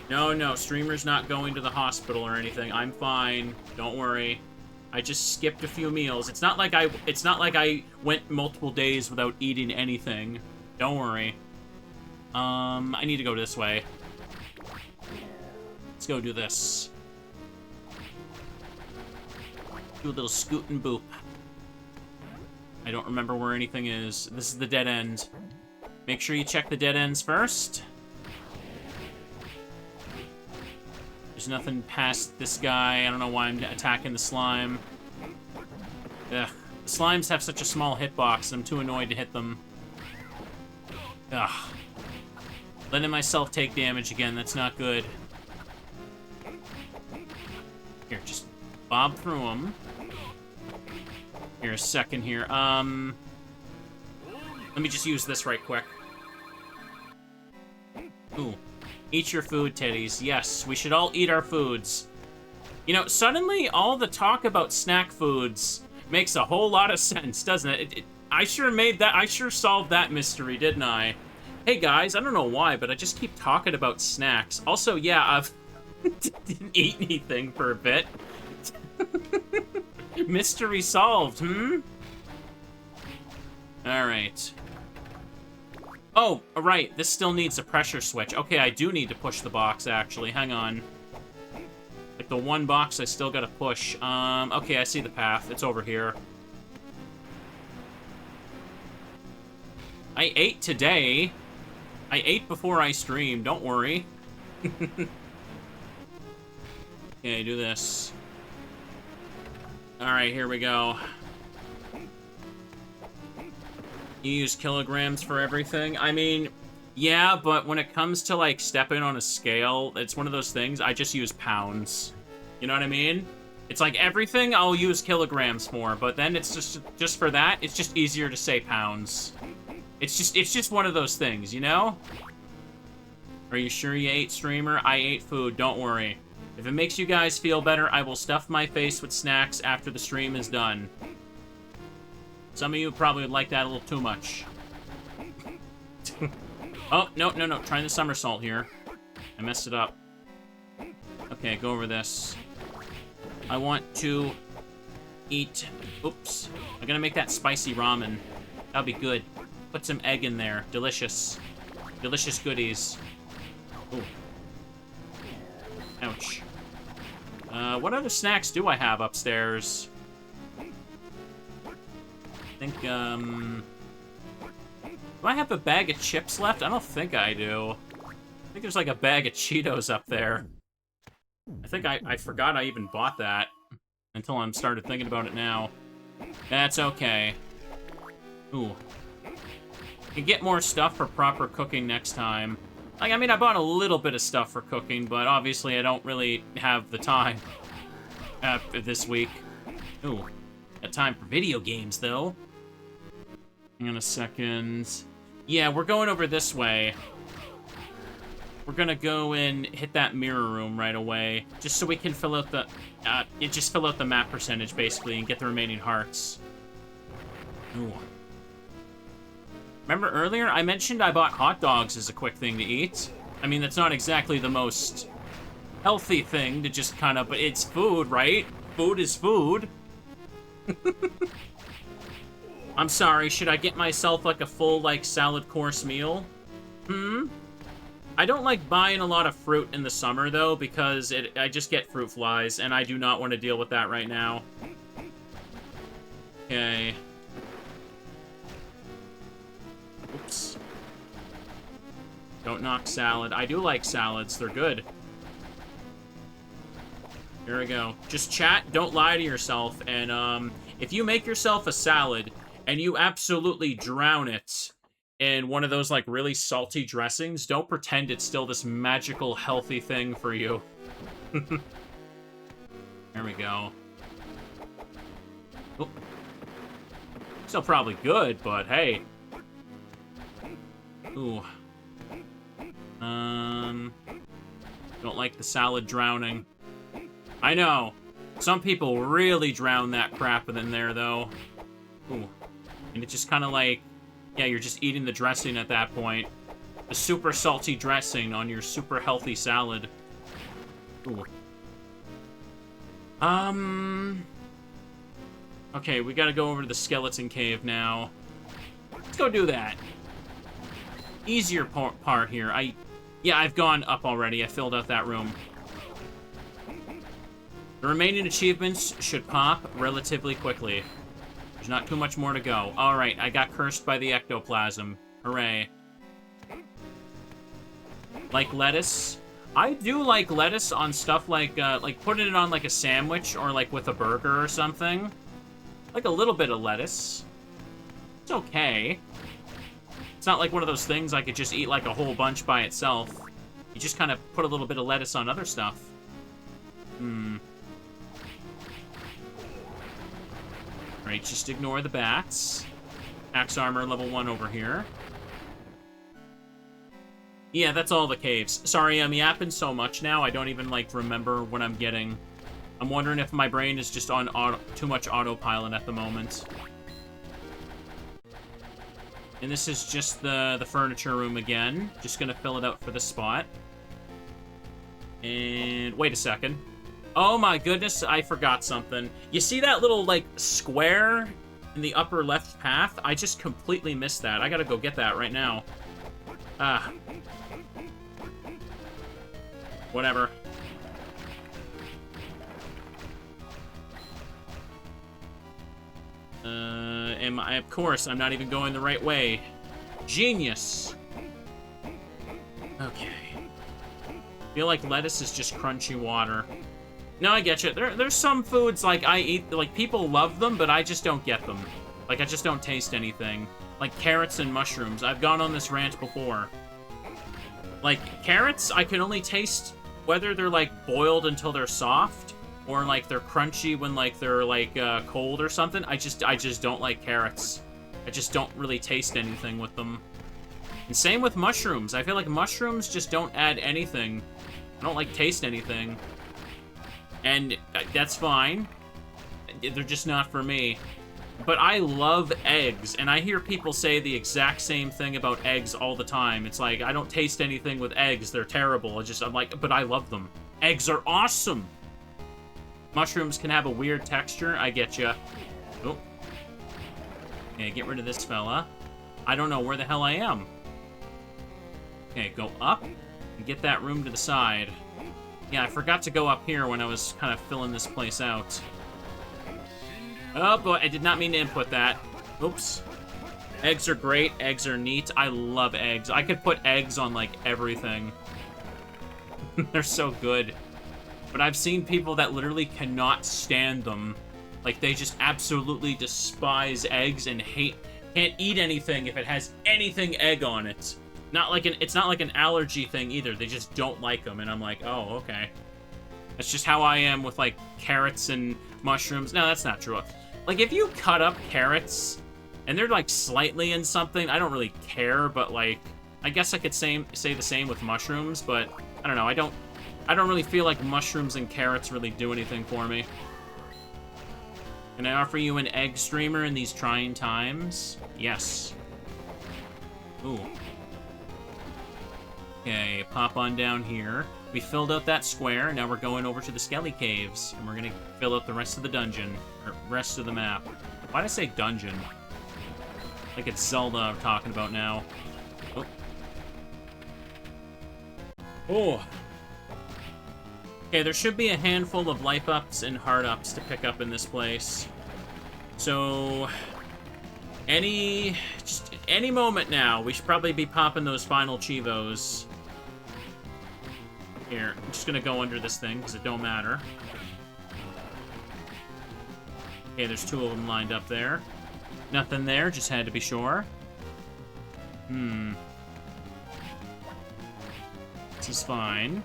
No, streamer's not going to the hospital or anything. I'm fine. Don't worry. I just skipped a few meals. It's not like I went multiple days without eating anything. Don't worry. I need to go this way. Let's go do this. Do a little scoot and boop. I don't remember where anything is. This is the dead end. Make sure you check the dead ends first. There's nothing past this guy. I don't know why I'm attacking the slime. Ugh. The slimes have such a small hitbox. I'm too annoyed to hit them. Ugh. Letting myself take damage again. That's not good. Here, just bob through them. Here, a second here. Let me just use this right quick. Ooh. Eat your food, titties. Yes, we should all eat our foods. You know, suddenly all the talk about snack foods makes a whole lot of sense, doesn't it? I sure solved that mystery, didn't I? Hey guys, I don't know why, but I just keep talking about snacks. Also, yeah, I've didn't eat anything for a bit. Mystery solved, Alright. Oh, right, this still needs a pressure switch. Okay, I do need to push the box, actually. Hang on. Alright, the one box I still gotta push. Okay, I see the path. It's over here. I ate today. I ate before I streamed, don't worry. Okay, do this. Alright, here we go. You use kilograms for everything? I mean, yeah, but when it comes to, like, stepping on a scale, it's one of those things, I just use pounds. You know what I mean? It's like everything I'll use kilograms for, but then it's just for that, it's just easier to say pounds. It's just one of those things, you know? Are you sure you ate, streamer? I ate food, don't worry. If it makes you guys feel better, I will stuff my face with snacks after the stream is done. Some of you probably would like that a little too much. Oh, no. Trying the somersault here. I messed it up. Okay, go over this. I want to eat... Oops. I'm gonna make that spicy ramen. That'll be good. Put some egg in there. Delicious. Delicious goodies. Ooh. Ouch. What other snacks do I have upstairs? I think, do I have a bag of chips left? I don't think I do. I think there's like a bag of Cheetos up there. I think I forgot I even bought that until I started thinking about it now. That's okay. Ooh. I can get more stuff for proper cooking next time. Like, I mean, I bought a little bit of stuff for cooking, but obviously I don't really have the time this week. Ooh. Got time for video games, though. Hang on a second. Yeah, we're going over this way. We're gonna go and hit that mirror room right away, just so we can fill out the, just fill out the map percentage, basically, and get the remaining hearts. Ooh. Remember earlier, I mentioned I bought hot dogs as a quick thing to eat? I mean, that's not exactly the most healthy thing to just kind of, but it's food, right? Food is food. I'm sorry, should I get myself, like, a full, like, salad course meal? I don't like buying a lot of fruit in the summer, though, because I just get fruit flies, and I do not want to deal with that right now. Okay. Oops. Don't knock salad. I do like salads. They're good. Here we go. Just chat. Don't lie to yourself. And, if you make yourself a salad and you absolutely drown it in one of those, like, really salty dressings, don't pretend it's still this magical, healthy thing for you. There we go. Oh. Still probably good, but hey. Ooh. Don't like the salad drowning. I know. Some people really drown that crap in there, though. Ooh. And it's just kind of like... Yeah, you're just eating the dressing at that point. The super salty dressing on your super healthy salad. Ooh. Okay, we gotta go over to the skeleton cave now. Let's go do that. Easier part here. Yeah, I've gone up already. I filled out that room. The remaining achievements should pop relatively quickly. There's not too much more to go. Alright, I got cursed by the ectoplasm. Hooray. Like lettuce? I do like lettuce on stuff like putting it on like a sandwich or like with a burger or something. Like a little bit of lettuce. It's okay. It's not like one of those things I could just eat like a whole bunch by itself. You just kind of put a little bit of lettuce on other stuff. Alright, just ignore the bats. Axe armor level 1 over here. Yeah, that's all the caves. Sorry, I'm yapping so much now, I don't even, like, remember what I'm getting. I'm wondering if my brain is just on too much autopilot at the moment. And this is just the furniture room again. Just gonna fill it out for the spot. And wait a second. Oh my goodness, I forgot something. You see that little, like, square in the upper left path? I just completely missed that. I gotta go get that right now. Ah. Of course, I'm not even going the right way. Genius. Okay. Feel like lettuce is just crunchy water. No, I get you. There's some foods, like, I eat, like, people love them, but I just don't get them. Like, I just don't taste anything. Like, carrots and mushrooms. I've gone on this rant before. Like, carrots, I can only taste whether they're, like, boiled until they're soft, or, like, they're crunchy when, like, they're, like, cold or something. I just don't like carrots. I just don't really taste anything with them. And same with mushrooms. I feel like mushrooms just don't add anything. I don't, like, taste anything. And that's fine. They're just not for me. But I love eggs, and I hear people say the exact same thing about eggs all the time. It's like, I don't taste anything with eggs. They're terrible. I'm like, but I love them. Eggs are awesome. Mushrooms can have a weird texture. I get ya. Oh. Okay, get rid of this fella. I don't know where the hell I am. Okay, go up and get that room to the side. Yeah, I forgot to go up here when I was kind of filling this place out. Oh boy, I did not mean to input that. Oops. Eggs are great. Eggs are neat. I love eggs. I could put eggs on, like, everything. They're so good. But I've seen people that literally cannot stand them. Like, they just absolutely despise eggs and can't eat anything if it has anything egg on it. It's not like an allergy thing either. They just don't like them, and I'm like, oh, okay. That's just how I am with, like, carrots and mushrooms. No, that's not true. Like, if you cut up carrots, and they're, like, slightly in something, I don't really care, but, like, I guess I could say the same with mushrooms, but, I don't know, I don't really feel like mushrooms and carrots really do anything for me. Can I offer you an egg streamer in these trying times? Yes. Ooh. Okay, pop on down here. We filled out that square, now we're going over to the Skelly Caves, and we're gonna fill out the rest of the dungeon, or rest of the map. Why'd I say dungeon? Like it's Zelda I'm talking about now. Oh. Oh. Okay, there should be a handful of life ups and heart ups to pick up in this place. So, any moment now, we should probably be popping those final Chivos. Here, I'm just gonna go under this thing, because it don't matter. Okay, there's two of them lined up there. Nothing there, just had to be sure. This is fine.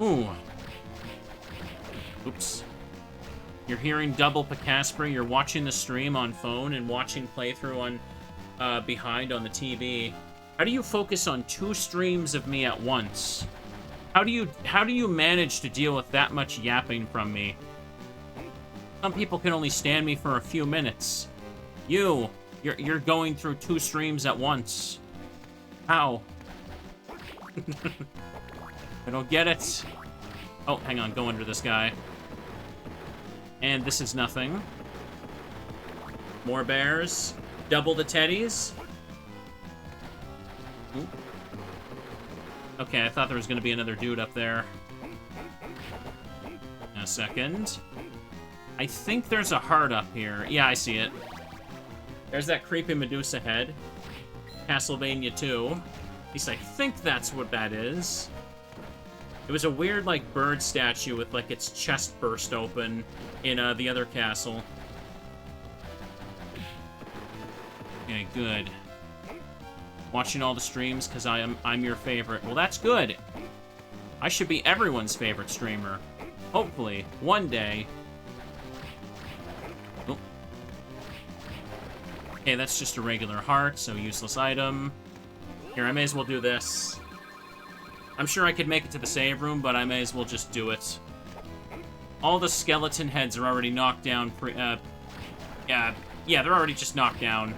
Ooh. Oops. You're hearing double Picasper, you're watching the stream on phone and watching playthrough on behind on the TV. How do you focus on two streams of me at once? How do you manage to deal with that much yapping from me? Some people can only stand me for a few minutes. You're going through two streams at once. How? I don't get it. Oh, hang on, go under this guy. And this is nothing. More bears. Double the teddies. Ooh. Okay, I thought there was going to be another dude up there. In a second. I think there's a heart up here. Yeah, I see it. There's that creepy Medusa head. Castlevania 2. At least I think that's what that is. It was a weird, like, bird statue with, like, its chest burst open in, the other castle. Okay, good. Watching all the streams because I'm your favorite. Well, that's good. I should be everyone's favorite streamer. Hopefully, one day. Oh. Okay, that's just a regular heart, so useless item. Here, I may as well do this. I'm sure I could make it to the save room, but I may as well just do it. All the skeleton heads are already knocked down. Yeah, they're already just knocked down.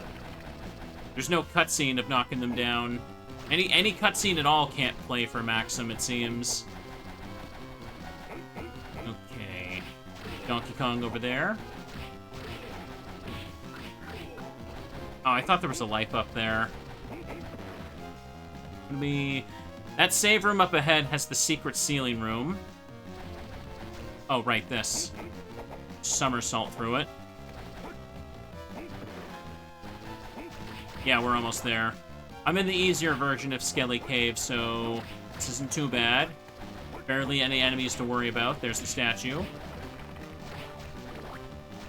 There's no cutscene of knocking them down. Any cutscene at all can't play for Maxim, it seems. Okay. Donkey Kong over there. Oh, I thought there was a life up there. That save room up ahead has the secret ceiling room. Oh, right, this. Somersault through it. Yeah, we're almost there. I'm in the easier version of Skelly Cave, so this isn't too bad. Barely any enemies to worry about. There's the statue.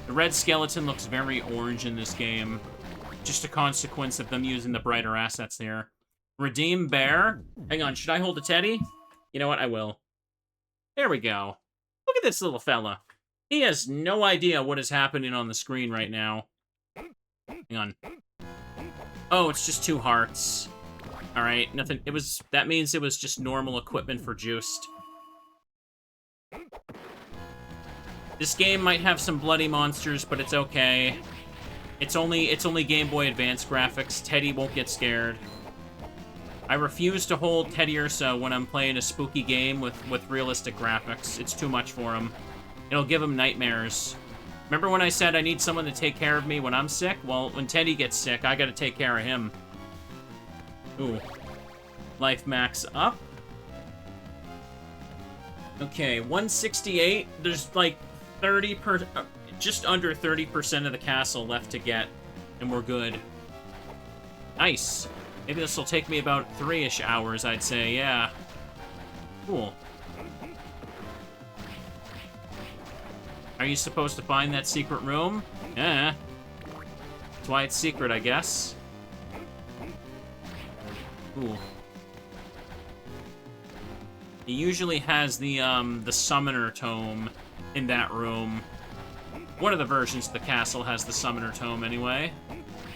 The red skeleton looks very orange in this game. Just a consequence of them using the brighter assets here. Redeem bear. Hang on, should I hold a teddy? You know what, I will. There we go. Look at this little fella. He has no idea what is happening on the screen right now. Hang on. Oh, it's just 2 hearts. Alright, nothing. That means it was just normal equipment for Juiced. This game might have some bloody monsters, but it's okay. It's only Game Boy Advance graphics. Teddy won't get scared. I refuse to hold Teddy Ursa when I'm playing a spooky game with realistic graphics. It's too much for him. It'll give him nightmares. Remember when I said I need someone to take care of me when I'm sick? Well, when Teddy gets sick, I gotta take care of him. Ooh. Life max up. Okay, 168. There's like 30%, just under 30% of the castle left to get, and we're good. Nice. Maybe this will take me about 3-ish hours, I'd say, yeah. Cool. Are you supposed to find that secret room? Yeah. That's why it's secret, I guess. Ooh. He usually has the summoner tome in that room. One of the versions of the castle has the summoner tome anyway.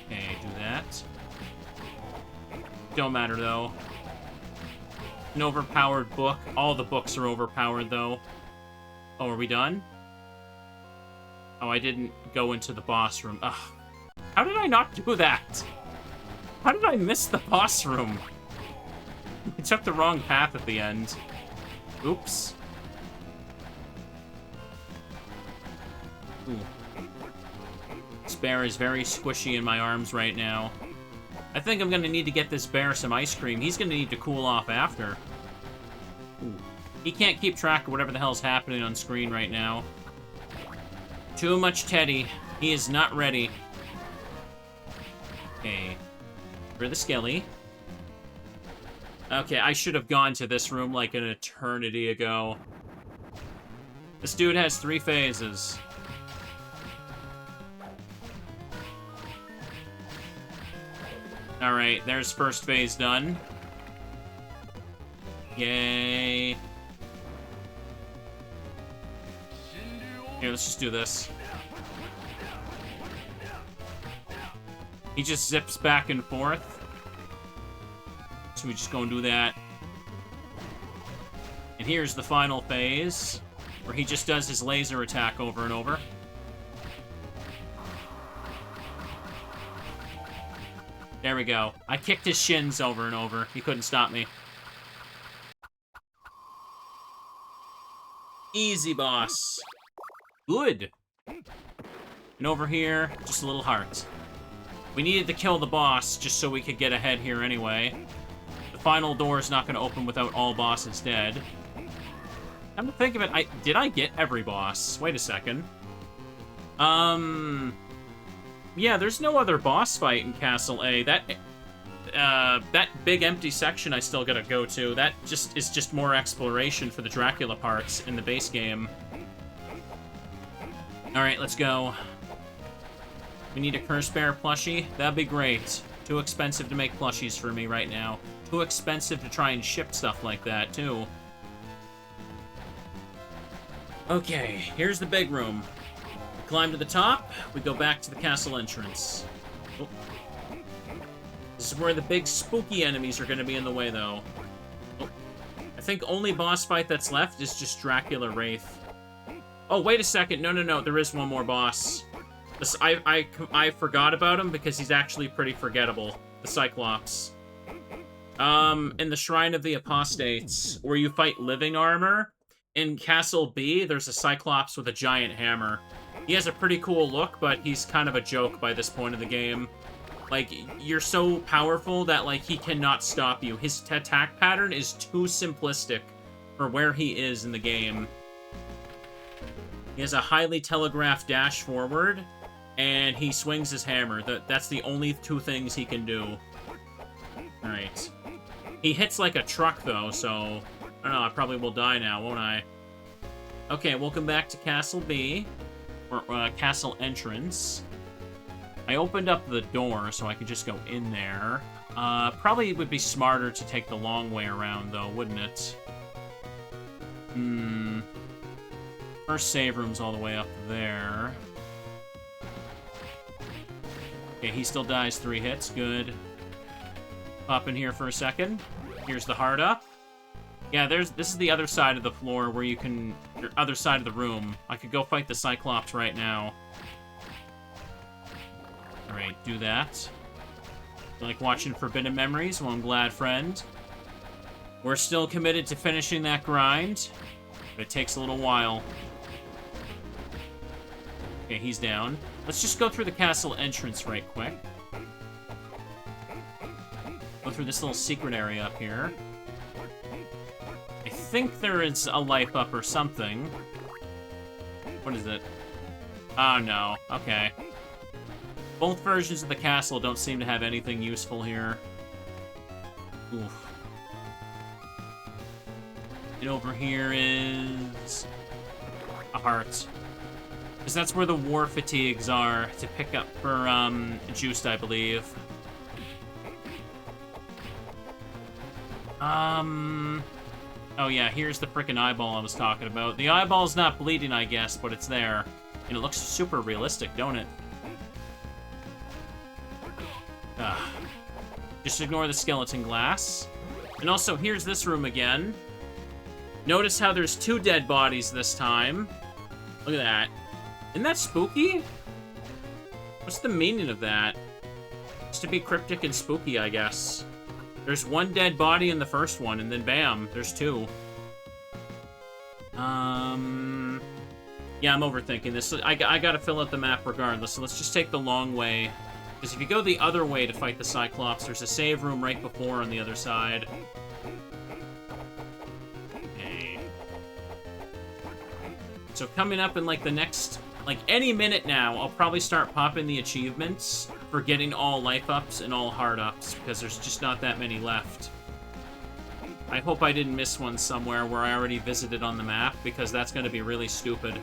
Okay, do that. Don't matter, though. An overpowered book. All the books are overpowered, though. Oh, are we done? Oh, I didn't go into the boss room. Ugh. How did I not do that? How did I miss the boss room? I took the wrong path at the end. Oops. Ooh. This bear is very squishy in my arms right now. I think I'm gonna need to get this bear some ice cream. He's gonna need to cool off after. Ooh. He can't keep track of whatever the hell's happening on screen right now. Too much Teddy. He is not ready. Okay. For the skelly. Okay, I should have gone to this room like an eternity ago. This dude has 3 phases. Alright, there's first phase done. Yay. Here, let's just do this. He just zips back and forth. So we just go and do that. And here's the final phase, where he just does his laser attack over and over. There we go. I kicked his shins over and over. He couldn't stop me. Easy, boss. Good. And over here, just a little heart. We needed to kill the boss just so we could get ahead here anyway. The final door is not going to open without all bosses dead. Come to think of it, did I get every boss? Wait a second. Yeah, there's no other boss fight in Castle A. That big empty section I still gotta go to. That is just more exploration for the Dracula parts in the base game. Alright, let's go. We need a Curse Bear plushie. That'd be great. Too expensive to make plushies for me right now. Too expensive to try and ship stuff like that, too. Okay, here's the big room. We climb to the top, we go back to the castle entrance. Oh. This is where the big spooky enemies are going to be in the way, though. Oh. I think only boss fight that's left is just Dracula Wraith. Oh, wait a second. No. There is one more boss. This, I forgot about him because he's actually pretty forgettable. The Cyclops. In the Shrine of the Apostates, where you fight living armor, in Castle B, there's a Cyclops with a giant hammer. He has a pretty cool look, but he's kind of a joke by this point of the game. Like, you're so powerful that, like, he cannot stop you. His attack pattern is too simplistic for where he is in the game. He has a highly telegraphed dash forward, and he swings his hammer. That's the only two things he can do. Alright. He hits like a truck, though, so... I don't know, I probably will die now, won't I? Okay, welcome back to Castle B. Or, Castle Entrance. I opened up the door so I could just go in there. Probably it would be smarter to take the long way around, though, wouldn't it? First save room's all the way up there. Okay, he still dies 3 hits. Good. Pop in here for a second. Here's the heart up. Yeah, this is the other side of the floor where you can... Or other side of the room. I could go fight the Cyclops right now. Alright, do that. You like watching Forbidden Memories? Well, I'm glad, friend. We're still committed to finishing that grind. But it takes a little while. Okay, he's down. Let's just go through the castle entrance right quick. Go through this little secret area up here. I think there is a life up or something. What is it? Oh, no. Okay. Both versions of the castle don't seem to have anything useful here. Oof. And over here is... a heart. Because that's where the war fatigues are to pick up for, Juiced, I believe. Oh yeah, here's the frickin' eyeball I was talking about. The eyeball's not bleeding, I guess, but it's there. And it looks super realistic, don't it? Just ignore the skeleton glass. And also, here's this room again. Notice how there's 2 dead bodies this time. Look at that. Isn't that spooky? What's the meaning of that? It's to be cryptic and spooky, I guess. There's 1 dead body in the first one, and then bam, there's 2. Yeah, I'm overthinking this. I gotta fill out the map regardless, so let's just take the long way. Because if you go the other way to fight the Cyclops, there's a save room right before on the other side. Okay. So coming up in, like, the next... Like, any minute now, I'll probably start popping the achievements for getting all life ups and all heart ups, because there's just not that many left. I hope I didn't miss one somewhere where I already visited on the map, because that's going to be really stupid.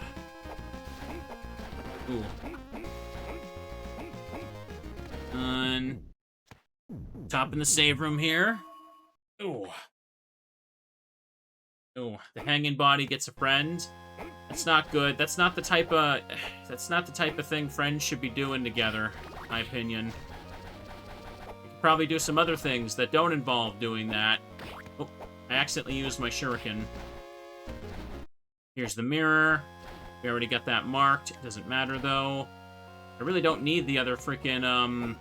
Ooh. Top in the save room here. Ooh. Ooh, the hanging body gets a friend. That's not good. That's not the type of thing friends should be doing together, in my opinion. We could probably do some other things that don't involve doing that. Oh, I accidentally used my shuriken. Here's the mirror. We already got that marked. It doesn't matter, though. I really don't need the other freaking,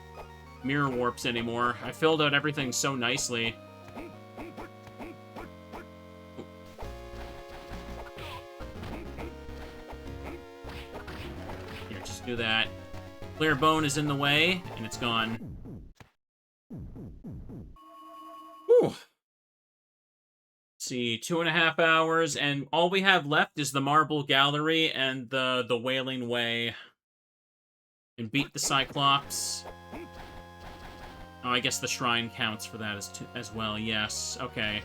mirror warps anymore. I filled out everything so nicely. Here, just do that. Clear bone is in the way, and it's gone. Whew. See, 2.5 hours, and all we have left is the Marble Gallery and the Wailing Way. And beat the Cyclops. Oh, I guess the shrine counts for that as well. Yes, okay.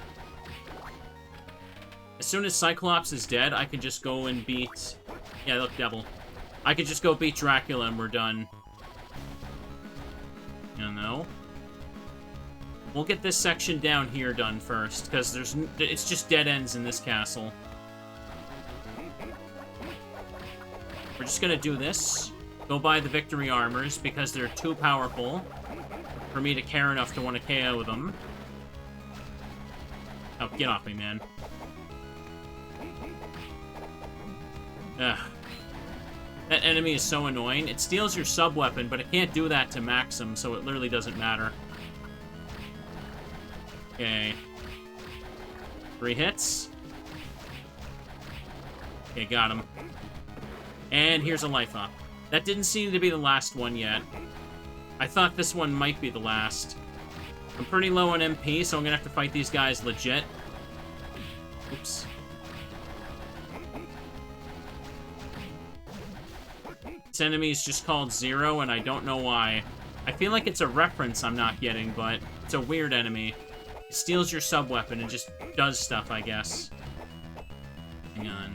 As soon as Cyclops is dead, I can just go and beat... Yeah, look, Devil. I could just go beat Dracula and we're done. You know? We'll get this section down here done first, because it's just dead ends in this castle. We're just gonna do this. Go buy the victory armors, because they're too powerful for me to care enough to want to KO them. Oh, get off me, man. Ugh. That enemy is so annoying. It steals your sub-weapon, but it can't do that to Maxim, so it literally doesn't matter. Okay. 3 hits. Okay, got him. And here's a life up. That didn't seem to be the last one yet. I thought this one might be the last. I'm pretty low on MP, so I'm gonna have to fight these guys legit. Oops. This enemy is just called Zero, and I don't know why. I feel like it's a reference I'm not getting, but it's a weird enemy. It steals your sub-weapon and just does stuff, I guess. Hang on.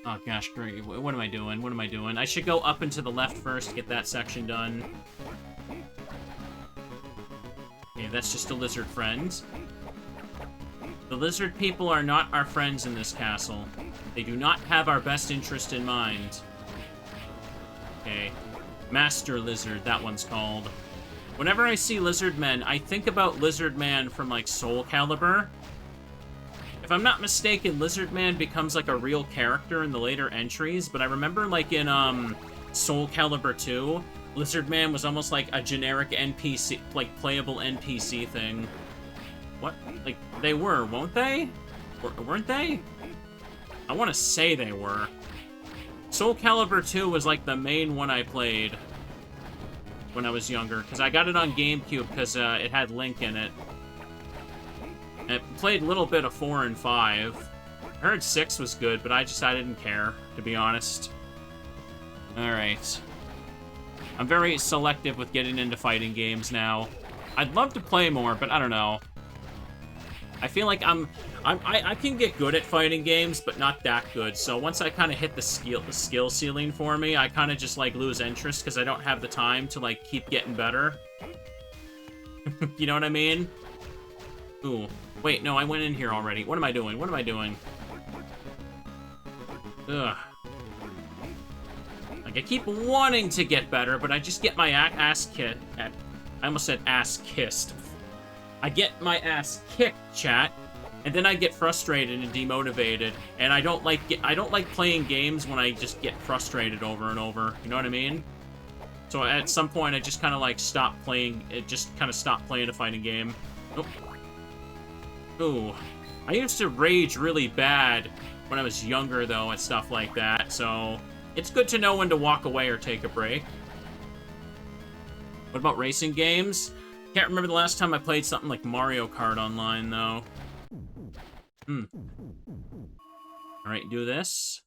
Oh gosh, great. What am I doing? What am I doing? I should go up and to the left first, get that section done. Okay, that's just a lizard friend. The lizard people are not our friends in this castle. They do not have our best interest in mind. Okay. Master Lizard, that one's called. Whenever I see lizard men, I think about Lizard Man from, like, Soul Calibur. If I'm not mistaken, Lizard Man becomes, like, a real character in the later entries, but I remember, like, in, Soul Calibur 2, Lizard Man was almost like a generic NPC, like, playable NPC thing. What? Like, they were, won't they? Weren't they? I want to say they were. Soul Calibur 2 was, like, the main one I played when I was younger, because I got it on GameCube because it had Link in it. I played a little bit of 4 and 5. I heard 6 was good, but I didn't care, to be honest. Alright. I'm very selective with getting into fighting games now. I'd love to play more, but I don't know. I feel like I can get good at fighting games, but not that good. So once I kind of hit the skill ceiling for me, I kind of just, like, lose interest because I don't have the time to, like, keep getting better. You know what I mean? Ooh. Wait, no, I went in here already. What am I doing? What am I doing? Ugh. Like, I keep wanting to get better, but I just get my ass kicked. I almost said ass kissed. I get my ass kicked, chat, and then I get frustrated and demotivated, and I don't like playing games when I just get frustrated over and over. You know what I mean? So at some point, I just kind of like stopped playing. It just kind of stopped playing a fighting game. Nope. Ooh, I used to rage really bad when I was younger, though, at stuff like that. So it's good to know when to walk away or take a break. What about racing games? Can't remember the last time I played something like Mario Kart online, though. Alright, do this.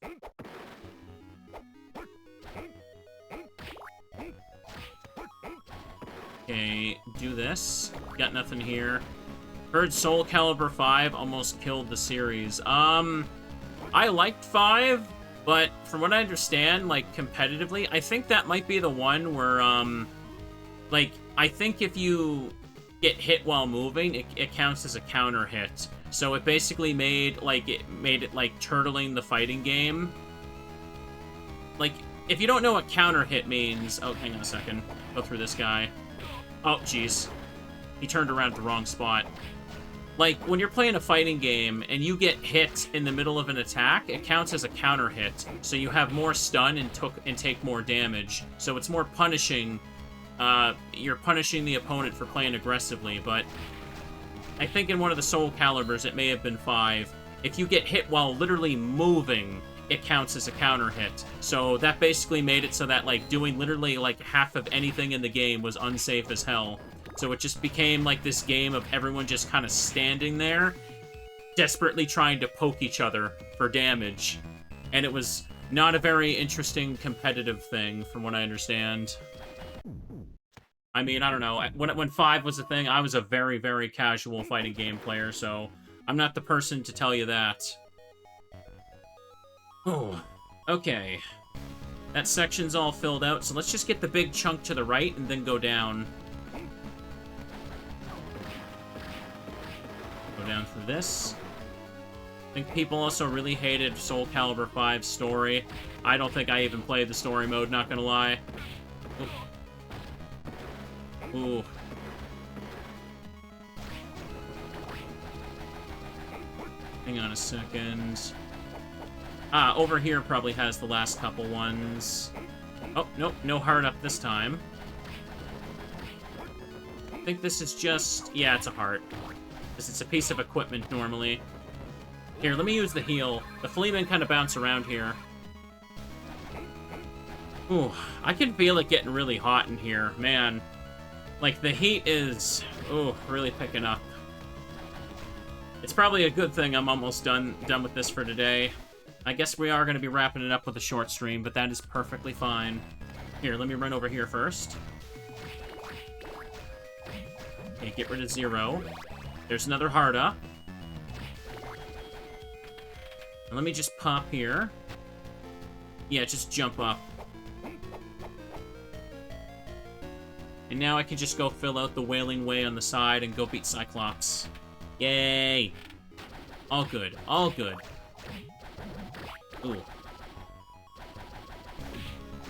Okay, do this. Got nothing here. Heard Soul Calibur 5 almost killed the series. I liked 5, but from what I understand, like, competitively, I think that might be the one where, like, I think if you get hit while moving, it counts as a counter hit. So it basically made it like turtling the fighting game. Like, if you don't know what counter hit means... Oh, hang on a second. Go through this guy. Oh, jeez. He turned around at the wrong spot. Like, when you're playing a fighting game and you get hit in the middle of an attack, it counts as a counter hit. So you have more stun and take more damage. So it's more punishing. You're punishing the opponent for playing aggressively, but I think in one of the Soul Caliburs it may have been 5. If you get hit while literally moving, it counts as a counter hit. So that basically made it so that, like, doing literally, like, half of anything in the game was unsafe as hell. So it just became, like, this game of everyone just kind of standing there, desperately trying to poke each other for damage. And it was not a very interesting competitive thing, from what I understand. I mean, I don't know. When 5 was a thing, I was a very, very casual fighting game player, so I'm not the person to tell you that. Oh, okay. That section's all filled out, so let's just get the big chunk to the right and then go down. Go down through this. I think people also really hated Soul Calibur 5's story. I don't think I even played the story mode, not gonna lie. Ooh. Hang on a second. Ah, over here probably has the last couple ones. Oh, nope, no heart up this time. I think this is just... Yeah, it's a heart. It's a piece of equipment normally. Here, let me use the heal. The Fleamen kind of bounce around here. Ooh, I can feel it getting really hot in here. Man. Like, the heat is, ooh, really picking up. It's probably a good thing I'm almost done with this for today. I guess we are going to be wrapping it up with a short stream, but that is perfectly fine. Here, let me run over here first. Okay, get rid of 0. There's another heart up. And let me just pop here. Yeah, just jump up. And now I can just go fill out the Wailing Way on the side and go beat Cyclops. Yay! All good. All good. Ooh.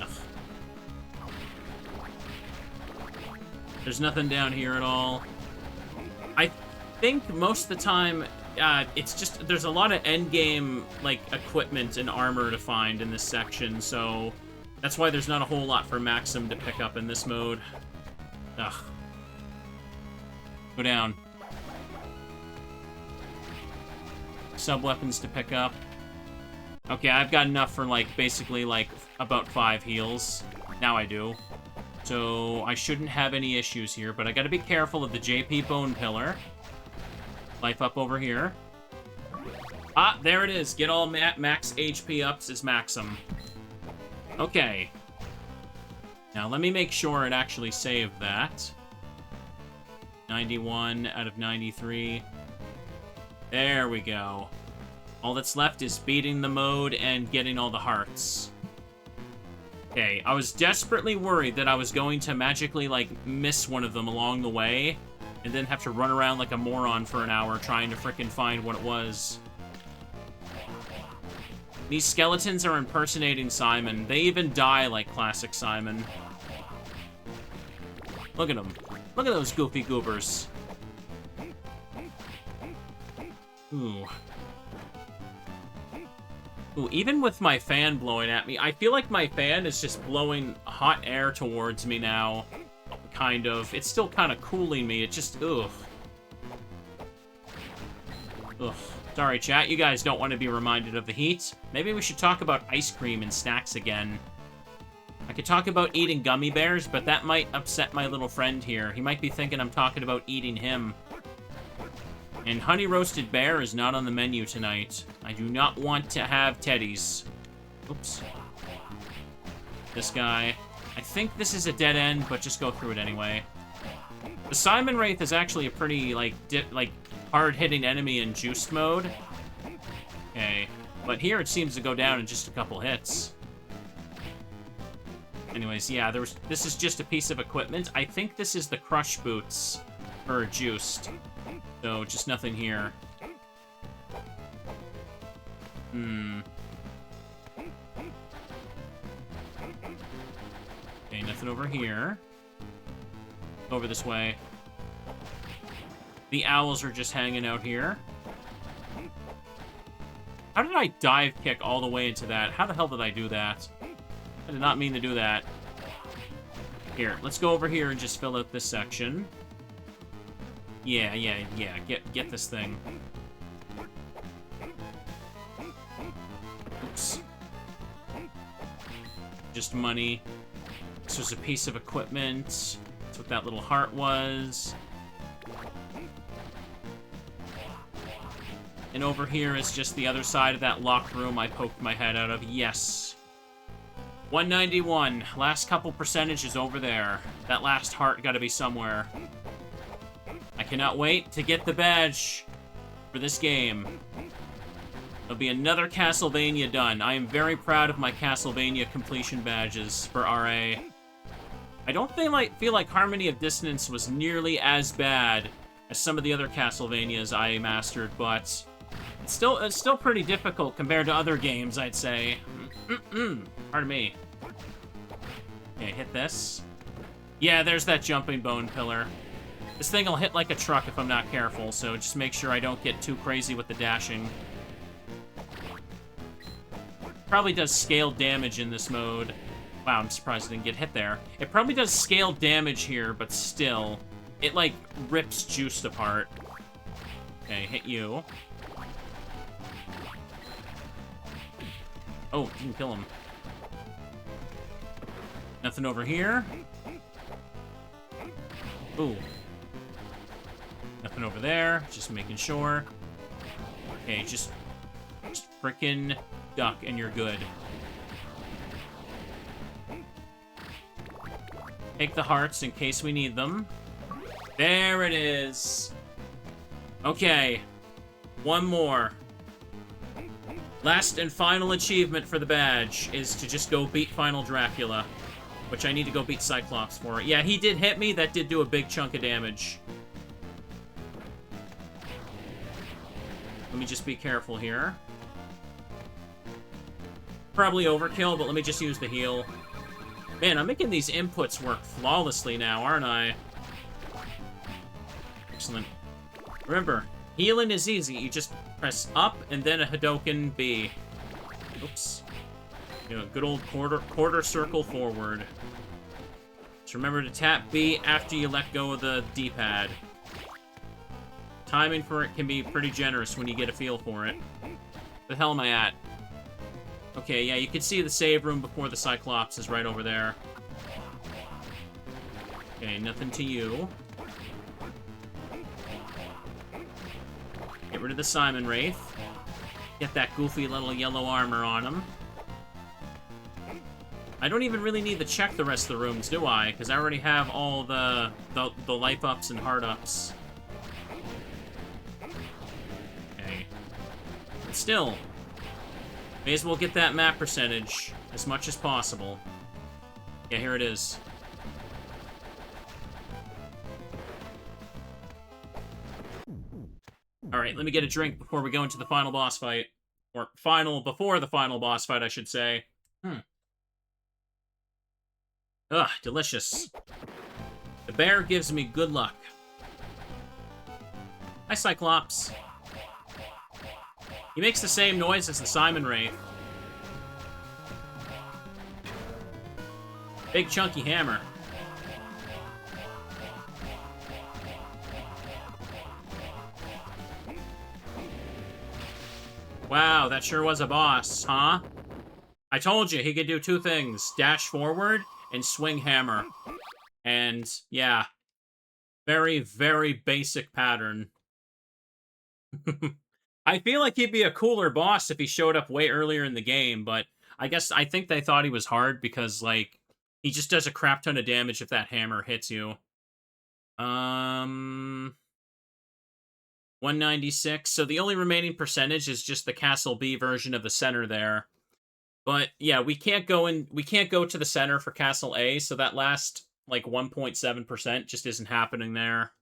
Ugh. There's nothing down here at all. I think most of the time, it's just, there's a lot of endgame, like, equipment and armor to find in this section, so that's why there's not a whole lot for Maxim to pick up in this mode. Ugh. Go down. Sub-weapons to pick up. Okay, I've got enough for, like, basically, like, about 5 heals. Now I do. So, I shouldn't have any issues here, but I gotta be careful of the JP Bone Pillar. Life up over here. Ah, there it is. Get all max HP ups is Maxim. Okay. Now, let me make sure it actually saved that. 91 out of 93. There we go. All that's left is beating the mode and getting all the hearts. Okay, I was desperately worried that I was going to magically, like, miss one of them along the way, and then have to run around like a moron for an hour trying to frickin' find what it was. These skeletons are impersonating Simon. They even die like classic Simon. Look at them. Look at those goofy goobers. Ooh. Ooh, even with my fan blowing at me, I feel like my fan is just blowing hot air towards me now. Kind of. It's still kind of cooling me. It just, ugh. Ugh. Sorry, chat. You guys don't want to be reminded of the heat. Maybe we should talk about ice cream and snacks again. I could talk about eating gummy bears, but that might upset my little friend here. He might be thinking I'm talking about eating him. And honey roasted bear is not on the menu tonight. I do not want to have teddies. Oops. This guy. I think this is a dead end, but just go through it anyway. The Simon Wraith is actually a pretty, like, hard-hitting enemy in juiced mode. Okay. But here it seems to go down in just a couple hits. Anyways, yeah, this is just a piece of equipment. I think this is the crush boots for juiced. So, just nothing here. Okay, nothing over here. Over this way. The owls are just hanging out here. How did I dive kick all the way into that? How the hell did I do that? I did not mean to do that. Here, let's go over here and just fill out this section. Yeah. Get this thing. Oops. Just money. This was a piece of equipment. That's what that little heart was. And over here is just the other side of that locked room I poked my head out of. Yes. 191. Last couple percentages over there. That last heart gotta be somewhere. I cannot wait to get the badge for this game. There'll be another Castlevania done. I am very proud of my Castlevania completion badges for RA. I don't feel like Harmony of Dissonance was nearly as bad as some of the other Castlevanias I mastered, but it's still pretty difficult compared to other games, I'd say. Pardon me. Okay, hit this. Yeah, there's that jumping bone pillar. This thing will hit like a truck if I'm not careful, so just make sure I don't get too crazy with the dashing. Probably does scale damage in this mode. Wow, I'm surprised I didn't get hit there. It probably does scale damage here, but still, it, like, rips Juiced apart. Okay, hit you. Oh, didn't kill him. Nothing over here. Ooh. Nothing over there. Just making sure. Okay, just frickin' duck, and you're good. Take the hearts in case we need them. There it is. Okay. One more. Last and final achievement for the badge is to just go beat Final Dracula. Which I need to go beat Cyclops for. Yeah, he did hit me. That did do a big chunk of damage. Let me just be careful here. Probably overkill, but let me just use the heal. Man, I'm making these inputs work flawlessly now, aren't I? Excellent. Remember, healing is easy. You just press up and then a Hadoken B. Oops. You know, good old quarter circle forward. Just remember to tap B after you let go of the D-pad. Timing for it can be pretty generous when you get a feel for it. Where the hell am I at? Okay, yeah, you can see the save room before the Cyclops is right over there. Okay, nothing to you. Get rid of the Simon Wraith. Get that goofy little yellow armor on him. I don't even really need to check the rest of the rooms, do I? Because I already have all the life ups and heart ups. Okay. But still, may as well get that map percentage as much as possible. Yeah, here it is. Alright, let me get a drink before we go into the final boss fight. Or before the final boss fight, I should say. Ugh, delicious. The bear gives me good luck. Hi, Cyclops. He makes the same noise as the Simon Wraith. Big chunky hammer. Wow, that sure was a boss, huh? I told you, he could do two things. Dash forward and swing hammer. And, yeah. Very, very basic pattern. I feel like he'd be a cooler boss if he showed up way earlier in the game, but I think they thought he was hard because, like, he just does a crap ton of damage if that hammer hits you. 196. So the only remaining percentage is just the Castle B version of the center there. But yeah, we can't go to the center for Castle A, so that last like 1.7% just isn't happening there.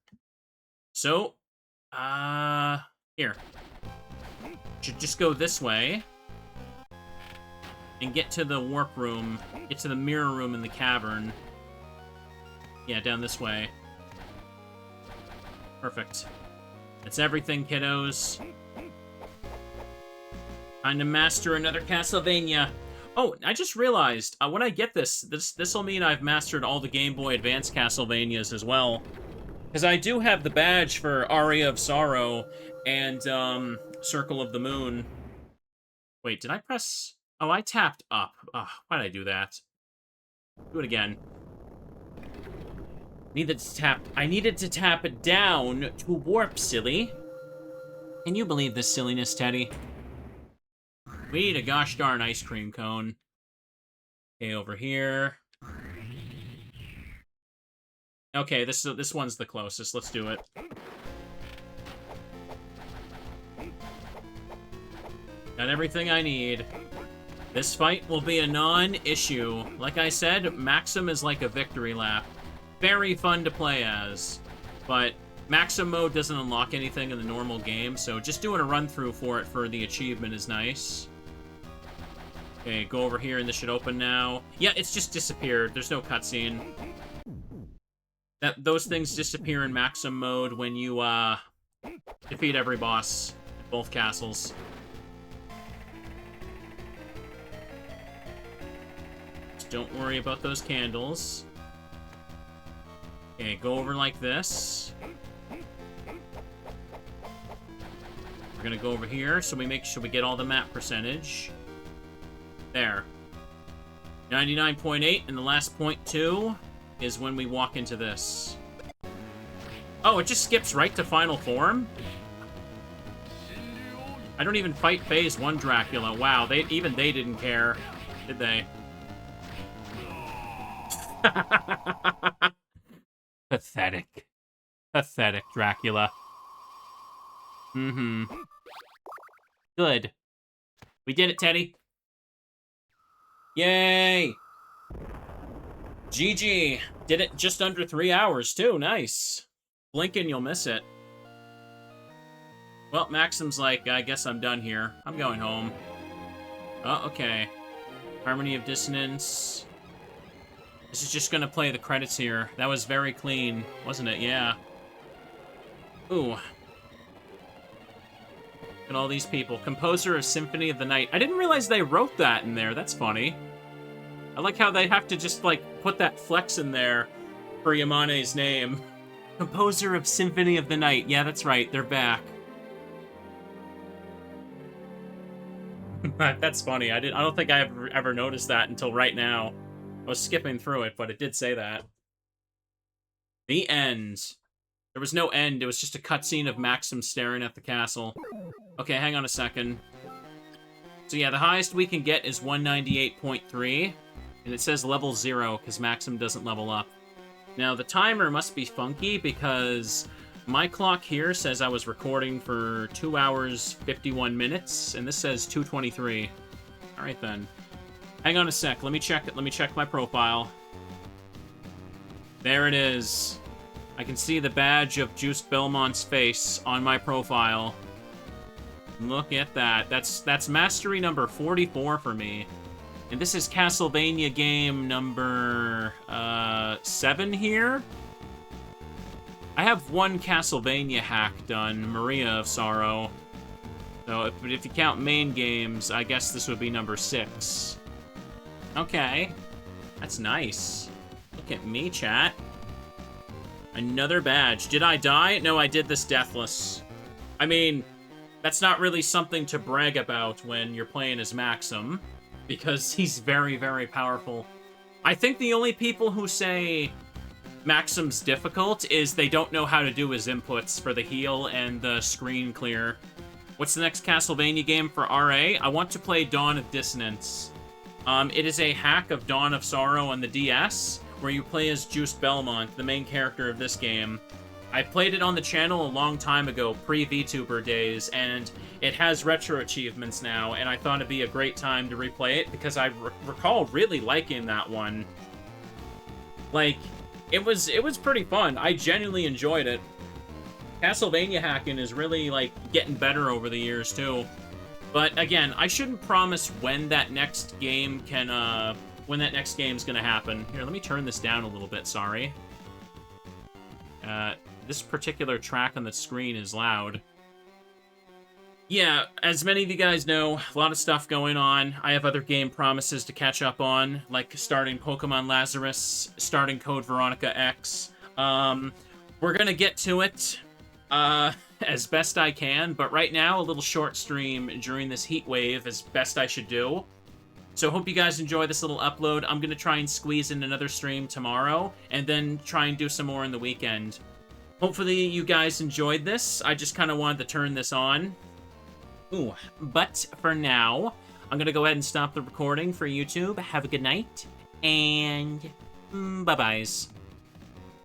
So, here. Should just go this way and get to the warp room, get to the mirror room in the cavern. Yeah, down this way. Perfect. That's everything, kiddos. Time to master another Castlevania. Oh, I just realized, when I get this will mean I've mastered all the Game Boy Advance Castlevanias as well. Because I do have the badge for Aria of Sorrow and, Circle of the Moon. Wait, did I press... Oh, I tapped up. Oh, why did I do that? Do it again. I needed to tap it down to warp, silly. Can you believe this silliness, Teddy? We need a gosh darn ice cream cone. Okay, over here. Okay, this one's the closest. Let's do it. Got everything I need. This fight will be a non-issue. Like I said, Maxim is like a victory lap. Very fun to play as. But Maxim Mode doesn't unlock anything in the normal game, so just doing a run-through for it for the achievement is nice. Okay, go over here and this should open now. Yeah, it's just disappeared. There's no cutscene. Those things disappear in Maxim Mode when you, defeat every boss at both castles. Just don't worry about those candles. Okay, go over like this. We're gonna go over here, so we make sure we get all the map percentage. There. 99.8, and the last 0.2 is when we walk into this. Oh, it just skips right to final form? I don't even fight Phase 1 Dracula. Wow, even they didn't care, did they? Pathetic. Pathetic, Dracula. Mm-hmm. Good. We did it, Teddy. Yay! GG. Did it just under 3 hours, too. Nice. Blink and you'll miss it. Well, Maxim's like, I guess I'm done here. I'm going home. Oh, okay. Harmony of Dissonance. This is just gonna play the credits here. That was very clean, wasn't it? Yeah. Ooh. Look at all these people. Composer of Symphony of the Night. I didn't realize they wrote that in there. That's funny. I like how they have to just, like, put that flex in there for Yamane's name. Composer of Symphony of the Night. Yeah, that's right. They're back. That's funny. I don't think I ever noticed that until right now. I was skipping through it, but it did say that. The end. There was no end. It was just a cutscene of Maxim staring at the castle. Okay, hang on a second. So yeah, the highest we can get is 198.3. And it says level 0, because Maxim doesn't level up. Now, the timer must be funky, because my clock here says I was recording for 2 hours, 51 minutes, and this says 2:23. Alright then. Hang on a sec, let me check it. Let me check my profile. There it is. I can see the badge of Juiced Belmont's face on my profile. Look at that. That's mastery number 44 for me. And this is Castlevania game number 7 here. I have one Castlevania hack done, Maria of Sorrow. So if you count main games, I guess this would be number 6. Okay. That's nice. Look at me, chat. Another badge. Did I die? No, I did this deathless. I mean, that's not really something to brag about when you're playing as Maxim, because he's very, very powerful. I think the only people who say Maxim's difficult is they don't know how to do his inputs for the heal and the screen clear. What's the next Castlevania game for RA? I want to play Dawn of Dissonance. It is a hack of Dawn of Sorrow on the DS, where you play as Juiced Belmont, the main character of this game. I played it on the channel a long time ago, pre-VTuber days, and it has retro achievements now, and I thought it'd be a great time to replay it, because I recall really liking that one. Like, it was pretty fun. I genuinely enjoyed it. Castlevania hacking is really, like, getting better over the years, too. But, again, I shouldn't promise when that next game can, when that next game's gonna happen. Here, let me turn this down a little bit, sorry. This particular track on the screen is loud. Yeah, as many of you guys know, a lot of stuff going on. I have other game promises to catch up on, like starting Pokemon Lazarus, starting Code Veronica X. We're gonna get to it as best I can, but right now, a little short stream during this heat wave is best I should do. So hope you guys enjoy this little upload. I'm gonna try and squeeze in another stream tomorrow, and then try and do some more in the weekend. Hopefully you guys enjoyed this. I just kind of wanted to turn this on. Ooh, but for now, I'm gonna go ahead and stop the recording for YouTube. Have a good night, and bye-byes.